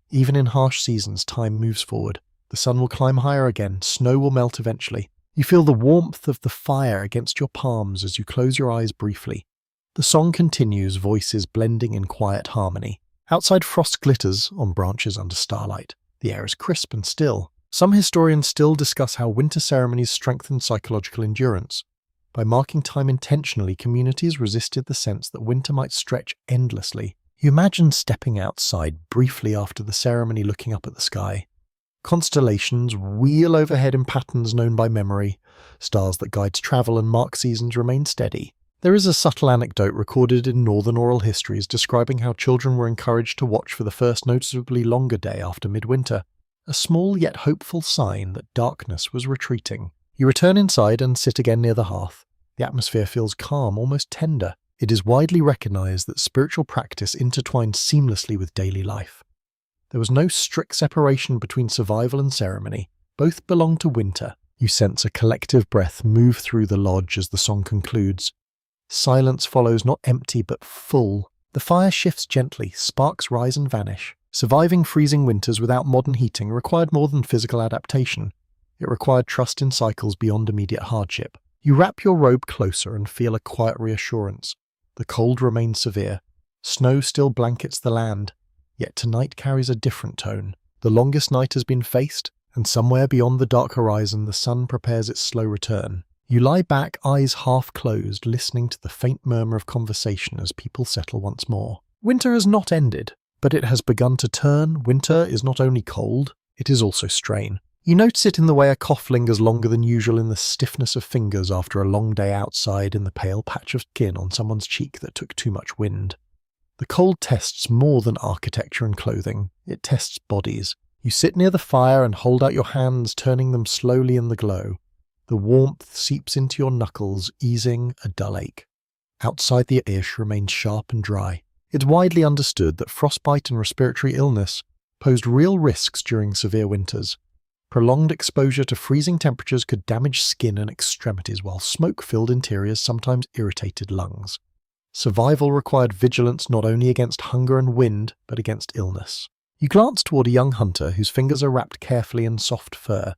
Speaker 1: Even in harsh seasons, time moves forward. The sun will climb higher again, snow will melt eventually. You feel the warmth of the fire against your palms as you close your eyes briefly. The song continues, voices blending in quiet harmony. Outside, frost glitters on branches under starlight. The air is crisp and still. Some historians still discuss how winter ceremonies strengthen psychological endurance. By marking time intentionally, communities resisted the sense that winter might stretch endlessly. You imagine stepping outside briefly after the ceremony, looking up at the sky. Constellations wheel overhead in patterns known by memory. Stars that guide travel and mark seasons remain steady. There is a subtle anecdote recorded in northern oral histories describing how children were encouraged to watch for the first noticeably longer day after midwinter, a small yet hopeful sign that darkness was retreating. You return inside and sit again near the hearth. The atmosphere feels calm, almost tender. It is widely recognized that spiritual practice intertwined seamlessly with daily life. There was no strict separation between survival and ceremony. Both belong to winter. You sense a collective breath move through the lodge as the song concludes. Silence follows, not empty but full. The fire shifts gently, sparks rise and vanish. Surviving freezing winters without modern heating required more than physical adaptation. It required trust in cycles beyond immediate hardship. You wrap your robe closer and feel a quiet reassurance. The cold remains severe. Snow still blankets the land. Yet tonight carries a different tone. The longest night has been faced, and somewhere beyond the dark horizon the sun prepares its slow return. You lie back, eyes half closed, listening to the faint murmur of conversation as people settle once more. Winter has not ended, but it has begun to turn. Winter is not only cold, it is also strain. You notice it in the way a cough lingers longer than usual, in the stiffness of fingers after a long day outside, in the pale patch of skin on someone's cheek that took too much wind. The cold tests more than architecture and clothing. It tests bodies. You sit near the fire and hold out your hands, turning them slowly in the glow. The warmth seeps into your knuckles, easing a dull ache. Outside, the ish remains sharp and dry. It's widely understood that frostbite and respiratory illness posed real risks during severe winters. Prolonged exposure to freezing temperatures could damage skin and extremities, while smoke-filled interiors sometimes irritated lungs. Survival required vigilance not only against hunger and wind, but against illness. You glance toward a young hunter whose fingers are wrapped carefully in soft fur.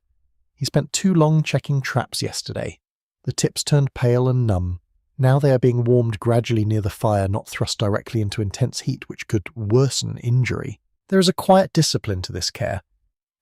Speaker 1: He spent too long checking traps yesterday. The tips turned pale and numb. Now they are being warmed gradually near the fire, not thrust directly into intense heat which could worsen injury. There is a quiet discipline to this care.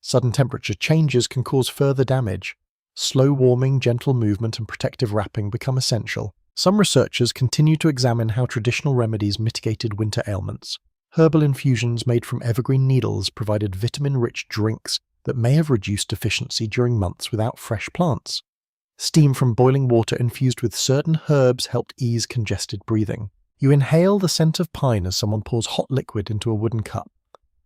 Speaker 1: Sudden temperature changes can cause further damage. Slow warming, gentle movement and protective wrapping become essential. Some researchers continue to examine how traditional remedies mitigated winter ailments. Herbal infusions made from evergreen needles provided vitamin-rich drinks that may have reduced deficiency during months without fresh plants. Steam from boiling water infused with certain herbs helped ease congested breathing. You inhale the scent of pine as someone pours hot liquid into a wooden cup.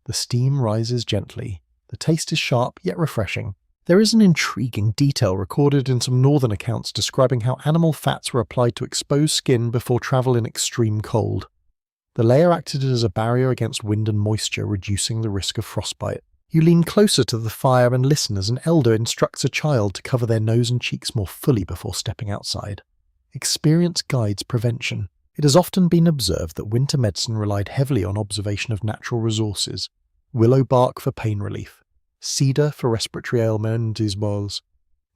Speaker 1: The steam rises gently. The taste is sharp yet refreshing. There is an intriguing detail recorded in some northern accounts describing how animal fats were applied to exposed skin before travel in extreme cold. The layer acted as a barrier against wind and moisture, reducing the risk of frostbite. You lean closer to the fire and listen as an elder instructs a child to cover their nose and cheeks more fully before stepping outside. Experience guides prevention. It has often been observed that winter medicine relied heavily on observation of natural resources. Willow bark for pain relief, cedar for respiratory ailments and balls.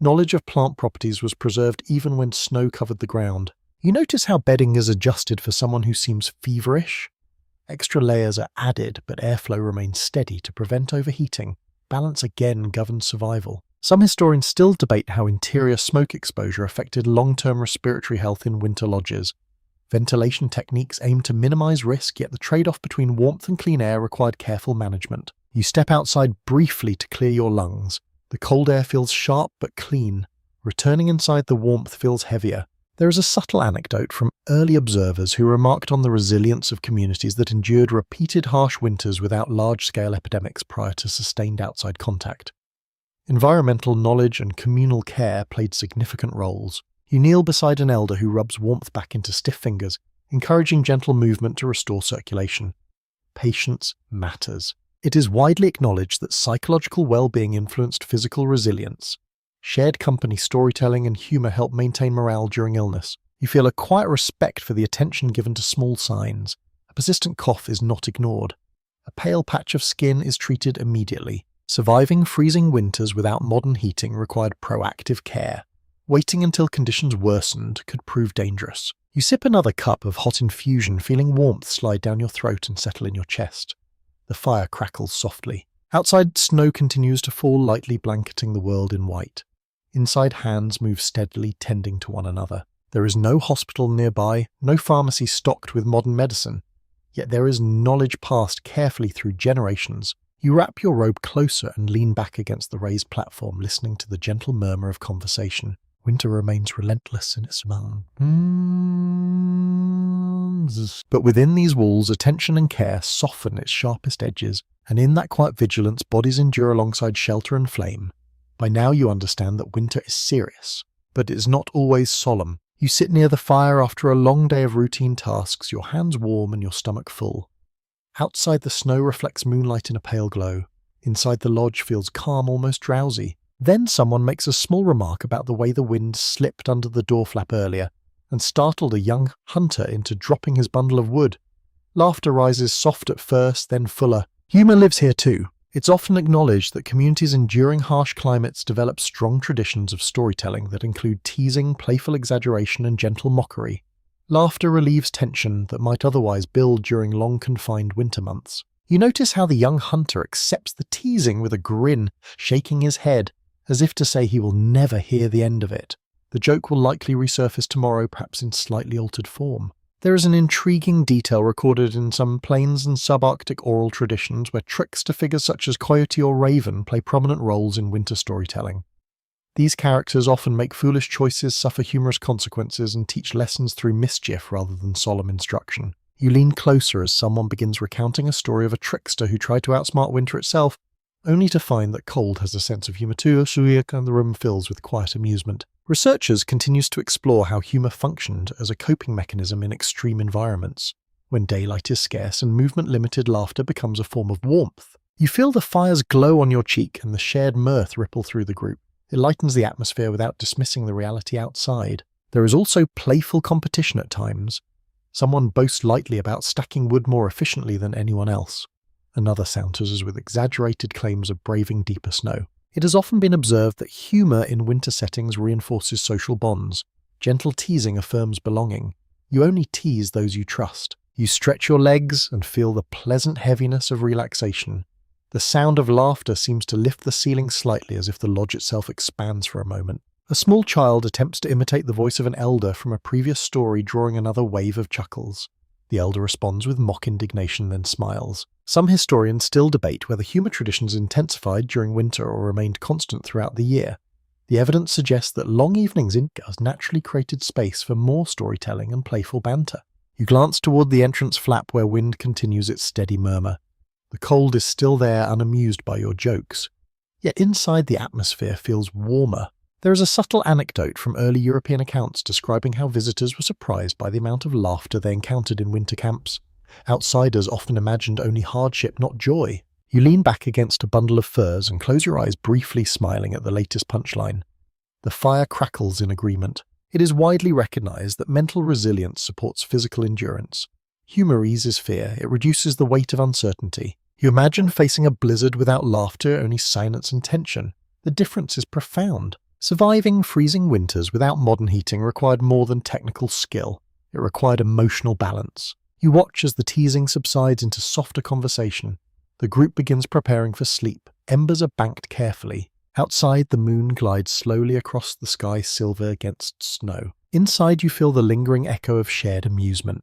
Speaker 1: Knowledge of plant properties was preserved even when snow covered the ground. You notice how bedding is adjusted for someone who seems feverish? Extra layers are added, but airflow remains steady to prevent overheating. Balance again governs survival. Some historians still debate how interior smoke exposure affected long-term respiratory health in winter lodges. Ventilation techniques aim to minimize risk, yet the trade-off between warmth and clean air required careful management. You step outside briefly to clear your lungs. The cold air feels sharp but clean. Returning inside, the warmth feels heavier. There is a subtle anecdote from early observers who remarked on the resilience of communities that endured repeated harsh winters without large-scale epidemics prior to sustained outside contact. Environmental knowledge and communal care played significant roles. You kneel beside an elder who rubs warmth back into stiff fingers, encouraging gentle movement to restore circulation. Patience matters. It is widely acknowledged that psychological well-being influenced physical resilience. Shared company, storytelling, and humor help maintain morale during illness. You feel a quiet respect for the attention given to small signs. A persistent cough is not ignored. A pale patch of skin is treated immediately. Surviving freezing winters without modern heating required proactive care. Waiting until conditions worsened could prove dangerous. You sip another cup of hot infusion, feeling warmth slide down your throat and settle in your chest. The fire crackles softly. Outside, snow continues to fall, lightly blanketing the world in white. Inside, hands move steadily, tending to one another. There is no hospital nearby, no pharmacy stocked with modern medicine. Yet there is knowledge passed carefully through generations. You wrap your robe closer and lean back against the raised platform, listening to the gentle murmur of conversation. Winter remains relentless in its smell. But within these walls, attention and care soften its sharpest edges, and in that quiet vigilance, bodies endure alongside shelter and flame. By now you understand that winter is serious, but it is not always solemn. You sit near the fire after a long day of routine tasks, your hands warm and your stomach full. Outside, the snow reflects moonlight in a pale glow. Inside, the lodge feels calm, almost drowsy. Then someone makes a small remark about the way the wind slipped under the door flap earlier and startled a young hunter into dropping his bundle of wood. Laughter rises soft at first, then fuller. Humor lives here too. It's often acknowledged that communities enduring harsh climates develop strong traditions of storytelling that include teasing, playful exaggeration, and gentle mockery. Laughter relieves tension that might otherwise build during long confined winter months. You notice how the young hunter accepts the teasing with a grin, shaking his head, as if to say he will never hear the end of it. The joke will likely resurface tomorrow, perhaps in slightly altered form. There is an intriguing detail recorded in some plains and subarctic oral traditions where trickster figures such as coyote or raven play prominent roles in winter storytelling. These characters often make foolish choices, suffer humorous consequences, and teach lessons through mischief rather than solemn instruction. You lean closer as someone begins recounting a story of a trickster who tried to outsmart winter itself, only to find that cold has a sense of humor too, and the room fills with quiet amusement. Researchers continues to explore how humor functioned as a coping mechanism in extreme environments. When daylight is scarce and movement limited, laughter becomes a form of warmth. You feel the fire's glow on your cheek and the shared mirth ripple through the group. It lightens the atmosphere without dismissing the reality outside. There is also playful competition at times. Someone boasts lightly about stacking wood more efficiently than anyone else. Another saunters with exaggerated claims of braving deeper snow. It has often been observed that humor in winter settings reinforces social bonds. Gentle teasing affirms belonging. You only tease those you trust. You stretch your legs and feel the pleasant heaviness of relaxation. The sound of laughter seems to lift the ceiling slightly, as if the lodge itself expands for a moment. A small child attempts to imitate the voice of an elder from a previous story, drawing another wave of chuckles. The elder responds with mock indignation, then smiles. Some historians still debate whether humour traditions intensified during winter or remained constant throughout the year. The evidence suggests that long evenings indoors naturally created space for more storytelling and playful banter. You glance toward the entrance flap where wind continues its steady murmur. The cold is still there, unamused by your jokes. Yet inside the atmosphere feels warmer. There is a subtle anecdote from early European accounts describing how visitors were surprised by the amount of laughter they encountered in winter camps. Outsiders often imagined only hardship, not joy. You lean back against a bundle of furs and close your eyes, briefly smiling at the latest punchline. The fire crackles in agreement. It is widely recognized that mental resilience supports physical endurance. Humor eases fear, it reduces the weight of uncertainty. You imagine facing a blizzard without laughter, only silence and tension. The difference is profound. Surviving freezing winters without modern heating required more than technical skill. It required emotional balance. You watch as the teasing subsides into softer conversation. The group begins preparing for sleep. Embers are banked carefully. Outside, the moon glides slowly across the sky, silver against snow. Inside, you feel the lingering echo of shared amusement.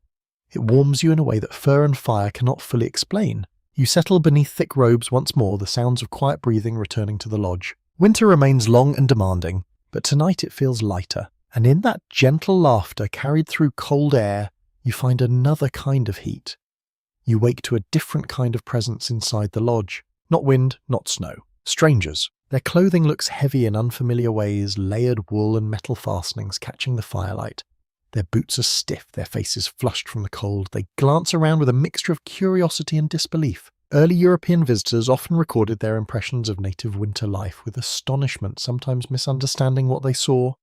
Speaker 1: It warms you in a way that fur and fire cannot fully explain. You settle beneath thick robes once more, the sounds of quiet breathing returning to the lodge. Winter remains long and demanding, but tonight it feels lighter. And in that gentle laughter carried through cold air, you find another kind of heat. You wake to a different kind of presence inside the lodge. Not wind, not snow. Strangers. Their clothing looks heavy in unfamiliar ways, layered wool and metal fastenings catching the firelight. Their boots are stiff, their faces flushed from the cold. They glance around with a mixture of curiosity and disbelief. Early European visitors often recorded their impressions of native winter life with astonishment, sometimes misunderstanding what they saw.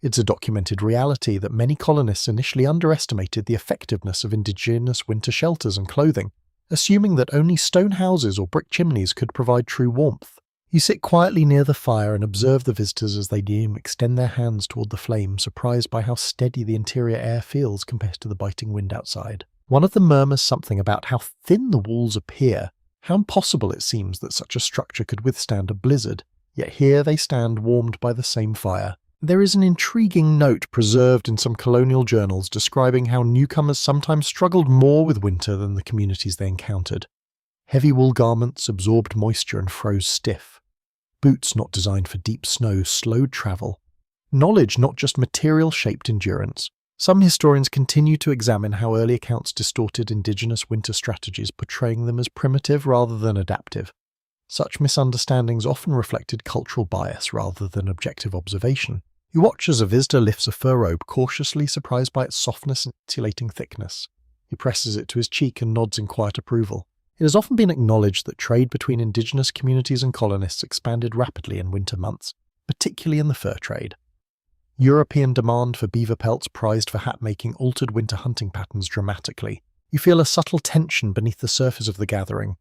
Speaker 1: It's a documented reality that many colonists initially underestimated the effectiveness of indigenous winter shelters and clothing, assuming that only stone houses or brick chimneys could provide true warmth. You sit quietly near the fire and observe the visitors as they extend their hands toward the flame, surprised by how steady the interior air feels compared to the biting wind outside. One of them murmurs something about how thin the walls appear, how impossible it seems that such a structure could withstand a blizzard, yet here they stand warmed by the same fire. There is an intriguing note preserved in some colonial journals describing how newcomers sometimes struggled more with winter than the communities they encountered. Heavy wool garments absorbed moisture and froze stiff. Boots not designed for deep snow slowed travel. Knowledge, not just material, shaped endurance. Some historians continue to examine how early accounts distorted indigenous winter strategies, portraying them as primitive rather than adaptive. Such misunderstandings often reflected cultural bias rather than objective observation. You watch as a visitor lifts a fur robe, cautiously surprised by its softness and insulating thickness. He presses it to his cheek and nods in quiet approval. It has often been acknowledged that trade between indigenous communities and colonists expanded rapidly in winter months, particularly in the fur trade. European demand for beaver pelts prized for hat-making altered winter hunting patterns dramatically. You feel a subtle tension beneath the surface of the gathering.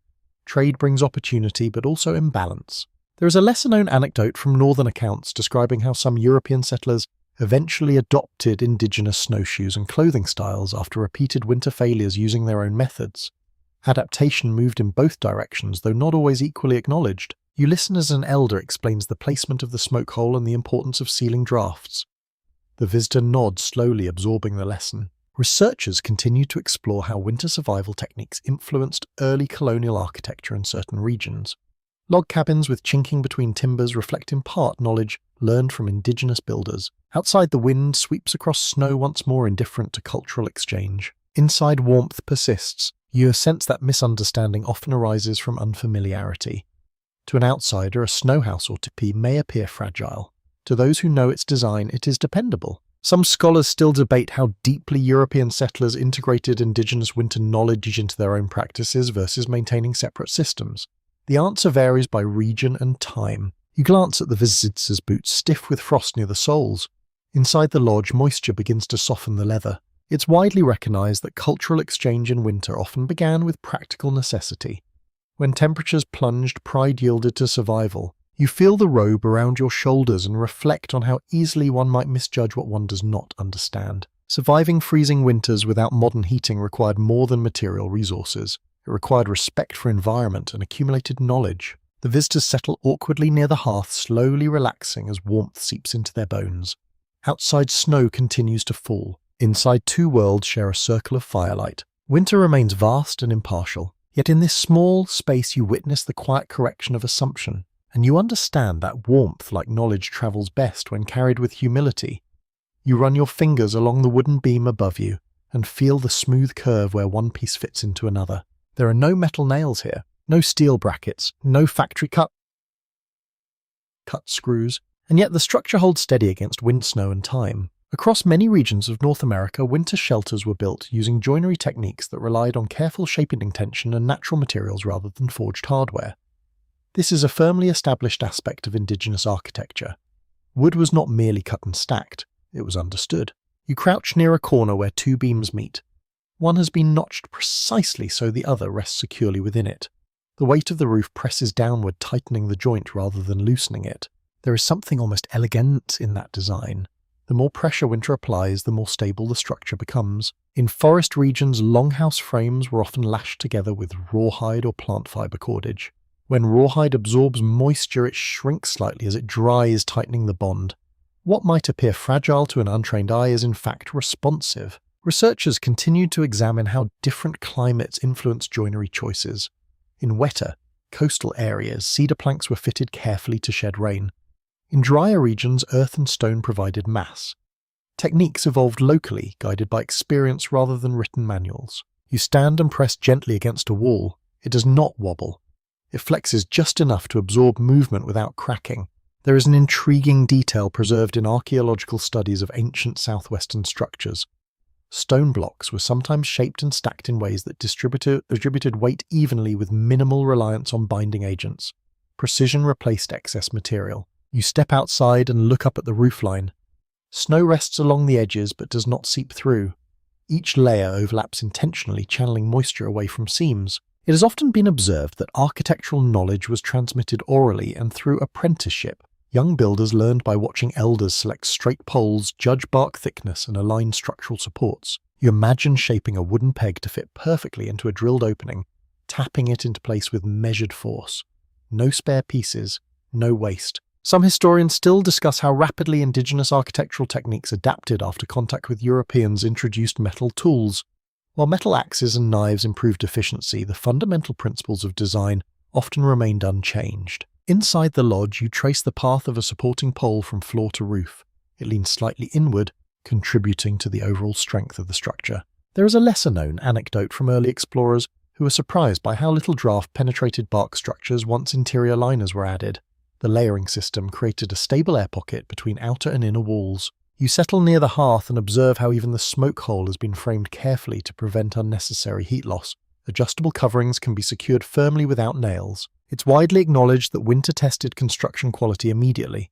Speaker 1: Trade brings opportunity, but also imbalance. There is a lesser-known anecdote from northern accounts describing how some European settlers eventually adopted indigenous snowshoes and clothing styles after repeated winter failures using their own methods. Adaptation moved in both directions, though not always equally acknowledged. You listen as an elder explains the placement of the smoke hole and the importance of sealing drafts. The visitor nods, slowly absorbing the lesson. Researchers continue to explore how winter survival techniques influenced early colonial architecture in certain regions. Log cabins with chinking between timbers reflect in part knowledge learned from indigenous builders. Outside, the wind sweeps across snow once more, indifferent to cultural exchange. Inside, warmth persists. You sense that misunderstanding often arises from unfamiliarity. To an outsider, a snow house or teepee may appear fragile. To those who know its design, it is dependable. Some scholars still debate how deeply European settlers integrated indigenous winter knowledge into their own practices versus maintaining separate systems. The answer varies by region and time. You glance at the visitor's boots, stiff with frost near the soles. Inside the lodge, moisture begins to soften the leather. It's widely recognized that cultural exchange in winter often began with practical necessity. When temperatures plunged, pride yielded to survival. You feel the robe around your shoulders and reflect on how easily one might misjudge what one does not understand. Surviving freezing winters without modern heating required more than material resources. It required respect for environment and accumulated knowledge. The visitors settle awkwardly near the hearth, slowly relaxing as warmth seeps into their bones. Outside, snow continues to fall. Inside, two worlds share a circle of firelight. Winter remains vast and impartial. Yet in this small space you witness the quiet correction of assumption, and you understand that warmth, like knowledge, travels best when carried with humility. You run your fingers along the wooden beam above you, and feel the smooth curve where one piece fits into another. There are no metal nails here, no steel brackets, no factory cut screws, and yet the structure holds steady against wind, snow, and time. Across many regions of North America, winter shelters were built using joinery techniques that relied on careful shaping intention and natural materials rather than forged hardware. This is a firmly established aspect of Indigenous architecture. Wood was not merely cut and stacked, it was understood. You crouch near a corner where two beams meet. One has been notched precisely so the other rests securely within it. The weight of the roof presses downward, tightening the joint rather than loosening it. There is something almost elegant in that design. The more pressure winter applies, the more stable the structure becomes. In forest regions, longhouse frames were often lashed together with rawhide or plant fibre cordage. When rawhide absorbs moisture, it shrinks slightly as it dries, tightening the bond. What might appear fragile to an untrained eye is in fact responsive. Researchers continued to examine how different climates influence joinery choices. In wetter, coastal areas, cedar planks were fitted carefully to shed rain. In drier regions, earth and stone provided mass. Techniques evolved locally, guided by experience rather than written manuals. You stand and press gently against a wall. It does not wobble. It flexes just enough to absorb movement without cracking. There is an intriguing detail preserved in archaeological studies of ancient southwestern structures. Stone blocks were sometimes shaped and stacked in ways that distributed weight evenly with minimal reliance on binding agents. Precision replaced excess material. You step outside and look up at the roofline. Snow rests along the edges but does not seep through. Each layer overlaps intentionally, channeling moisture away from seams. It has often been observed that architectural knowledge was transmitted orally and through apprenticeship. Young builders learned by watching elders select straight poles, judge bark thickness, and align structural supports. You imagine shaping a wooden peg to fit perfectly into a drilled opening, tapping it into place with measured force. No spare pieces, no waste. Some historians still discuss how rapidly Indigenous architectural techniques adapted after contact with Europeans introduced metal tools. While metal axes and knives improved efficiency, the fundamental principles of design often remained unchanged. Inside the lodge, you trace the path of a supporting pole from floor to roof. It leans slightly inward, contributing to the overall strength of the structure. There is a lesser-known anecdote from early explorers who were surprised by how little draft penetrated bark structures once interior liners were added. The layering system created a stable air pocket between outer and inner walls. You settle near the hearth and observe how even the smoke hole has been framed carefully to prevent unnecessary heat loss. Adjustable coverings can be secured firmly without nails. It's widely acknowledged that winter tested construction quality immediately.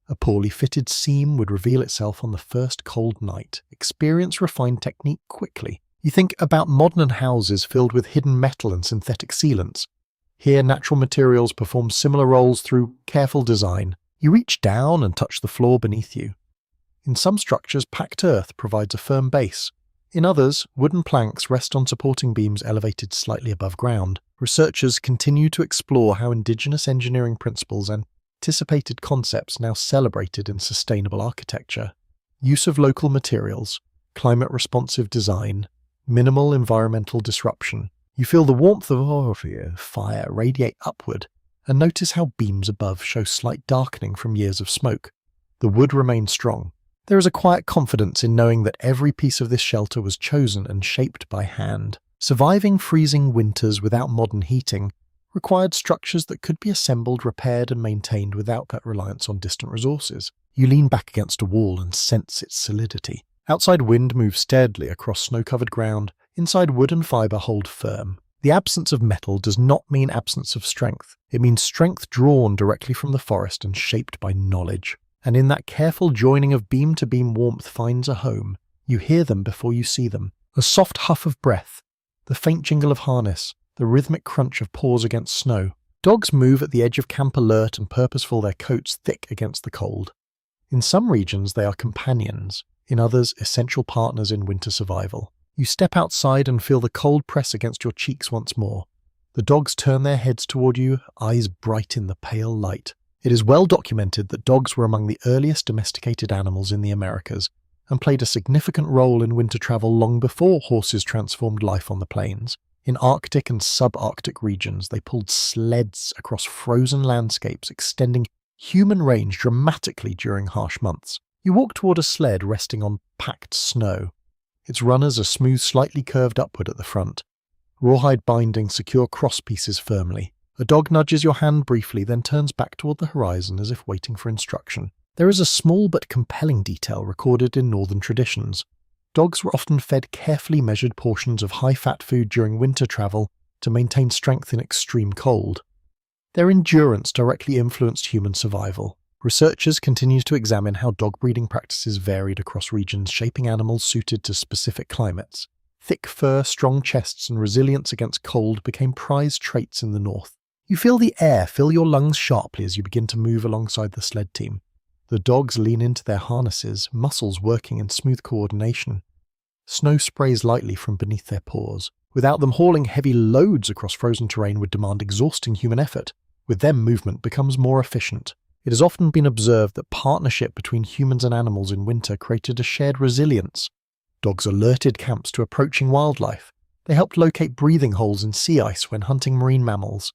Speaker 1: A poorly fitted seam would reveal itself on the first cold night. Experience refined technique quickly. You think about modern houses filled with hidden metal and synthetic sealants. Here, natural materials perform similar roles through careful design. You reach down and touch the floor beneath you. In some structures, packed earth provides a firm base. In others, wooden planks rest on supporting beams elevated slightly above ground. Researchers continue to explore how Indigenous engineering principles and anticipated concepts now celebrated in sustainable architecture. Use of local materials, climate-responsive design, minimal environmental disruption. You feel the warmth of fire radiate upward and notice how beams above show slight darkening from years of smoke. The wood remains strong. There is a quiet confidence in knowing that every piece of this shelter was chosen and shaped by hand. Surviving freezing winters without modern heating required structures that could be assembled, repaired, and maintained without that reliance on distant resources. You lean back against a wall and sense its solidity. Outside, wind moves steadily across snow-covered ground. Inside, wood and fibre hold firm. The absence of metal does not mean absence of strength. It means strength drawn directly from the forest and shaped by knowledge. And in that careful joining of beam-to-beam warmth finds a home. You hear them before you see them. A soft huff of breath, the faint jingle of harness, the rhythmic crunch of paws against snow. Dogs move at the edge of camp, alert and purposeful, their coats thick against the cold. In some regions they are companions, in others essential partners in winter survival. You step outside and feel the cold press against your cheeks once more. The dogs turn their heads toward you, eyes bright in the pale light. It is well documented that dogs were among the earliest domesticated animals in the Americas and played a significant role in winter travel long before horses transformed life on the plains. In Arctic and subarctic regions, they pulled sleds across frozen landscapes, extending human range dramatically during harsh months. You walk toward a sled resting on packed snow. Its runners are smooth, slightly curved upward at the front. Rawhide bindings secure crosspieces firmly. A dog nudges your hand briefly, then turns back toward the horizon as if waiting for instruction. There is a small but compelling detail recorded in northern traditions. Dogs were often fed carefully measured portions of high-fat food during winter travel to maintain strength in extreme cold. Their endurance directly influenced human survival. Researchers continue to examine how dog breeding practices varied across regions, shaping animals suited to specific climates. Thick fur, strong chests, and resilience against cold became prized traits in the north. You feel the air fill your lungs sharply as you begin to move alongside the sled team. The dogs lean into their harnesses, muscles working in smooth coordination. Snow sprays lightly from beneath their paws. Without them, hauling heavy loads across frozen terrain would demand exhausting human effort. With them, movement becomes more efficient. It has often been observed that partnership between humans and animals in winter created a shared resilience. Dogs alerted camps to approaching wildlife. They helped locate breathing holes in sea ice when hunting marine mammals.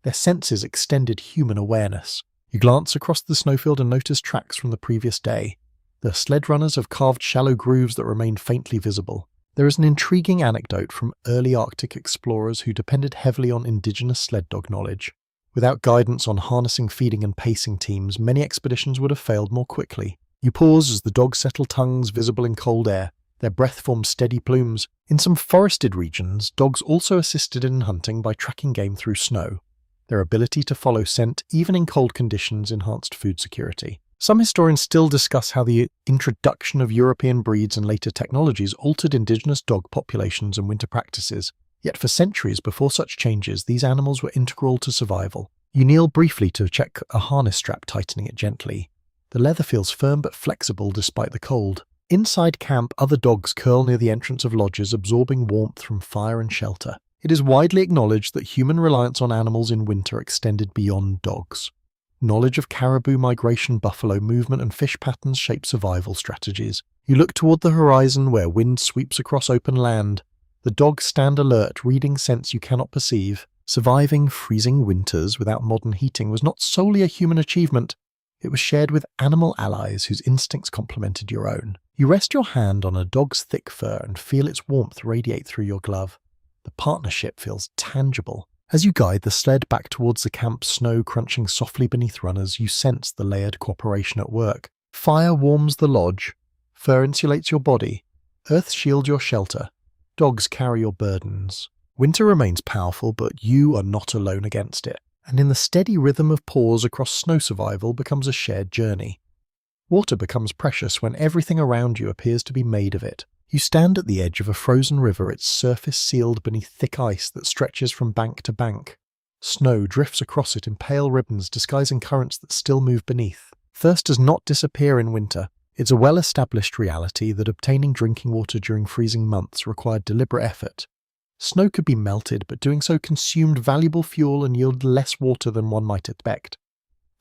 Speaker 1: Their senses extended human awareness. You glance across the snowfield and notice tracks from the previous day. The sled runners have carved shallow grooves that remain faintly visible. There is an intriguing anecdote from early Arctic explorers who depended heavily on indigenous sled dog knowledge. Without guidance on harnessing, feeding, and pacing teams, many expeditions would have failed more quickly. You pause as the dogs settle tongues visible in cold air. Their breath forms steady plumes. In some forested regions, dogs also assisted in hunting by tracking game through snow. Their ability to follow scent, even in cold conditions, enhanced food security. Some historians still discuss how the introduction of European breeds and later technologies altered indigenous dog populations and winter practices. Yet for centuries before such changes, these animals were integral to survival. You kneel briefly to check a harness strap, tightening it gently. The leather feels firm but flexible despite the cold. Inside camp, other dogs curl near the entrance of lodges, absorbing warmth from fire and shelter. It is widely acknowledged that human reliance on animals in winter extended beyond dogs. Knowledge of caribou migration, buffalo movement, and fish patterns shape survival strategies. You look toward the horizon where wind sweeps across open land. The dogs stand alert, reading scents you cannot perceive. Surviving freezing winters without modern heating was not solely a human achievement. It was shared with animal allies whose instincts complemented your own. You rest your hand on a dog's thick fur and feel its warmth radiate through your glove. The partnership feels tangible. As you guide the sled back towards the camp, snow crunching softly beneath runners, you sense the layered cooperation at work. Fire warms the lodge. Fur insulates your body. Earth shields your shelter. Dogs carry your burdens. Winter remains powerful, but you are not alone against it. And in the steady rhythm of pause across snow, survival becomes a shared journey. Water becomes precious when everything around you appears to be made of it. You stand at the edge of a frozen river, its surface sealed beneath thick ice that stretches from bank to bank. Snow drifts across it in pale ribbons, disguising currents that still move beneath. Thirst does not disappear in winter. It's a well-established reality that obtaining drinking water during freezing months required deliberate effort. Snow could be melted, but doing so consumed valuable fuel and yielded less water than one might expect.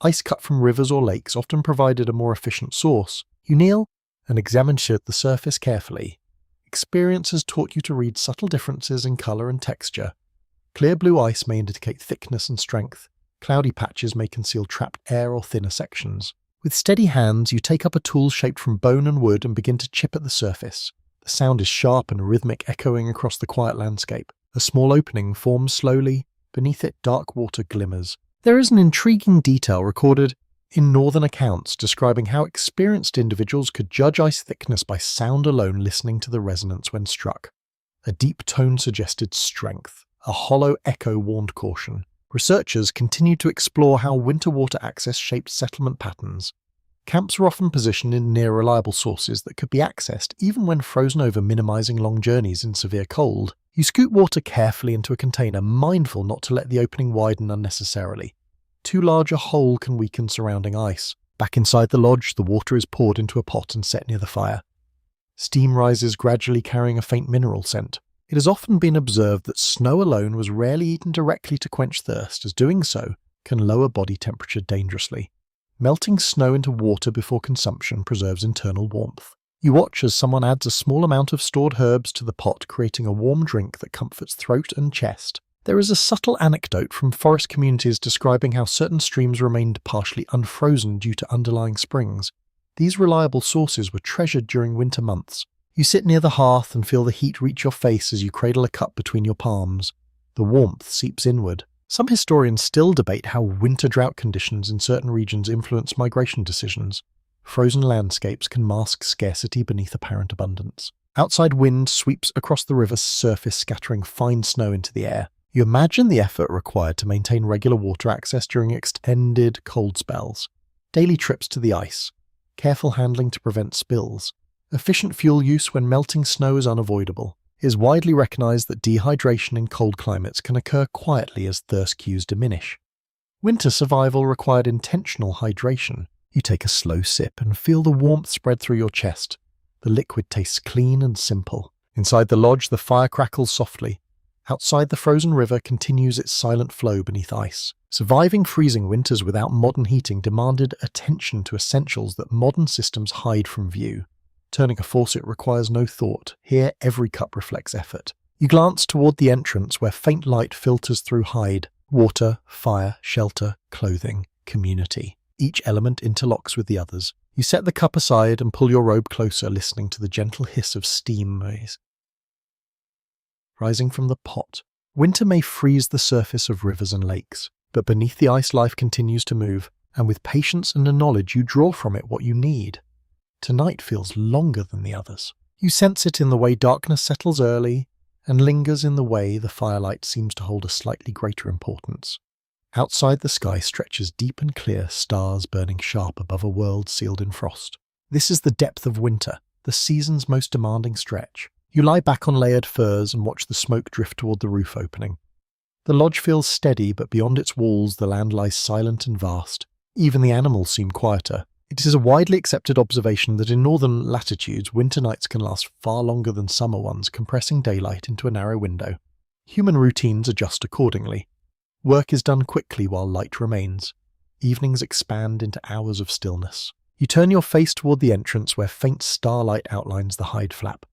Speaker 1: Ice cut from rivers or lakes often provided a more efficient source. You kneel and examine the surface carefully. Experience has taught you to read subtle differences in colour and texture. Clear blue ice may indicate thickness and strength. Cloudy patches may conceal trapped air or thinner sections. With steady hands, you take up a tool shaped from bone and wood and begin to chip at the surface. The sound is sharp and rhythmic, echoing across the quiet landscape. A small opening forms slowly. Beneath it, dark water glimmers. There is an intriguing detail recorded in northern accounts describing how experienced individuals could judge ice thickness by sound alone, listening to the resonance when struck. A deep tone suggested strength. A hollow echo warned caution. Researchers continued to explore how winter water access shaped settlement patterns. Camps were often positioned in near reliable sources that could be accessed even when frozen over, minimizing long journeys in severe cold. You scoop water carefully into a container, mindful not to let the opening widen unnecessarily. Too large a hole can weaken surrounding ice. Back inside the lodge, the water is poured into a pot and set near the fire. Steam rises gradually, carrying a faint mineral scent. It has often been observed that snow alone was rarely eaten directly to quench thirst, as doing so can lower body temperature dangerously. Melting snow into water before consumption preserves internal warmth. You watch as someone adds a small amount of stored herbs to the pot, creating a warm drink that comforts throat and chest. There is a subtle anecdote from forest communities describing how certain streams remained partially unfrozen due to underlying springs. These reliable sources were treasured during winter months. You sit near the hearth and feel the heat reach your face as you cradle a cup between your palms. The warmth seeps inward. Some historians still debate how winter drought conditions in certain regions influence migration decisions. Frozen landscapes can mask scarcity beneath apparent abundance. Outside wind sweeps across the river's surface, scattering fine snow into the air. You imagine the effort required to maintain regular water access during extended cold spells. Daily trips to the ice. Careful handling to prevent spills. Efficient fuel use when melting snow is unavoidable. It is widely recognized that dehydration in cold climates can occur quietly as thirst cues diminish. Winter survival required intentional hydration. You take a slow sip and feel the warmth spread through your chest. The liquid tastes clean and simple. Inside the lodge, the fire crackles softly. Outside, the frozen river continues its silent flow beneath ice. Surviving freezing winters without modern heating demanded attention to essentials that modern systems hide from view. Turning a faucet requires no thought. Here, every cup reflects effort. You glance toward the entrance where faint light filters through hide. Water, fire, shelter, clothing, community. Each element interlocks with the others. You set the cup aside and pull your robe closer, listening to the gentle hiss of steam rising from the pot. Winter may freeze the surface of rivers and lakes, but beneath the ice life continues to move, and with patience and a knowledge you draw from it what you need. Tonight feels longer than the others. You sense it in the way darkness settles early, and lingers in the way the firelight seems to hold a slightly greater importance. Outside, the sky stretches deep and clear, stars burning sharp above a world sealed in frost. This is the depth of winter, the season's most demanding stretch. You lie back on layered furs and watch the smoke drift toward the roof opening. The lodge feels steady, but beyond its walls the land lies silent and vast. Even the animals seem quieter. It is a widely accepted observation that in northern latitudes, winter nights can last far longer than summer ones, compressing daylight into a narrow window. Human routines adjust accordingly. Work is done quickly while light remains. Evenings expand into hours of stillness. You turn your face toward the entrance where faint starlight outlines the hide flap.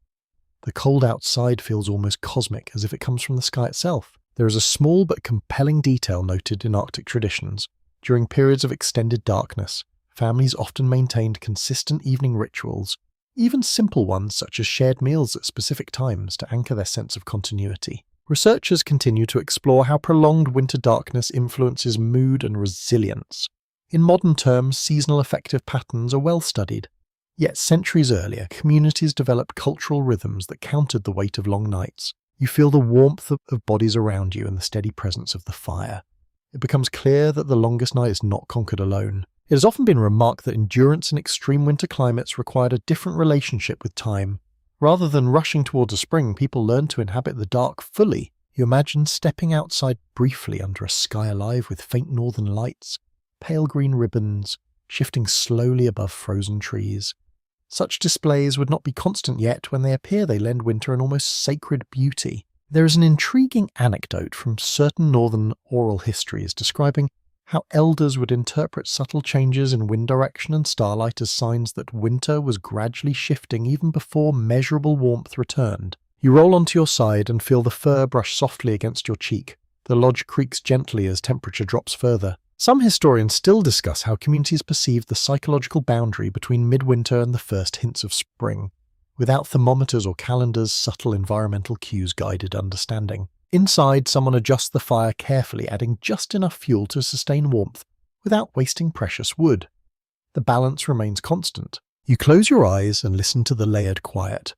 Speaker 1: The cold outside feels almost cosmic, as if it comes from the sky itself. There is a small but compelling detail noted in Arctic traditions. During periods of extended darkness, families often maintained consistent evening rituals, even simple ones such as shared meals at specific times to anchor their sense of continuity. Researchers continue to explore how prolonged winter darkness influences mood and resilience. In modern terms, seasonal affective patterns are well studied. Yet centuries earlier, communities developed cultural rhythms that countered the weight of long nights. You feel the warmth of bodies around you and the steady presence of the fire. It becomes clear that the longest night is not conquered alone. It has often been remarked that endurance in extreme winter climates required a different relationship with time. Rather than rushing towards a spring, people learned to inhabit the dark fully. You imagine stepping outside briefly under a sky alive with faint northern lights, pale green ribbons, shifting slowly above frozen trees. Such displays would not be constant, yet when they appear they lend winter an almost sacred beauty. There is an intriguing anecdote from certain northern oral histories describing how elders would interpret subtle changes in wind direction and starlight as signs that winter was gradually shifting even before measurable warmth returned. You roll onto your side and feel the fur brush softly against your cheek. The lodge creaks gently as temperature drops further. Some historians still discuss how communities perceived the psychological boundary between midwinter and the first hints of spring. Without thermometers or calendars, subtle environmental cues guided understanding. Inside, someone adjusts the fire carefully, adding just enough fuel to sustain warmth, without wasting precious wood. The balance remains constant. You close your eyes and listen to the layered quiet.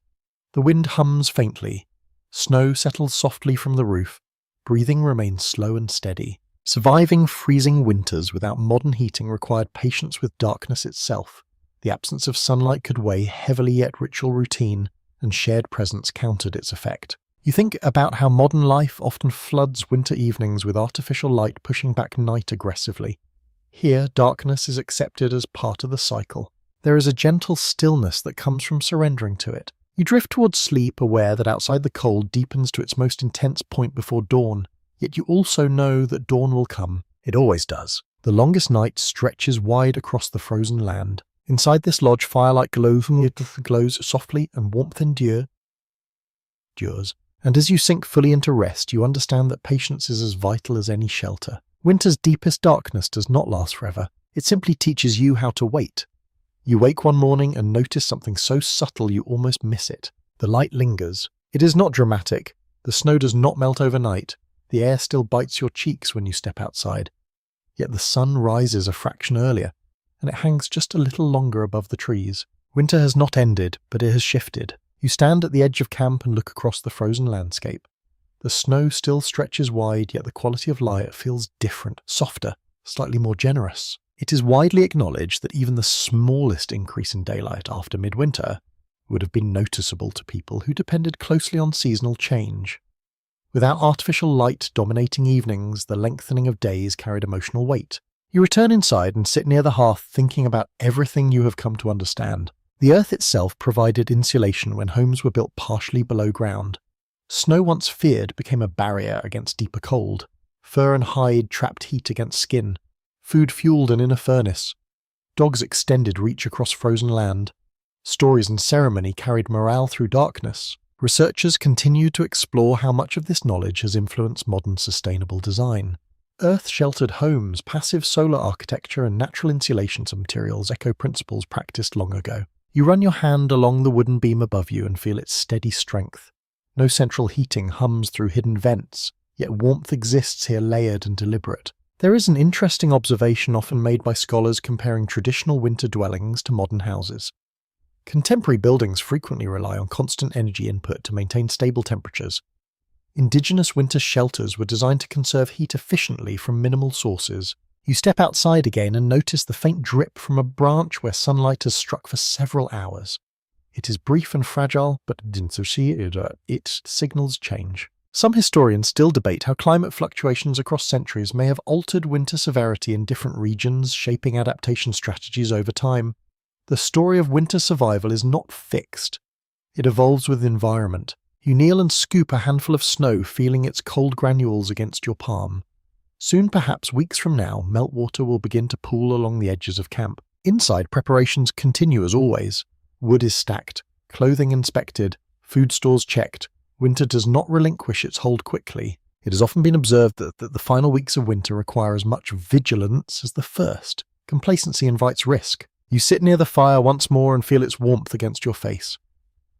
Speaker 1: The wind hums faintly. Snow settles softly from the roof. Breathing remains slow and steady. Surviving freezing winters without modern heating required patience with darkness itself. The absence of sunlight could weigh heavily, yet ritual routine and shared presence countered its effect. You think about how modern life often floods winter evenings with artificial light pushing back night aggressively. Here, darkness is accepted as part of the cycle. There is a gentle stillness that comes from surrendering to it. You drift towards sleep, aware that outside the cold deepens to its most intense point before dawn, yet you also know that dawn will come. It always does. The longest night stretches wide across the frozen land. Inside this lodge, firelight glows softly and warmth endures. And as you sink fully into rest, you understand that patience is as vital as any shelter. Winter's deepest darkness does not last forever. It simply teaches you how to wait. You wake one morning and notice something so subtle you almost miss it. The light lingers. It is not dramatic. The snow does not melt overnight. The air still bites your cheeks when you step outside. Yet the sun rises a fraction earlier, and it hangs just a little longer above the trees. Winter has not ended, but it has shifted. You stand at the edge of camp and look across the frozen landscape. The snow still stretches wide, yet the quality of light feels different, softer, slightly more generous. It is widely acknowledged that even the smallest increase in daylight after midwinter would have been noticeable to people who depended closely on seasonal change. Without artificial light dominating evenings, the lengthening of days carried emotional weight. You return inside and sit near the hearth thinking about everything you have come to understand. The earth itself provided insulation when homes were built partially below ground. Snow once feared became a barrier against deeper cold. Fur and hide trapped heat against skin. Food fueled an inner furnace. Dogs extended reach across frozen land. Stories and ceremony carried morale through darkness. Researchers continue to explore how much of this knowledge has influenced modern sustainable design. Earth-sheltered homes, passive solar architecture, and natural insulations of materials echo principles practiced long ago. You run your hand along the wooden beam above you and feel its steady strength. No central heating hums through hidden vents, yet warmth exists here, layered and deliberate. There is an interesting observation often made by scholars comparing traditional winter dwellings to modern houses. Contemporary buildings frequently rely on constant energy input to maintain stable temperatures. Indigenous winter shelters were designed to conserve heat efficiently from minimal sources. You step outside again and notice the faint drip from a branch where sunlight has struck for several hours. It is brief and fragile, but it signals change. Some historians still debate how climate fluctuations across centuries may have altered winter severity in different regions, shaping adaptation strategies over time. The story of winter survival is not fixed. It evolves with environment. You kneel and scoop a handful of snow, feeling its cold granules against your palm. Soon, perhaps weeks from now, meltwater will begin to pool along the edges of camp. Inside, preparations continue as always. Wood is stacked, clothing inspected, food stores checked. Winter does not relinquish its hold quickly. It has often been observed that the final weeks of winter require as much vigilance as the first. Complacency invites risk. You sit near the fire once more and feel its warmth against your face.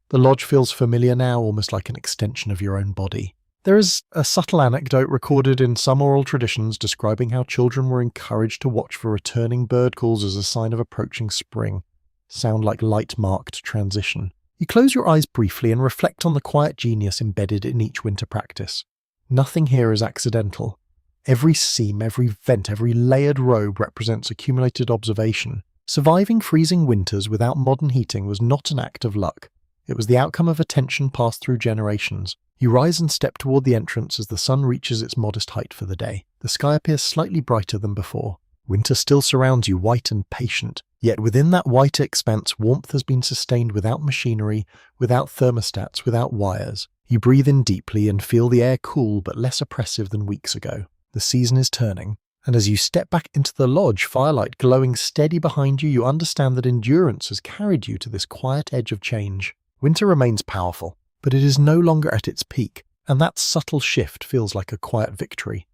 Speaker 1: The lodge feels familiar now, almost like an extension of your own body. There is a subtle anecdote recorded in some oral traditions describing how children were encouraged to watch for returning bird calls as a sign of approaching spring. Sound like light-marked transition. You close your eyes briefly and reflect on the quiet genius embedded in each winter practice. Nothing here is accidental. Every seam, every vent, every layered robe represents accumulated observation. Surviving freezing winters without modern heating was not an act of luck. It was the outcome of attention passed through generations. You rise and step toward the entrance as the sun reaches its modest height for the day. The sky appears slightly brighter than before. Winter still surrounds you, white and patient. Yet within that white expanse, warmth has been sustained without machinery, without thermostats, without wires. You breathe in deeply and feel the air cool but less oppressive than weeks ago. The season is turning. And as you step back into the lodge, firelight glowing steady behind you, you understand that endurance has carried you to this quiet edge of change. Winter remains powerful, but it is no longer at its peak, and that subtle shift feels like a quiet victory.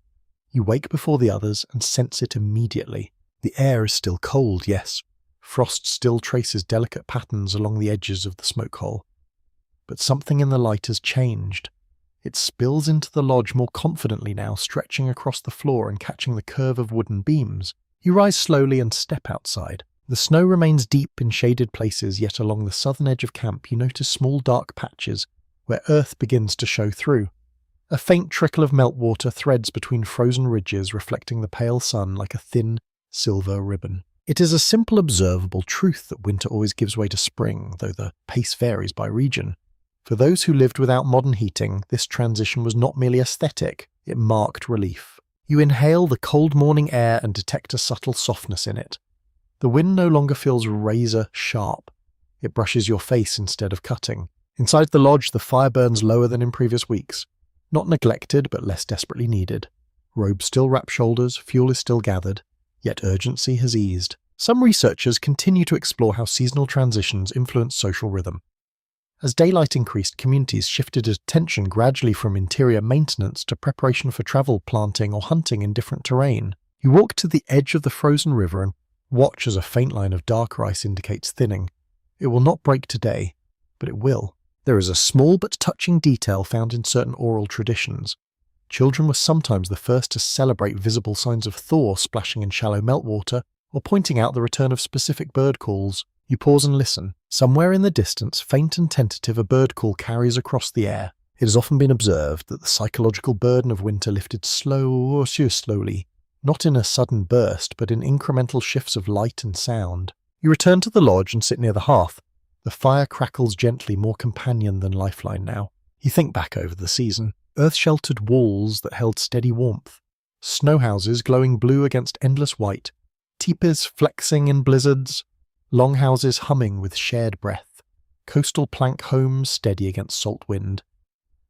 Speaker 1: You wake before the others and sense it immediately. The air is still cold, yes. Frost still traces delicate patterns along the edges of the smoke hole. But something in the light has changed. It spills into the lodge more confidently now, stretching across the floor and catching the curve of wooden beams. You rise slowly and step outside. The snow remains deep in shaded places, yet along the southern edge of camp you notice small dark patches where earth begins to show through. A faint trickle of meltwater threads between frozen ridges, reflecting the pale sun like a thin, silver ribbon. It is a simple observable truth that winter always gives way to spring, though the pace varies by region. For those who lived without modern heating, this transition was not merely aesthetic, it marked relief. You inhale the cold morning air and detect a subtle softness in it. The wind no longer feels razor sharp. It brushes your face instead of cutting. Inside the lodge, the fire burns lower than in previous weeks. Not neglected, but less desperately needed. Robes still wrap shoulders, fuel is still gathered, yet urgency has eased. Some researchers continue to explore how seasonal transitions influence social rhythm. As daylight increased, communities shifted attention gradually from interior maintenance to preparation for travel, planting, or hunting in different terrain. You walk to the edge of the frozen river and watch as a faint line of darker ice indicates thinning. It will not break today, but it will. There is a small but touching detail found in certain oral traditions. Children were sometimes the first to celebrate visible signs of thaw splashing in shallow meltwater, or pointing out the return of specific bird calls. You pause and listen. Somewhere in the distance, faint and tentative, a bird call carries across the air. It has often been observed that the psychological burden of winter lifted slowly, not in a sudden burst, but in incremental shifts of light and sound. You return to the lodge and sit near the hearth. The fire crackles gently, more companion than lifeline now. You think back over the season. Earth-sheltered walls that held steady warmth. Snow houses glowing blue against endless white. Teepees flexing in blizzards. Longhouses humming with shared breath. Coastal plank homes steady against salt wind.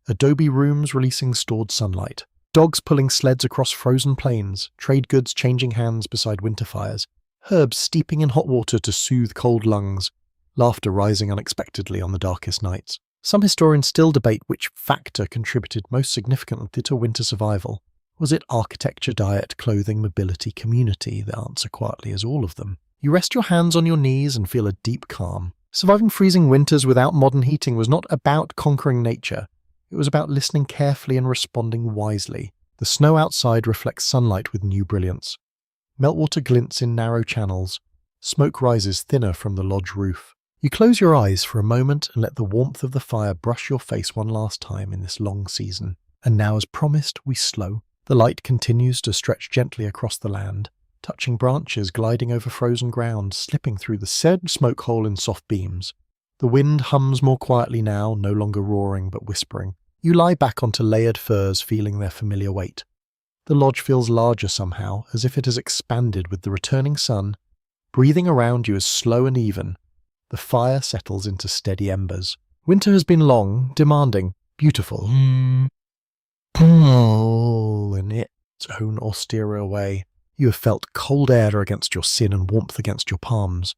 Speaker 1: Adobe rooms releasing stored sunlight. Dogs pulling sleds across frozen plains. Trade goods changing hands beside winter fires. Herbs steeping in hot water to soothe cold lungs. Laughter rising unexpectedly on the darkest nights. Some historians still debate which factor contributed most significantly to winter survival. Was it architecture, diet, clothing, mobility, community? The answer quietly is all of them. You rest your hands on your knees and feel a deep calm. Surviving freezing winters without modern heating was not about conquering nature. It was about listening carefully and responding wisely. The snow outside reflects sunlight with new brilliance. Meltwater glints in narrow channels. Smoke rises thinner from the lodge roof. You close your eyes for a moment and let the warmth of the fire brush your face one last time in this long season. And now, as promised, we slow. The light continues to stretch gently across the land, touching branches, gliding over frozen ground, slipping through the said smoke hole in soft beams. The wind hums more quietly now, no longer roaring but whispering. You lie back onto layered furs, feeling their familiar weight. The lodge feels larger somehow, as if it has expanded with the returning sun. Breathing around you is slow and even. The fire settles into steady embers. Winter has been long, demanding, beautiful. In its own austere way. You have felt cold air against your sin and warmth against your palms.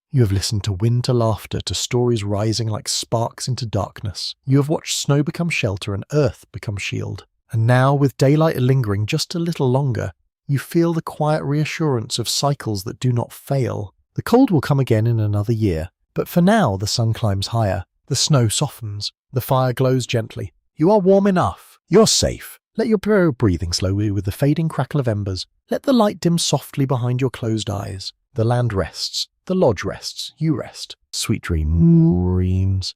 Speaker 1: You have listened to winter laughter, to stories rising like sparks into darkness. You have watched snow become shelter and earth become shield. And now, with daylight lingering just a little longer, you feel the quiet reassurance of cycles that do not fail. The cold will come again in another year, but for now the sun climbs higher. The snow softens. The fire glows gently. You are warm enough. You're safe. Let your breathing slowly with the fading crackle of embers. Let the light dim softly behind your closed eyes. The land rests. The lodge rests. You rest. Sweet dreams.